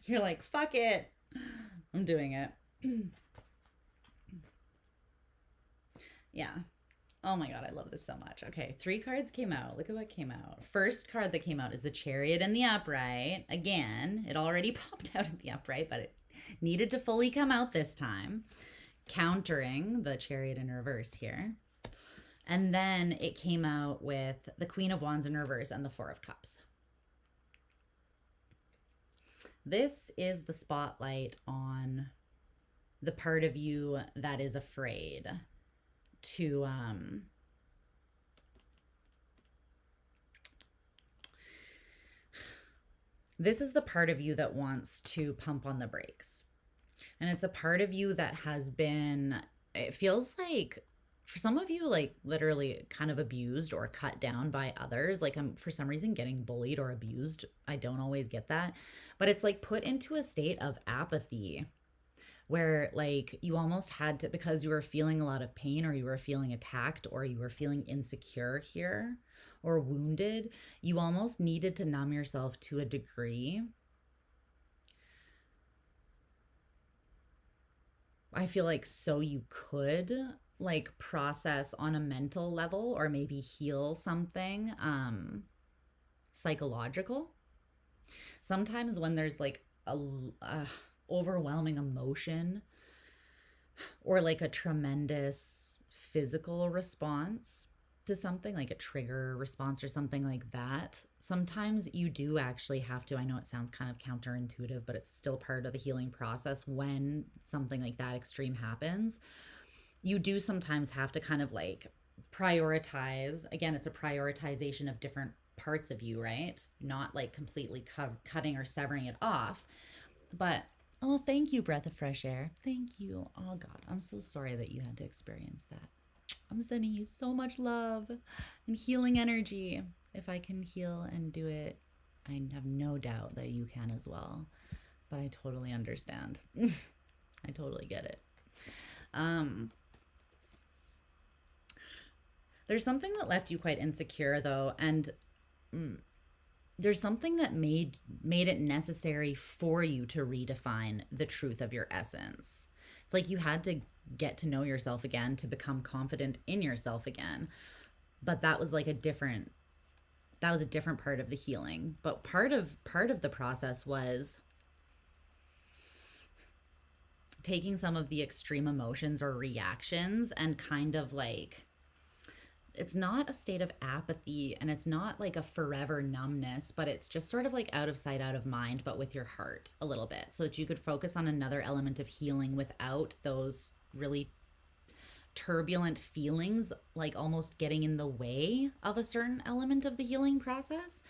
You're like, fuck it, I'm doing it. Yeah. Oh my God, I love this so much. Okay, 3 cards came out. Look at what came out. First card that came out is the Chariot in the upright. Again, it already popped out in the upright, but it needed to fully come out this time, countering the Chariot in reverse here. And then it came out with the Queen of Wands in reverse and the 4 of Cups. This is the spotlight on the part of you that is afraid to This is the part of you that wants to pump on the brakes. And it's a part of you that has been, it feels like for some of you, like literally kind of abused or cut down by others. Like I'm for some reason getting bullied or abused. I don't always get that. But it's like put into a state of apathy where like you almost had to, because you were feeling a lot of pain or you were feeling attacked or you were feeling insecure here or wounded, you almost needed to numb yourself to a degree. I feel like so you could like process on a mental level or maybe heal something psychological. Sometimes when there's like a overwhelming emotion or like a tremendous physical response to something, like a trigger response or something like that, sometimes you do actually have to, I know it sounds kind of counterintuitive, but it's still part of the healing process. When something like that extreme happens, you do sometimes have to kind of like prioritize. Again, it's a prioritization of different parts of you, right? Not like completely cutting or severing it off. But oh, thank you, breath of fresh air. Thank you. Oh God, I'm so sorry that you had to experience that. I'm sending you so much love and healing energy. If I can heal and do it, I have no doubt that you can as well. But I totally understand. I totally get it. There's something that left you quite insecure though, and there's something that made it necessary for you to redefine the truth of your essence. It's like you had to get to know yourself again, to become confident in yourself again. But that was like a different part of the healing. But part of the process was taking some of the extreme emotions or reactions and kind of like, it's not a state of apathy and it's not like a forever numbness, but it's just sort of like out of sight, out of mind, but with your heart a little bit, so that you could focus on another element of healing without those really turbulent feelings, like almost getting in the way of a certain element of the healing process.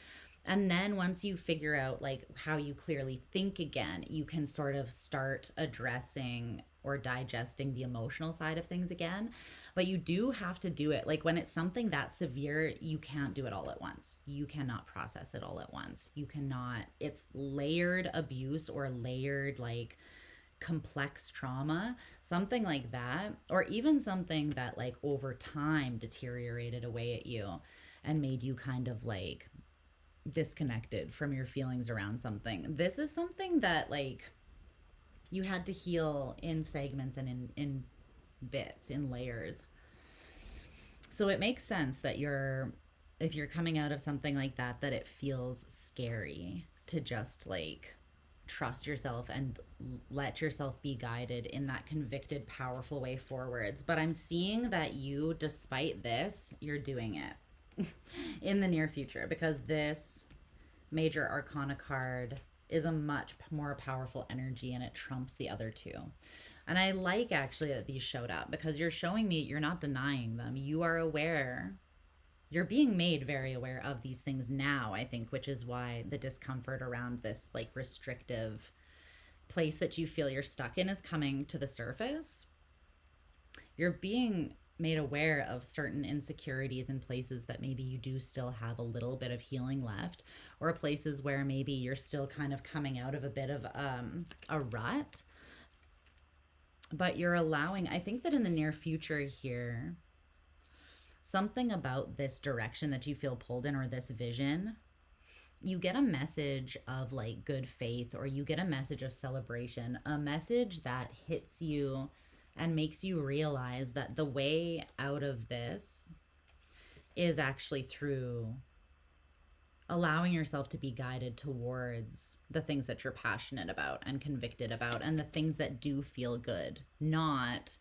And then once you figure out like how you clearly think again, you can sort of start addressing or digesting the emotional side of things again. But you do have to do it. Like when it's something that severe, you can't do it all at once. You cannot process it all at once. You cannot, it's layered abuse or layered like complex trauma, something like that, or even something that like over time deteriorated away at you and made you kind of like disconnected from your feelings around something. This is something that like you had to heal in segments and in bits, in layers. So it makes sense that if you're coming out of something like that, that it feels scary to just like trust yourself and let yourself be guided in that convicted, powerful way forwards. But I'm seeing that you, despite this, you're doing it in the near future, because this major arcana card is a much more powerful energy and it trumps the other two. And I like actually that these showed up, because you're showing me you're not denying them. You are aware. You're being made very aware of these things now, I think, which is why the discomfort around this like restrictive place that you feel you're stuck in is coming to the surface. You're being made aware of certain insecurities in places that maybe you do still have a little bit of healing left, or places where maybe you're still kind of coming out of a bit of a rut. But you're allowing, I think that in the near future here, something about this direction that you feel pulled in, or this vision, you get a message of like good faith, or you get a message of celebration, a message that hits you and makes you realize that the way out of this is actually through allowing yourself to be guided towards the things that you're passionate about and convicted about, and the things that do feel good, not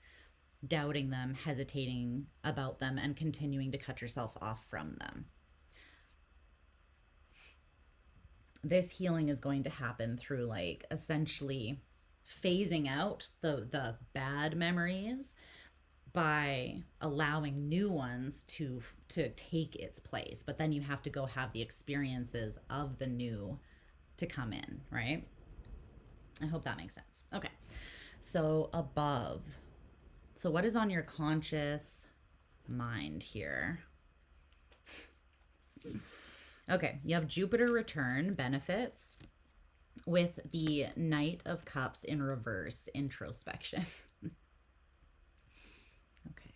doubting them, hesitating about them, and continuing to cut yourself off from them. This healing is going to happen through like essentially phasing out the bad memories by allowing new ones to take its place. But then you have to go have the experiences of the new to come in, right? I hope that makes sense. Okay. So above. So what is on your conscious mind here? Okay, you have Jupiter return benefits with the Knight of Cups in reverse, introspection. Okay.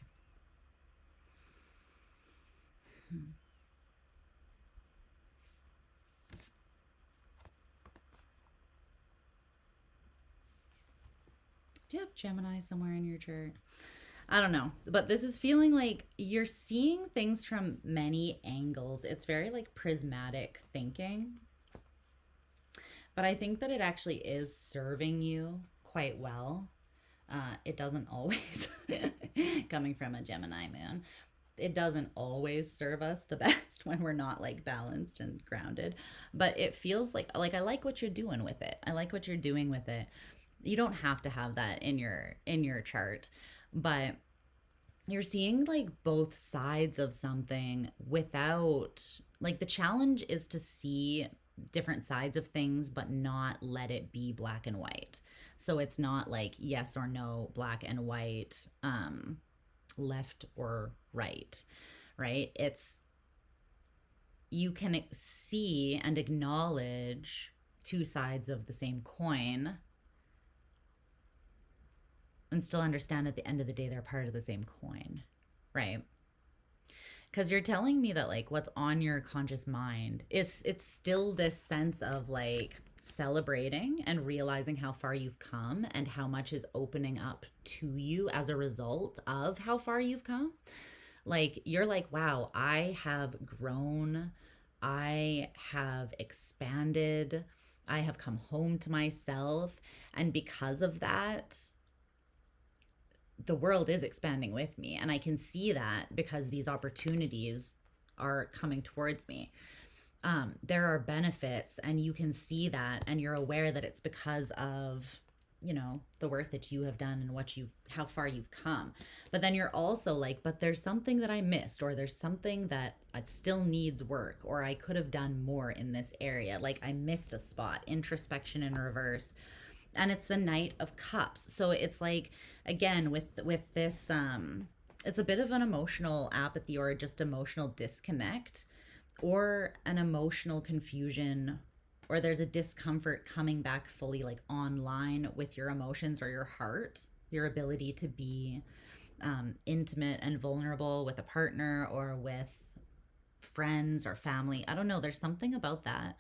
Do you have Gemini somewhere in your chart? I don't know, but this is feeling like you're seeing things from many angles. It's very like prismatic thinking. But I think that it actually is serving you quite well. It doesn't always, coming from a Gemini moon, it doesn't always serve us the best when we're not like balanced and grounded. But it feels like I like what you're doing with it. I like what you're doing with it. You don't have to have that in your chart, but you're seeing like both sides of something without, like, the challenge is to see different sides of things but not let it be black and white. So it's not like yes or no, black and white, left or right, right? It's, you can see and acknowledge two sides of the same coin and still understand at the end of the day they're part of the same coin, right? Because you're telling me that like what's on your conscious mind is, it's still this sense of like celebrating and realizing how far you've come and how much is opening up to you as a result of how far you've come. Like you're like, wow, I have grown, I have expanded, I have come home to myself, and because of that the world is expanding with me, and I can see that because these opportunities are coming towards me. There are benefits, and you can see that, and you're aware that it's because of, you know, the work that you have done and what you've, how far you've come. But then you're also like, but there's something that I missed, or there's something that still needs work, or I could have done more in this area. Like I missed a spot, introspection in reverse. And it's the Knight of Cups. So it's like, again, with this, it's a bit of an emotional apathy or just emotional disconnect, or an emotional confusion, or there's a discomfort coming back fully like online with your emotions or your heart, your ability to be intimate and vulnerable with a partner or with friends or family. I don't know. There's something about that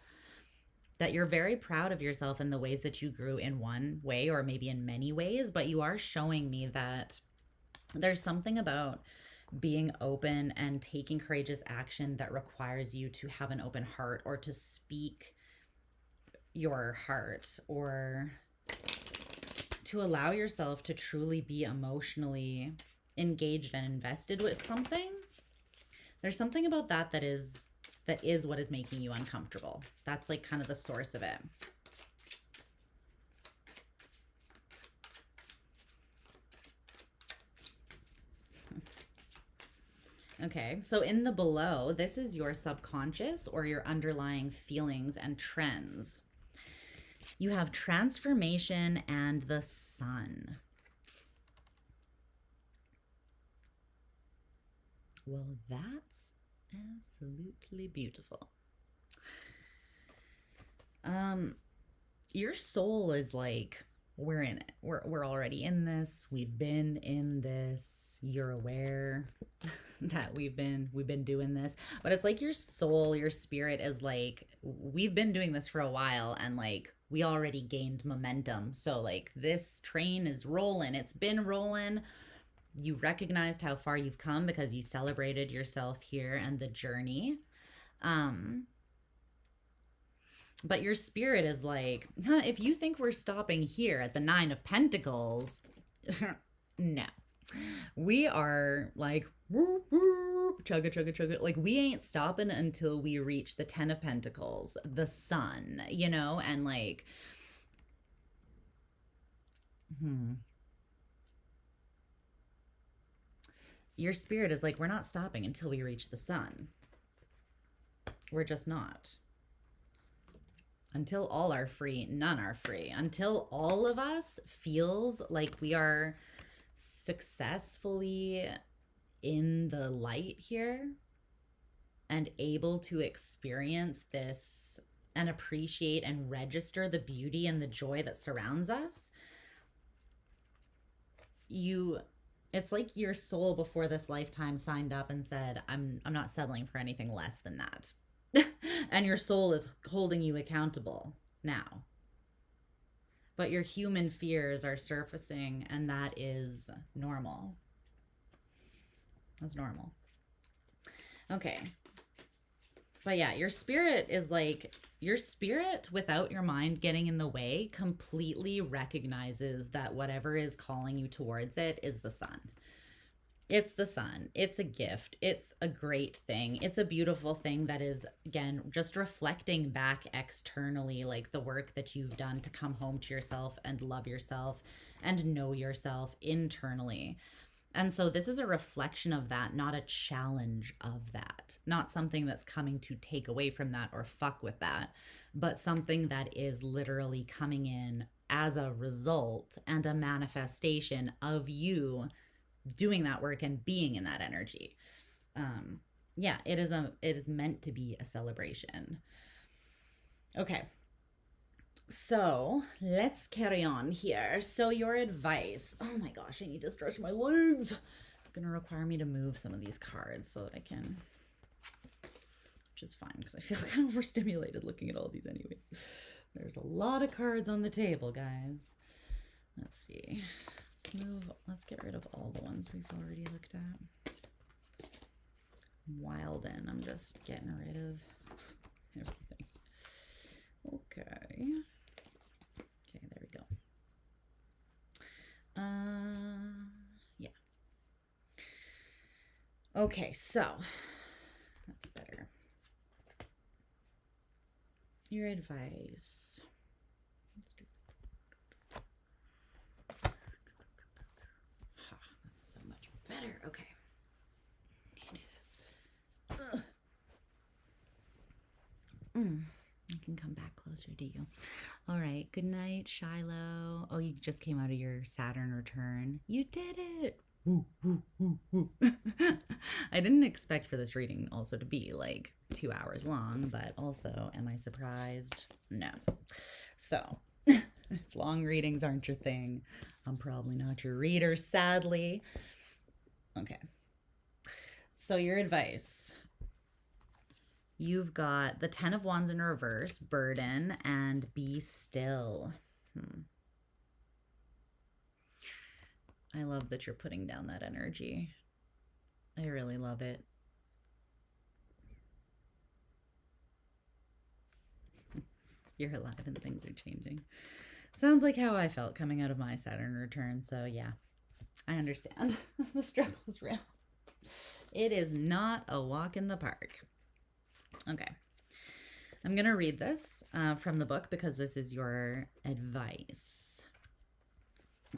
you're very proud of yourself in the ways that you grew in one way, or maybe in many ways, but you are showing me that there's something about being open and taking courageous action that requires you to have an open heart, or to speak your heart, or to allow yourself to truly be emotionally engaged and invested with something. There's something about that is what is making you uncomfortable. That's like kind of the source of it. Okay, so in the below, this is your subconscious or your underlying feelings and trends. You have transformation and the sun. Well, that's absolutely beautiful. Your soul is like, we're in it. We're already in this. We've been in this. You're aware that we've been doing this. But it's like your soul, your spirit is like, we've been doing this for a while, and like we already gained momentum. So like this train is rolling. It's been rolling. You recognized how far you've come because you celebrated yourself here and the journey. But your spirit is like, if you think we're stopping here at the 9 of Pentacles, no. We are like, whoop, whoop, chugga, chugga, chugga. Like, we ain't stopping until we reach the 10 of Pentacles, the sun, you know? And like, your spirit is like, we're not stopping until we reach the sun. We're just not. Until all are free, none are free. Until all of us feels like we are successfully in the light here and able to experience this and appreciate and register the beauty and the joy that surrounds us, it's like your soul before this lifetime signed up and said, I'm not settling for anything less than that. And your soul is holding you accountable now. But your human fears are surfacing, and that is normal. That's normal. Okay. But yeah, your spirit is like, your spirit without your mind getting in the way completely recognizes that whatever is calling you towards it is the sun. It's the sun. It's a gift. It's a great thing. It's a beautiful thing that is, again, just reflecting back externally, like the work that you've done to come home to yourself and love yourself and know yourself internally. And so this is a reflection of that, not a challenge of that. Not something that's coming to take away from that or fuck with that, but something that is literally coming in as a result and a manifestation of you doing that work and being in that energy. Yeah, it is meant to be a celebration. Okay. So let's carry on here. So your advice. Oh my gosh, I need to stretch my legs. It's going to require me to move some of these cards so that I can, which is fine because I feel kind of overstimulated looking at all these anyways. There's a lot of cards on the table, guys. Let's see. Let's get rid of all the ones we've already looked at. Wilden, I'm just getting rid of everything. Okay. Okay, there we go. Yeah. Okay, so that's better. Your advice. Let's do that's so much better. Okay. I can come back closer to you. All right. Good night, Shiloh. Oh, you just came out of your Saturn return. You did it. Woo, woo, woo, woo. I didn't expect for this reading also to be like 2 hours long, but also, am I surprised? No. So, if long readings aren't your thing, I'm probably not your reader, sadly. Okay. So, your advice. You've got the 10 of Wands in reverse, burden, and be still. I love that you're putting down that energy. I really love it. You're alive and things are changing. Sounds like how I felt coming out of my Saturn return. So yeah, I understand. The struggle is real. It is not a walk in the park. Okay. I'm going to read this from the book because this is your advice.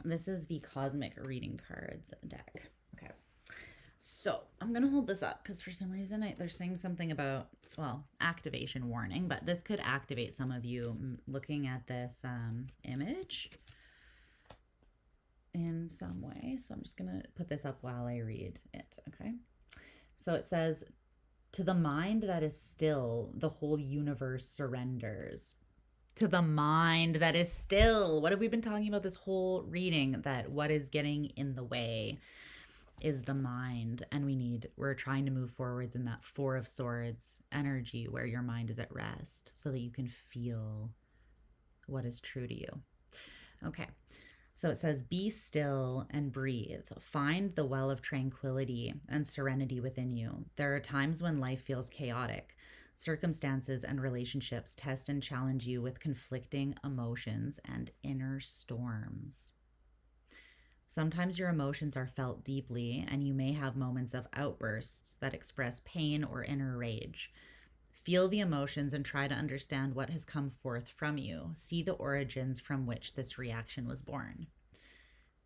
This is the Cosmic Reading Cards deck. Okay. So I'm going to hold this up because for some reason they're saying something about, well, activation warning, but this could activate some of you looking at this image in some way. So I'm just going to put this up while I read it. Okay. So it says, to the mind that is still, the whole universe surrenders. To the mind that is still. What have we been talking about this whole reading? That what is getting in the way is the mind. And we're trying to move forwards in that Four of Swords energy where your mind is at rest so that you can feel what is true to you. Okay. So it says, be still and breathe. Find the well of tranquility and serenity within you. There are times when life feels chaotic. Circumstances and relationships test and challenge you with conflicting emotions and inner storms. Sometimes your emotions are felt deeply, and you may have moments of outbursts that express pain or inner rage. Feel the emotions and try to understand what has come forth from you. See the origins from which this reaction was born.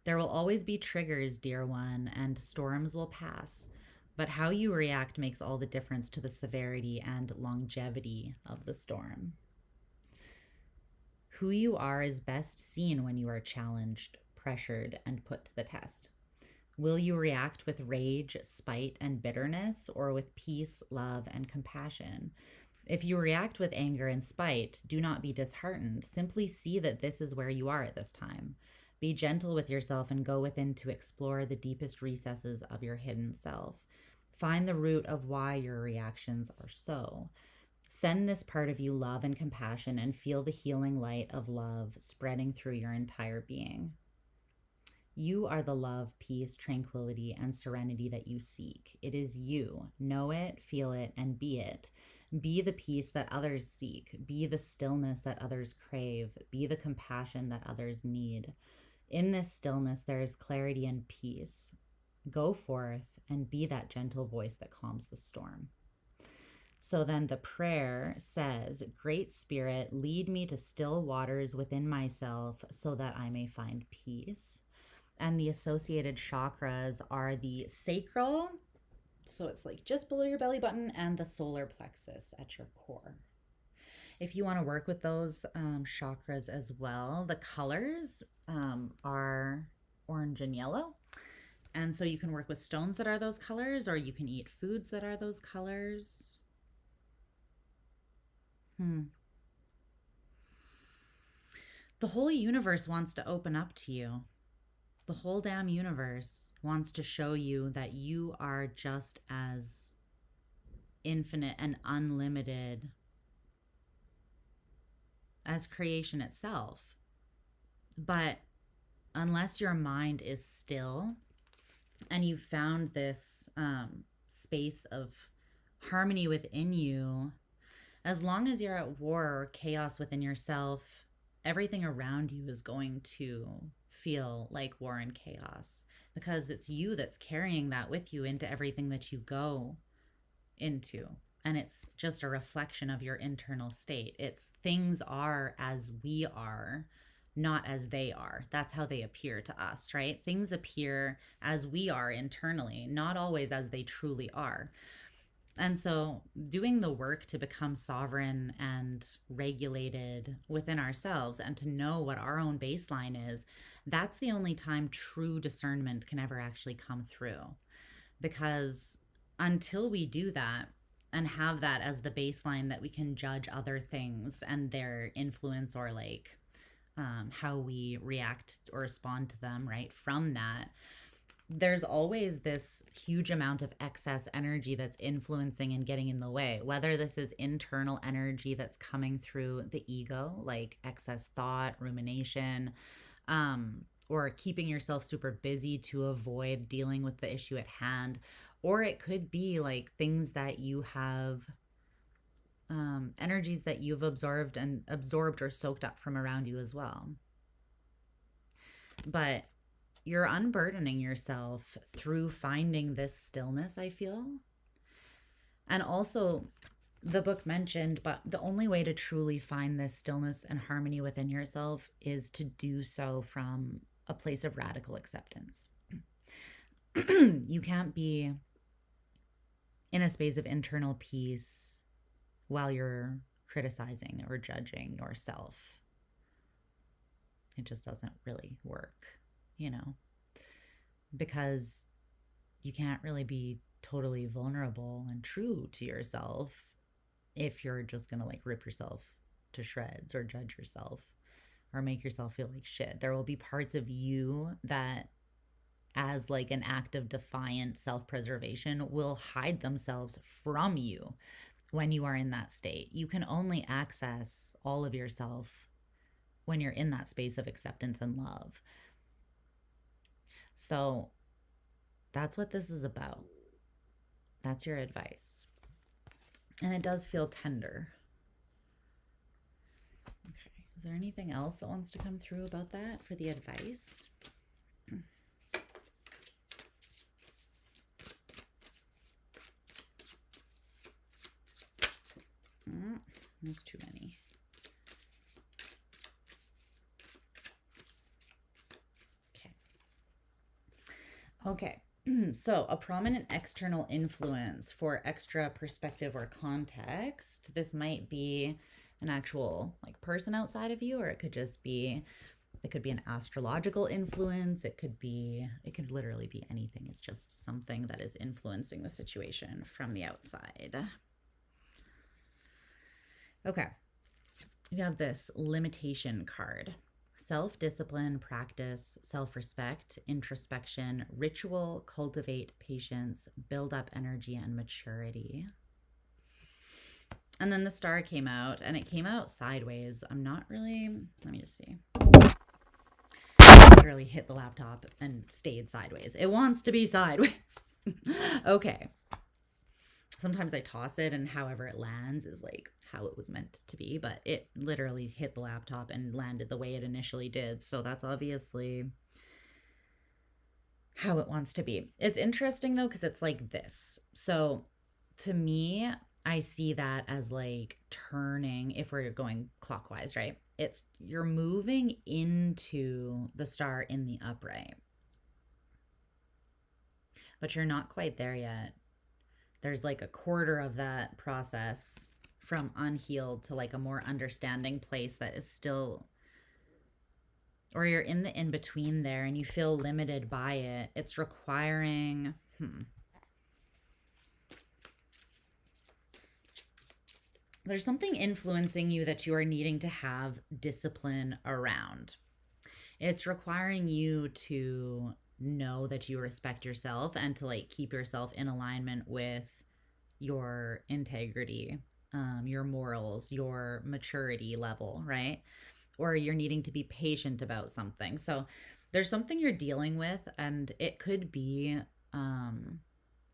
There will always be triggers, dear one, and storms will pass. But how you react makes all the difference to the severity and longevity of the storm. Who you are is best seen when you are challenged, pressured, and put to the test. Will you react with rage, spite, and bitterness, or with peace, love, and compassion? If you react with anger and spite, do not be disheartened. Simply see that this is where you are at this time. Be gentle with yourself and go within to explore the deepest recesses of your hidden self. Find the root of why your reactions are so. Send this part of you love and compassion and feel the healing light of love spreading through your entire being. You are the love, peace, tranquility, and serenity that you seek. It is you. Know it, feel it, and be it. Be the peace that others seek. Be the stillness that others crave. Be the compassion that others need. In this stillness, there is clarity and peace. Go forth and be that gentle voice that calms the storm. So then the prayer says, Great Spirit, lead me to still waters within myself so that I may find peace. And the associated chakras are the sacral, so it's like just below your belly button, and the solar plexus at your core. If you want to work with those chakras as well, the colors are orange and yellow. And so you can work with stones that are those colors, or you can eat foods that are those colors. The whole universe wants to open up to you. The whole damn universe wants to show you that you are just as infinite and unlimited as creation itself. But unless your mind is still and you've found this space of harmony within you, as long as you're at war or chaos within yourself, everything around you is going to feel like war and chaos, because it's you that's carrying that with you into everything that you go into. And it's just a reflection of your internal state. It's things are as we are, not as they are. That's how they appear to us, right? Things appear as we are internally, not always as they truly are. And so doing the work to become sovereign and regulated within ourselves and to know what our own baseline is, that's the only time true discernment can ever actually come through. Because until we do that and have that as the baseline that we can judge other things and their influence, or like how we react or respond to them, right, from that, there's always this huge amount of excess energy that's influencing and getting in the way, whether this is internal energy that's coming through the ego, like excess thought, rumination, or keeping yourself super busy to avoid dealing with the issue at hand. Or it could be like things that you have, energies that you've absorbed or soaked up from around you as well. But you're unburdening yourself through finding this stillness, I feel. And also, the book mentioned, but the only way to truly find this stillness and harmony within yourself is to do so from a place of radical acceptance. You can't be in a space of internal peace while you're criticizing or judging yourself. It just doesn't really work, you know, because you can't really be totally vulnerable and true to yourself if you're just going to like rip yourself to shreds or judge yourself or make yourself feel like shit. There will be parts of you that, as like an act of defiant self-preservation, will hide themselves from you when you are in that state. You can only access all of yourself when you're in that space of acceptance and love. So that's what this is about. That's your advice. And it does feel tender. Okay. Is there anything else that wants to come through about that for the advice? There's too many. Okay, so a prominent external influence for extra perspective or context. This might be an actual like person outside of you, or it could just be, it could be an astrological influence. It could literally be anything. It's just something that is influencing the situation from the outside. Okay. You have this limitation card. Self-discipline, practice, self-respect, introspection, ritual, cultivate patience, build up energy and maturity. And then the star came out, and it came out sideways. I'm not really, let me just see. Literally hit the laptop and stayed sideways. It wants to be sideways. Okay. Sometimes I toss it, and however it lands is like how it was meant to be, but it literally hit the laptop and landed the way it initially did. So that's obviously how it wants to be. It's interesting though, because it's like this. So to me, I see that as like turning, if we're going clockwise, right? It's you're moving into the star in the upright, but you're not quite there yet. There's like a quarter of that process from unhealed to like a more understanding place that is still, or you're in the in-between there and you feel limited by it. It's requiring, there's something influencing you that you are needing to have discipline around. It's requiring you to know that you respect yourself and to like keep yourself in alignment with your integrity, your morals, your maturity level, right? Or you're needing to be patient about something. So there's something you're dealing with, and it could be,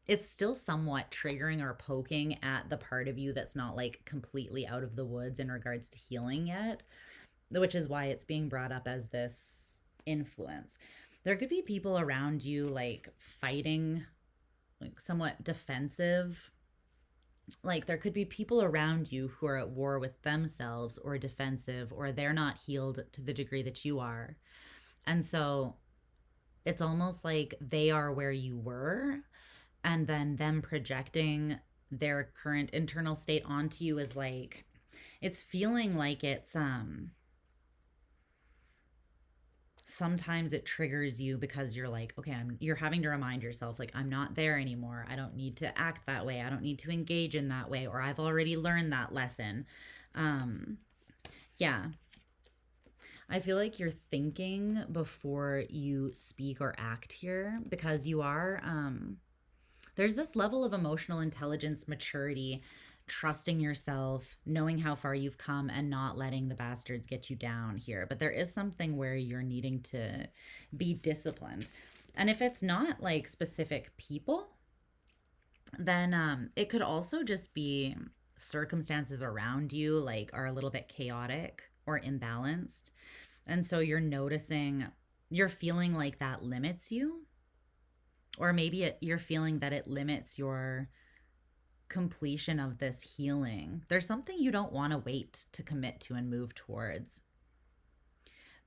it's still somewhat triggering or poking at the part of you that's not like completely out of the woods in regards to healing yet, which is why it's being brought up as this influence. There could be people around you like fighting, like somewhat defensive. Like there could be people around you who are at war with themselves or defensive, or they're not healed to the degree that you are. And so it's almost like they are where you were, and then them projecting their current internal state onto you is like, it's feeling like it's, sometimes it triggers you because you're like, okay, you're having to remind yourself, like, I'm not there anymore. I don't need to act that way. I don't need to engage in that way, or I've already learned that lesson. Yeah. I feel like you're thinking before you speak or act here, because you are, there's this level of emotional intelligence, maturity, trusting yourself, knowing how far you've come, and not letting the bastards get you down here. But there is something where you're needing to be disciplined. And if it's not like specific people, then it could also just be circumstances around you like are a little bit chaotic or imbalanced. And so you're noticing, you're feeling like that limits you. Or maybe you're feeling that it limits your completion of this healing. There's something you don't want to wait to commit to and move towards.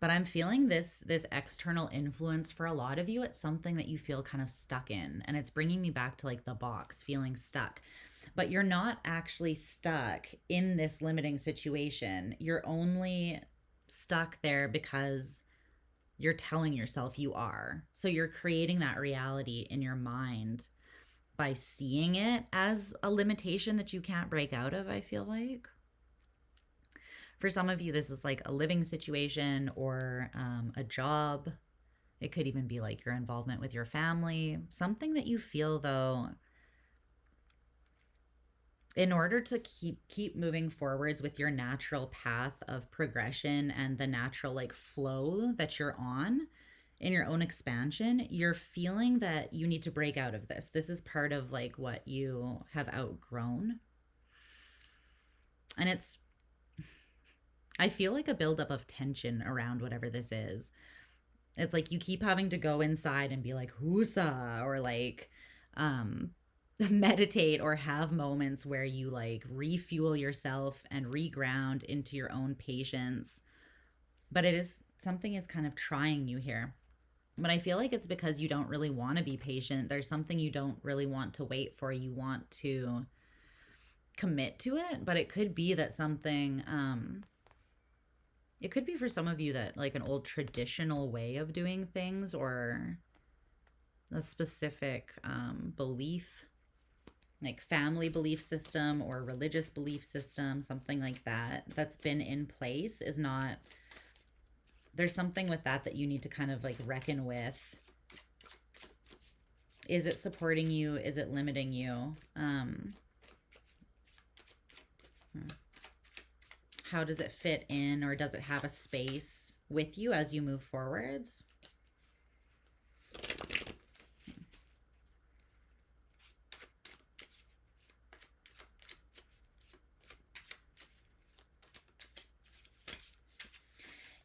But I'm feeling this external influence for a lot of you. It's something that you feel kind of stuck in. And it's bringing me back to like the box, feeling stuck. But you're not actually stuck in this limiting situation. You're only stuck there because you're telling yourself you are. So you're creating that reality in your mind by seeing it as a limitation that you can't break out of, I feel like. For some of you, this is like a living situation or a job. It could even be like your involvement with your family. Something that you feel, though, in order to keep moving forwards with your natural path of progression and the natural like flow that you're on in your own expansion, you're feeling that you need to break out of this. This is part of like what you have outgrown. And it's, I feel like a buildup of tension around whatever this is. It's like you keep having to go inside and be like, "Woosa," or like, meditate or have moments where you like refuel yourself and reground into your own patience. But it is, something is kind of trying you here. But I feel like it's because you don't really want to be patient. There's something you don't really want to wait for. You want to commit to it, but it could be that something, it could be for some of you that like an old traditional way of doing things, or a specific belief, like family belief system or religious belief system, something like that, that's been in place is not, there's something with that that you need to kind of like reckon with. Is it supporting you? Is it limiting you? How does it fit in, or does it have a space with you as you move forwards?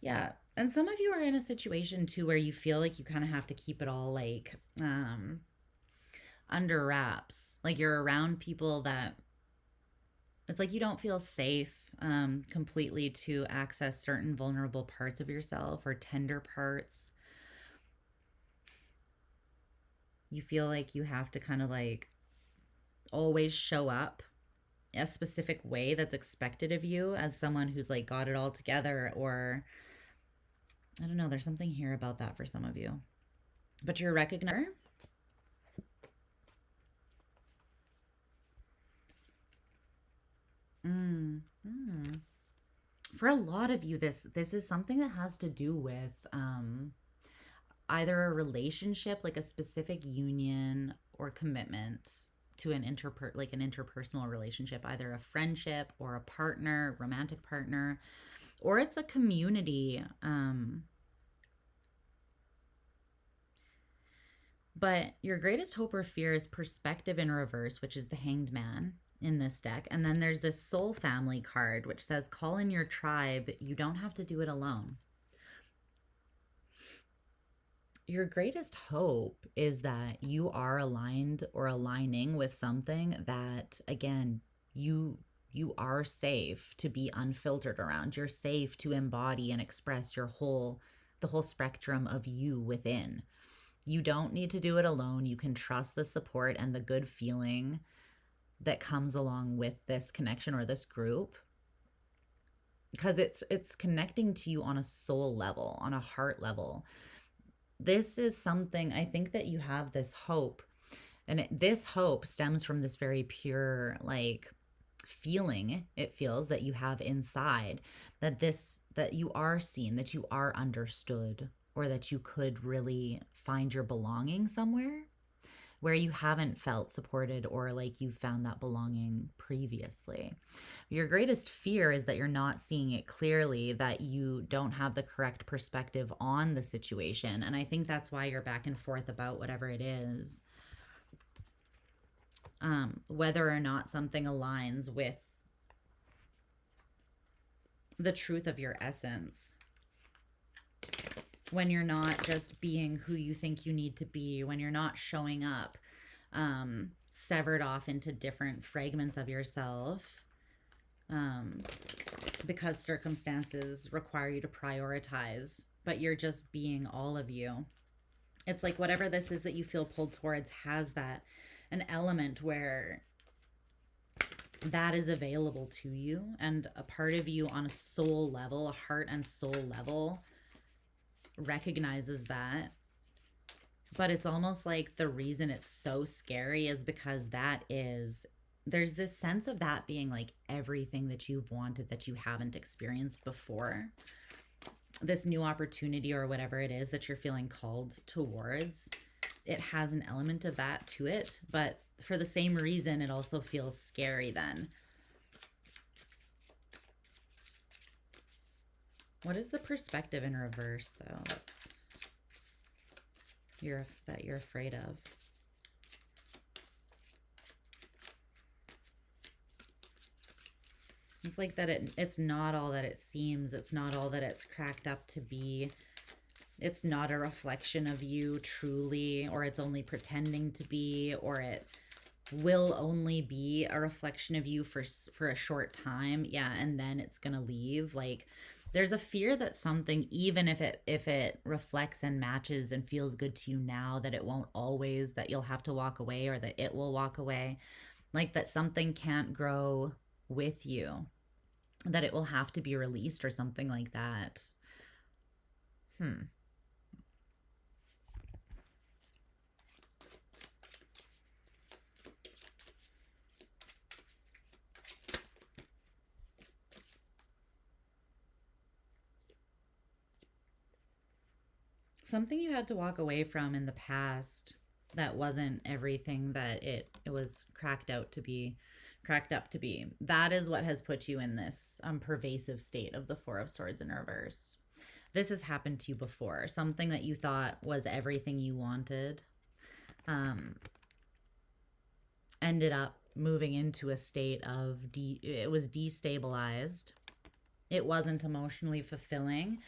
Yeah. And some of you are in a situation too where you feel like you kind of have to keep it all like under wraps. Like you're around people that it's like you don't feel safe completely to access certain vulnerable parts of yourself or tender parts. You feel like you have to kind of like always show up a specific way that's expected of you as someone who's like got it all together, or I don't know, there's something here about that for some of you. But you're recognizing. For a lot of you, this is something that has to do with either a relationship, like a specific union or commitment to an interpersonal relationship, either a friendship or a partner, romantic partner, or it's a community. But your greatest hope or fear is perspective in reverse, which is the Hanged Man in this deck. And then there's this soul family card, which says, call in your tribe. You don't have to do it alone. Your greatest hope is that you are aligned or aligning with something that, again, you are safe to be unfiltered around. You're safe to embody and express the whole spectrum of you within. You don't need to do it alone. You can trust the support and the good feeling that comes along with this connection or this group, because it's connecting to you on a soul level, on a heart level. This is something, I think that you have this hope, and this hope stems from this very pure like feeling it feels that you have inside, that you are seen, that you are understood, or that you could really find your belonging somewhere where you haven't felt supported or like you found that belonging previously. Your greatest fear is that you're not seeing it clearly, that you don't have the correct perspective on the situation. And I think that's why you're back and forth about whatever it is. Whether or not something aligns with the truth of your essence. When you're not just being who you think you need to be, when you're not showing up severed off into different fragments of yourself because circumstances require you to prioritize, but you're just being all of you. It's like whatever this is that you feel pulled towards has an element where that is available to you, and a part of you on a soul level, a heart and soul level, recognizes that. But it's almost like the reason it's so scary is because there's this sense of that being like everything that you've wanted that you haven't experienced before. This new opportunity or whatever it is that you're feeling called towards, it has an element of that to it, but for the same reason it also feels scary then. What is the perspective in reverse, though? That you're afraid of. It's like that it's not all that it seems. It's not all that it's cracked up to be. It's not a reflection of you truly, or it's only pretending to be, or it will only be a reflection of you for a short time. Yeah, and then it's gonna leave. Like, there's a fear that something, even if it reflects and matches and feels good to you now, that it won't always, that you'll have to walk away, or that it will walk away. like that something can't grow with you, that it will have to be released or something like that. Something you had to walk away from in the past that wasn't everything that it was cracked up to be. That is what has put you in this pervasive state of the Four of Swords in reverse. This has happened to you before. Something that you thought was everything you wanted ended up moving into a state of it was destabilized. It wasn't emotionally fulfilling.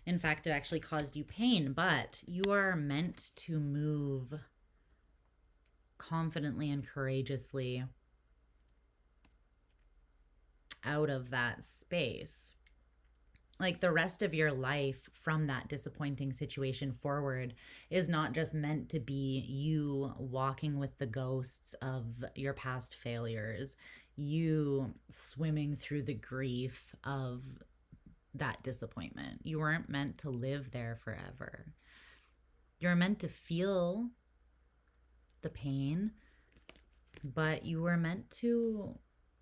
In fact, it actually caused you pain, but you are meant to move confidently and courageously out of that space. Like the rest of your life from that disappointing situation forward is not just meant to be you walking with the ghosts of your past failures, you swimming through the grief of that disappointment. You weren't meant to live there forever. You're meant to feel the pain, but you were meant to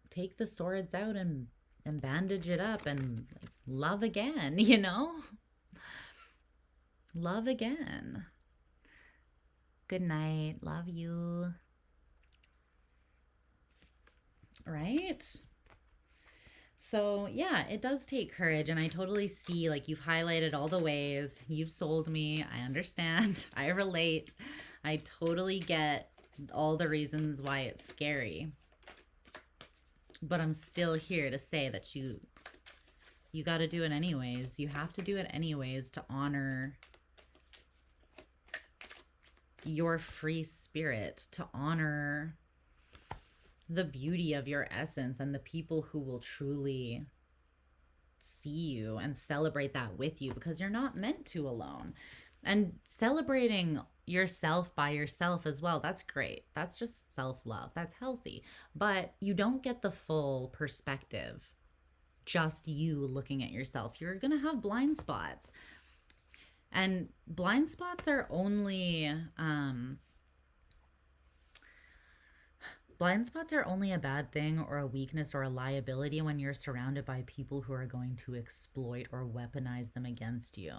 take the swords out and bandage it up and love again, you know? Love again. Good night. Love you. Right? So yeah, it does take courage, and I totally see, like, you've highlighted all the ways. You've sold me. I understand. I relate. I totally get all the reasons why it's scary. But I'm still here to say that you got to do it anyways. You have to do it anyways to honor your free spirit, to honor the beauty of your essence and the people who will truly see you and celebrate that with you, because you're not meant to alone. And celebrating yourself by yourself as well, that's great. That's just self-love. That's healthy. But you don't get the full perspective, just you looking at yourself. You're going to have blind spots. And blind spots are only a bad thing or a weakness or a liability when you're surrounded by people who are going to exploit or weaponize them against you.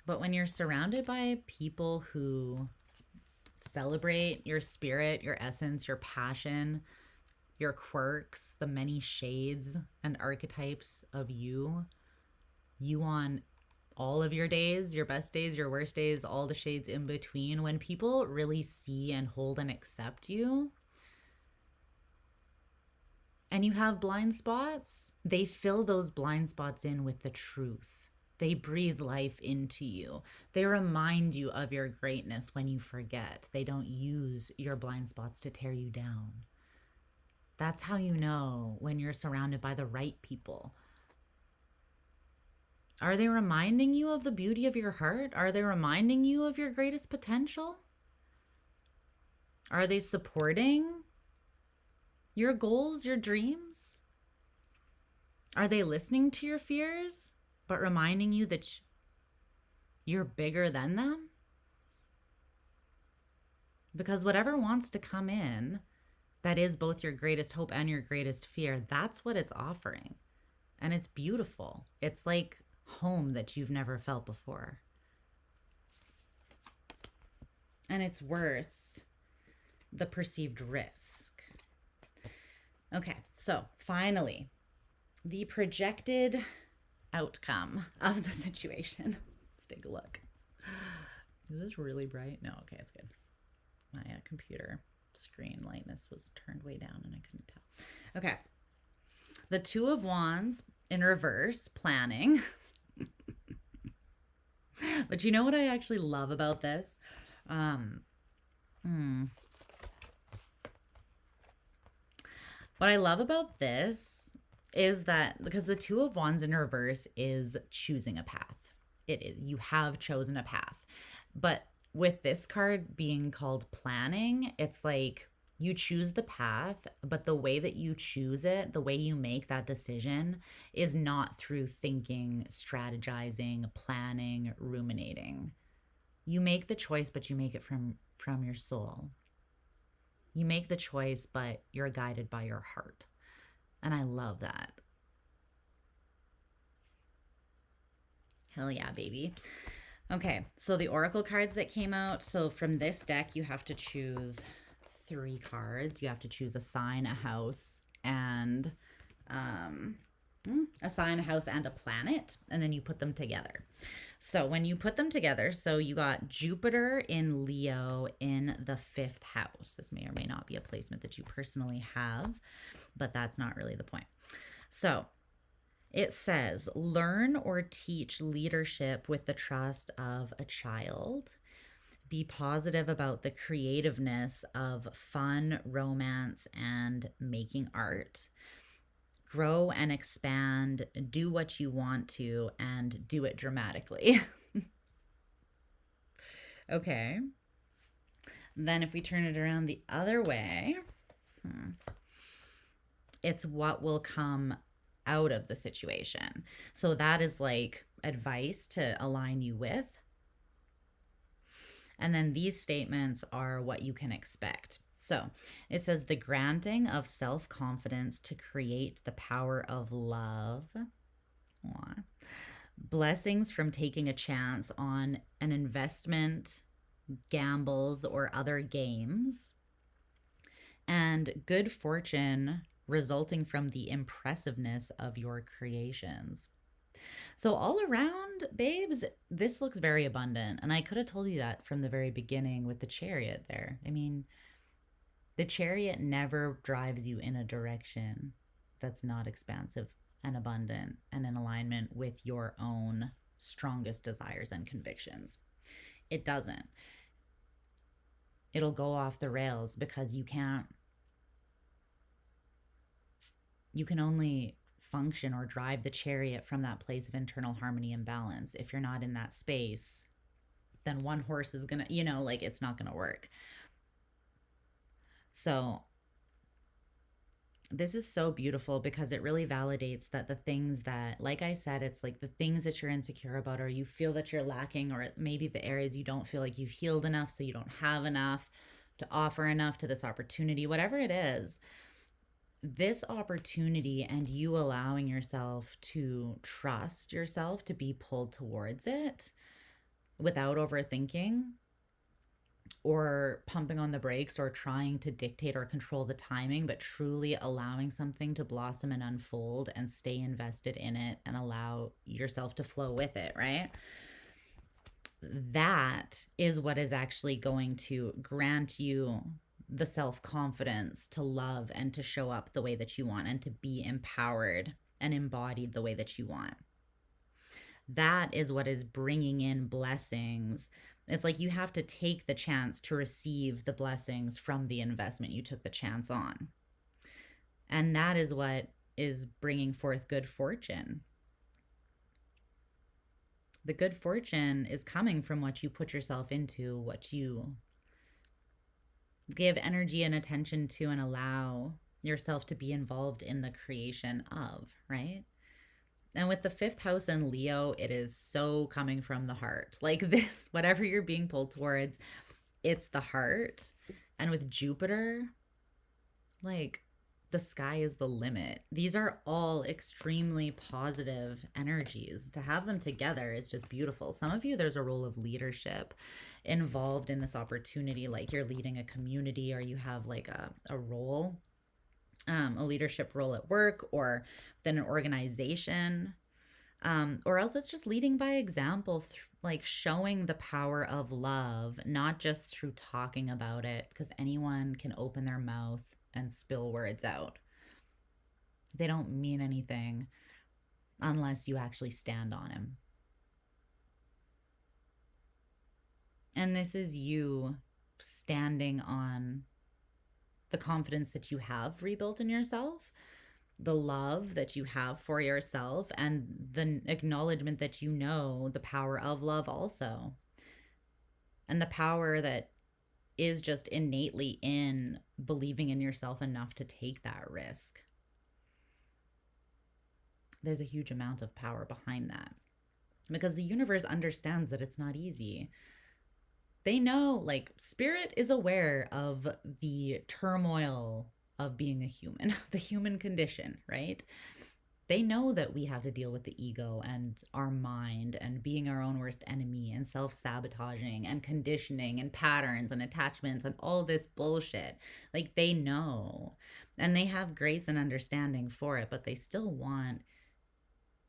But when you're surrounded by people who celebrate your spirit, your essence, your passion, your quirks, the many shades and archetypes of you on all of your days, your best days, your worst days, all the shades in between, when people really see and hold and accept you, and you have blind spots, they fill those blind spots in with the truth. They breathe life into you. They remind you of your greatness when you forget. They don't use your blind spots to tear you down. That's how you know when you're surrounded by the right people. Are they reminding you of the beauty of your heart? Are they reminding you of your greatest potential? Are they supporting your goals, your dreams? Are they listening to your fears, but reminding you that you're bigger than them? Because whatever wants to come in, that is both your greatest hope and your greatest fear, that's what it's offering. And it's beautiful. It's like home that you've never felt before. And it's worth the perceived risk. Okay, so finally, the projected outcome of the situation. Let's take a look. Is this really bright? No, okay, it's good. My computer screen lightness was turned way down and I couldn't tell. Okay. The Two of Wands in reverse, planning. But you know what I actually love about this? What I love about this is that, because the Two of Wands in reverse is choosing a path. It is, you have chosen a path. But with this card being called planning, it's like You choose the path, but the way that you choose it, the way you make that decision is not through thinking, strategizing, planning, ruminating. You make the choice, but you make it from your soul. You make the choice, but you're guided by your heart. And I love that. Hell yeah, baby. Okay, so the oracle cards that came out. So from this deck, you have to choose 3 cards. You have to choose a sign, a house, and a sign, a house, and a planet, and then you put them together. So when you put them together, so you got Jupiter in Leo in the 5th house. This may or may not be a placement that you personally have, but that's not really the point. So it says, learn or teach leadership with the trust of a child. Be positive about the creativeness of fun, romance, and making art. Grow and expand, do what you want to, and do it dramatically. Okay. Then if we turn it around the other way, it's what will come out of the situation. So that is like advice to align you with. And then these statements are what you can expect. So it says the granting of self-confidence to create the power of love. Aww. Blessings from taking a chance on an investment, gambles, or other games. And good fortune resulting from the impressiveness of your creations. So all around, babes, this looks very abundant. And I could have told you that from the very beginning with the chariot there. I mean, the chariot never drives you in a direction that's not expansive and abundant and in alignment with your own strongest desires and convictions. It doesn't. It'll go off the rails because you can only function or drive the chariot from that place of internal harmony and balance. If you're not in that space, then one horse is gonna, it's not gonna work. So this is so beautiful because it really validates that the things that, like I said, it's like the things that you're insecure about or you feel that you're lacking, or maybe the areas you don't feel like you've healed enough, so you don't have enough to offer enough to this opportunity, whatever it is, this opportunity and you allowing yourself to trust yourself to be pulled towards it without overthinking or pumping on the brakes or trying to dictate or control the timing, but truly allowing something to blossom and unfold and stay invested in it and allow yourself to flow with it, right? That is what is actually going to grant you the self-confidence to love and to show up the way that you want and to be empowered and embodied the way that you want. That is what is bringing in blessings. It's like you have to take the chance to receive the blessings from the investment you took the chance on. And that is what is bringing forth good fortune. The good fortune is coming from what you put yourself into, what you give energy and attention to and allow yourself to be involved in the creation of, right? And with the 5th house in Leo, it is so coming from the heart. Like this, whatever you're being pulled towards, it's the heart. And with Jupiter, like the sky is the limit. These are all extremely positive energies. To have them together is just beautiful. Some of you, there's a role of leadership involved in this opportunity, like you're leading a community or you have like a role, a leadership role at work or within an organization, or else it's just leading by example, like showing the power of love, not just through talking about it, because anyone can open their mouth and spill words out. They don't mean anything unless you actually stand on them. And this is you standing on the confidence that you have rebuilt in yourself, the love that you have for yourself, and the acknowledgement that you know the power of love also. And the power that is just innately in believing in yourself enough to take that risk. There's a huge amount of power behind that, because the universe understands that it's not easy. They know, like, spirit is aware of the turmoil of being a human, the human condition, right? They know that we have to deal with the ego and our mind and being our own worst enemy and self-sabotaging and conditioning and patterns and attachments and all this bullshit. Like, they know, and they have grace and understanding for it, but they still want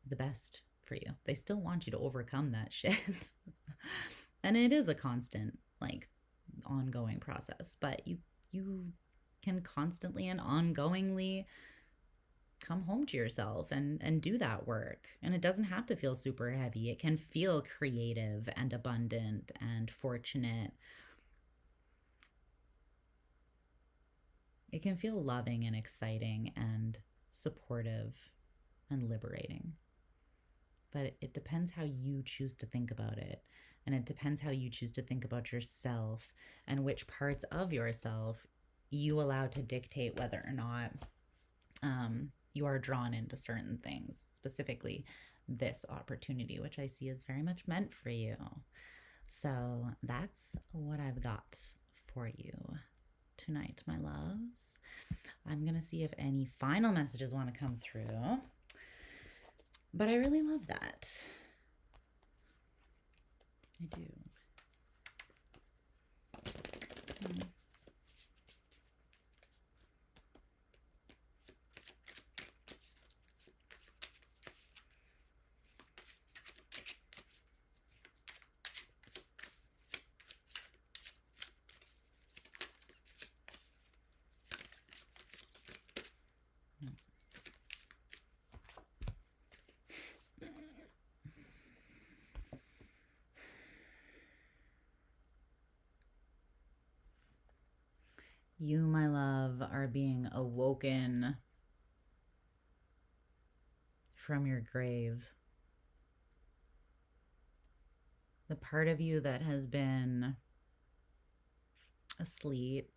the best for you. They still want you to overcome that shit. And it is a constant, like, ongoing process, but you can constantly and ongoingly come home to yourself and do that work. And it doesn't have to feel super heavy. It can feel creative and abundant and fortunate. It can feel loving and exciting and supportive and liberating. But it depends how you choose to think about it. And it depends how you choose to think about yourself and which parts of yourself you allow to dictate whether or not you are drawn into certain things, specifically this opportunity, which I see is very much meant for you. So that's what I've got for you tonight, my loves. I'm going to see if any final messages want to come through. But I really love that. I do. You, my love, are being awoken from your grave. The part of you that has been asleep,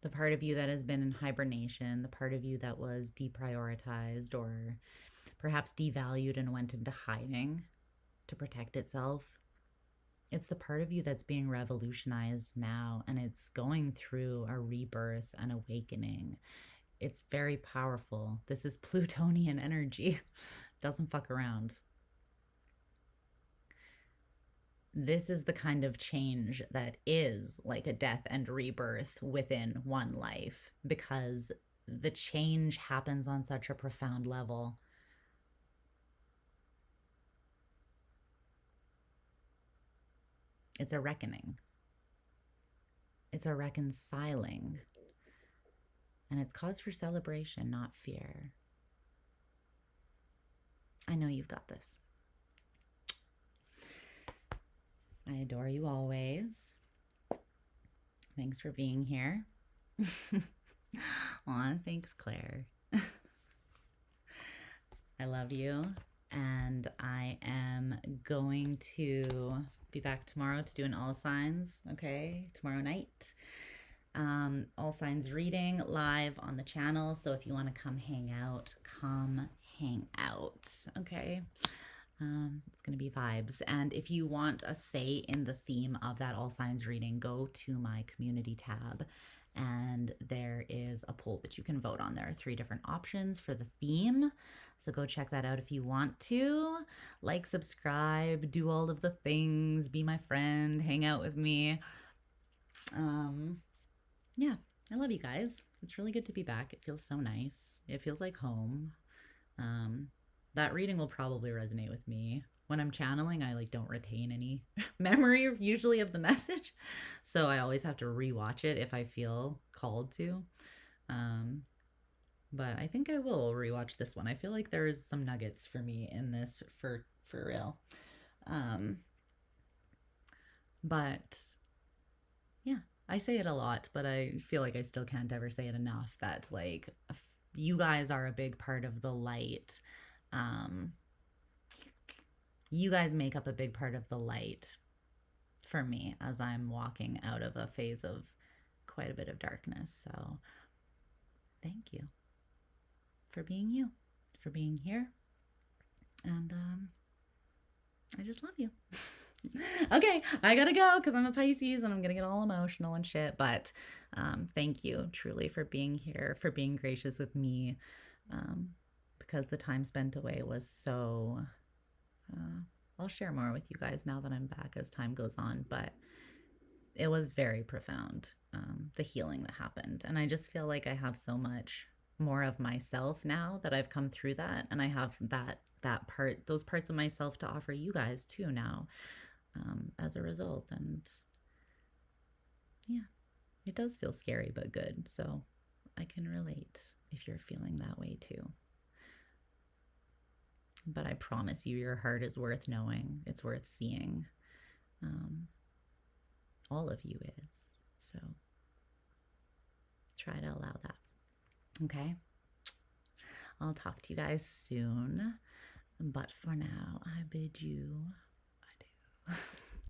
the part of you that has been in hibernation, the part of you that was deprioritized or perhaps devalued and went into hiding to protect itself. It's the part of you that's being revolutionized now, and it's going through a rebirth and awakening. It's very powerful. This is Plutonian energy. Doesn't fuck around. This is the kind of change that is like a death and rebirth within one life, because the change happens on such a profound level. It's a reckoning. It's a reconciling. And it's cause for celebration, not fear. I know you've got this. I adore you always. Thanks for being here. Aw, thanks, Claire. I love you. And I am going to be back tomorrow to do an All Signs, okay? Tomorrow night. All Signs reading live on the channel. So if you want to come hang out, come hang out, okay? It's going to be vibes. And if you want a say in the theme of that All Signs reading, go to my community tab. And there is a poll that you can vote on. There are 3 different options for the theme. So go check that out if you want to. Like, subscribe, do all of the things, be my friend, hang out with me. Yeah, I love you guys. It's really good to be back. It feels so nice. It feels like home. That reading will probably resonate with me. When I'm channeling, I don't retain any memory usually of the message. So I always have to rewatch it if I feel called to. But I think I will rewatch this one. I feel like there's some nuggets for me in this for real. But yeah, I say it a lot, but I feel like I still can't ever say it enough that you guys are a big part of the light. You guys make up a big part of the light for me as I'm walking out of a phase of quite a bit of darkness. So thank you for being you, for being here. And I just love you. Okay, I gotta go because I'm a Pisces and I'm gonna get all emotional and shit. But thank you truly for being here, for being gracious with me, because the time spent away was so... I'll share more with you guys now that I'm back as time goes on, but it was very profound, the healing that happened. And I just feel like I have so much more of myself now that I've come through that, and I have those parts of myself to offer you guys too now, as a result. And yeah, it does feel scary but good, so I can relate if you're feeling that way too. But I promise you, your heart is worth knowing. It's worth seeing. All of you is. So try to allow that. Okay? I'll talk to you guys soon. But for now, I bid you adieu.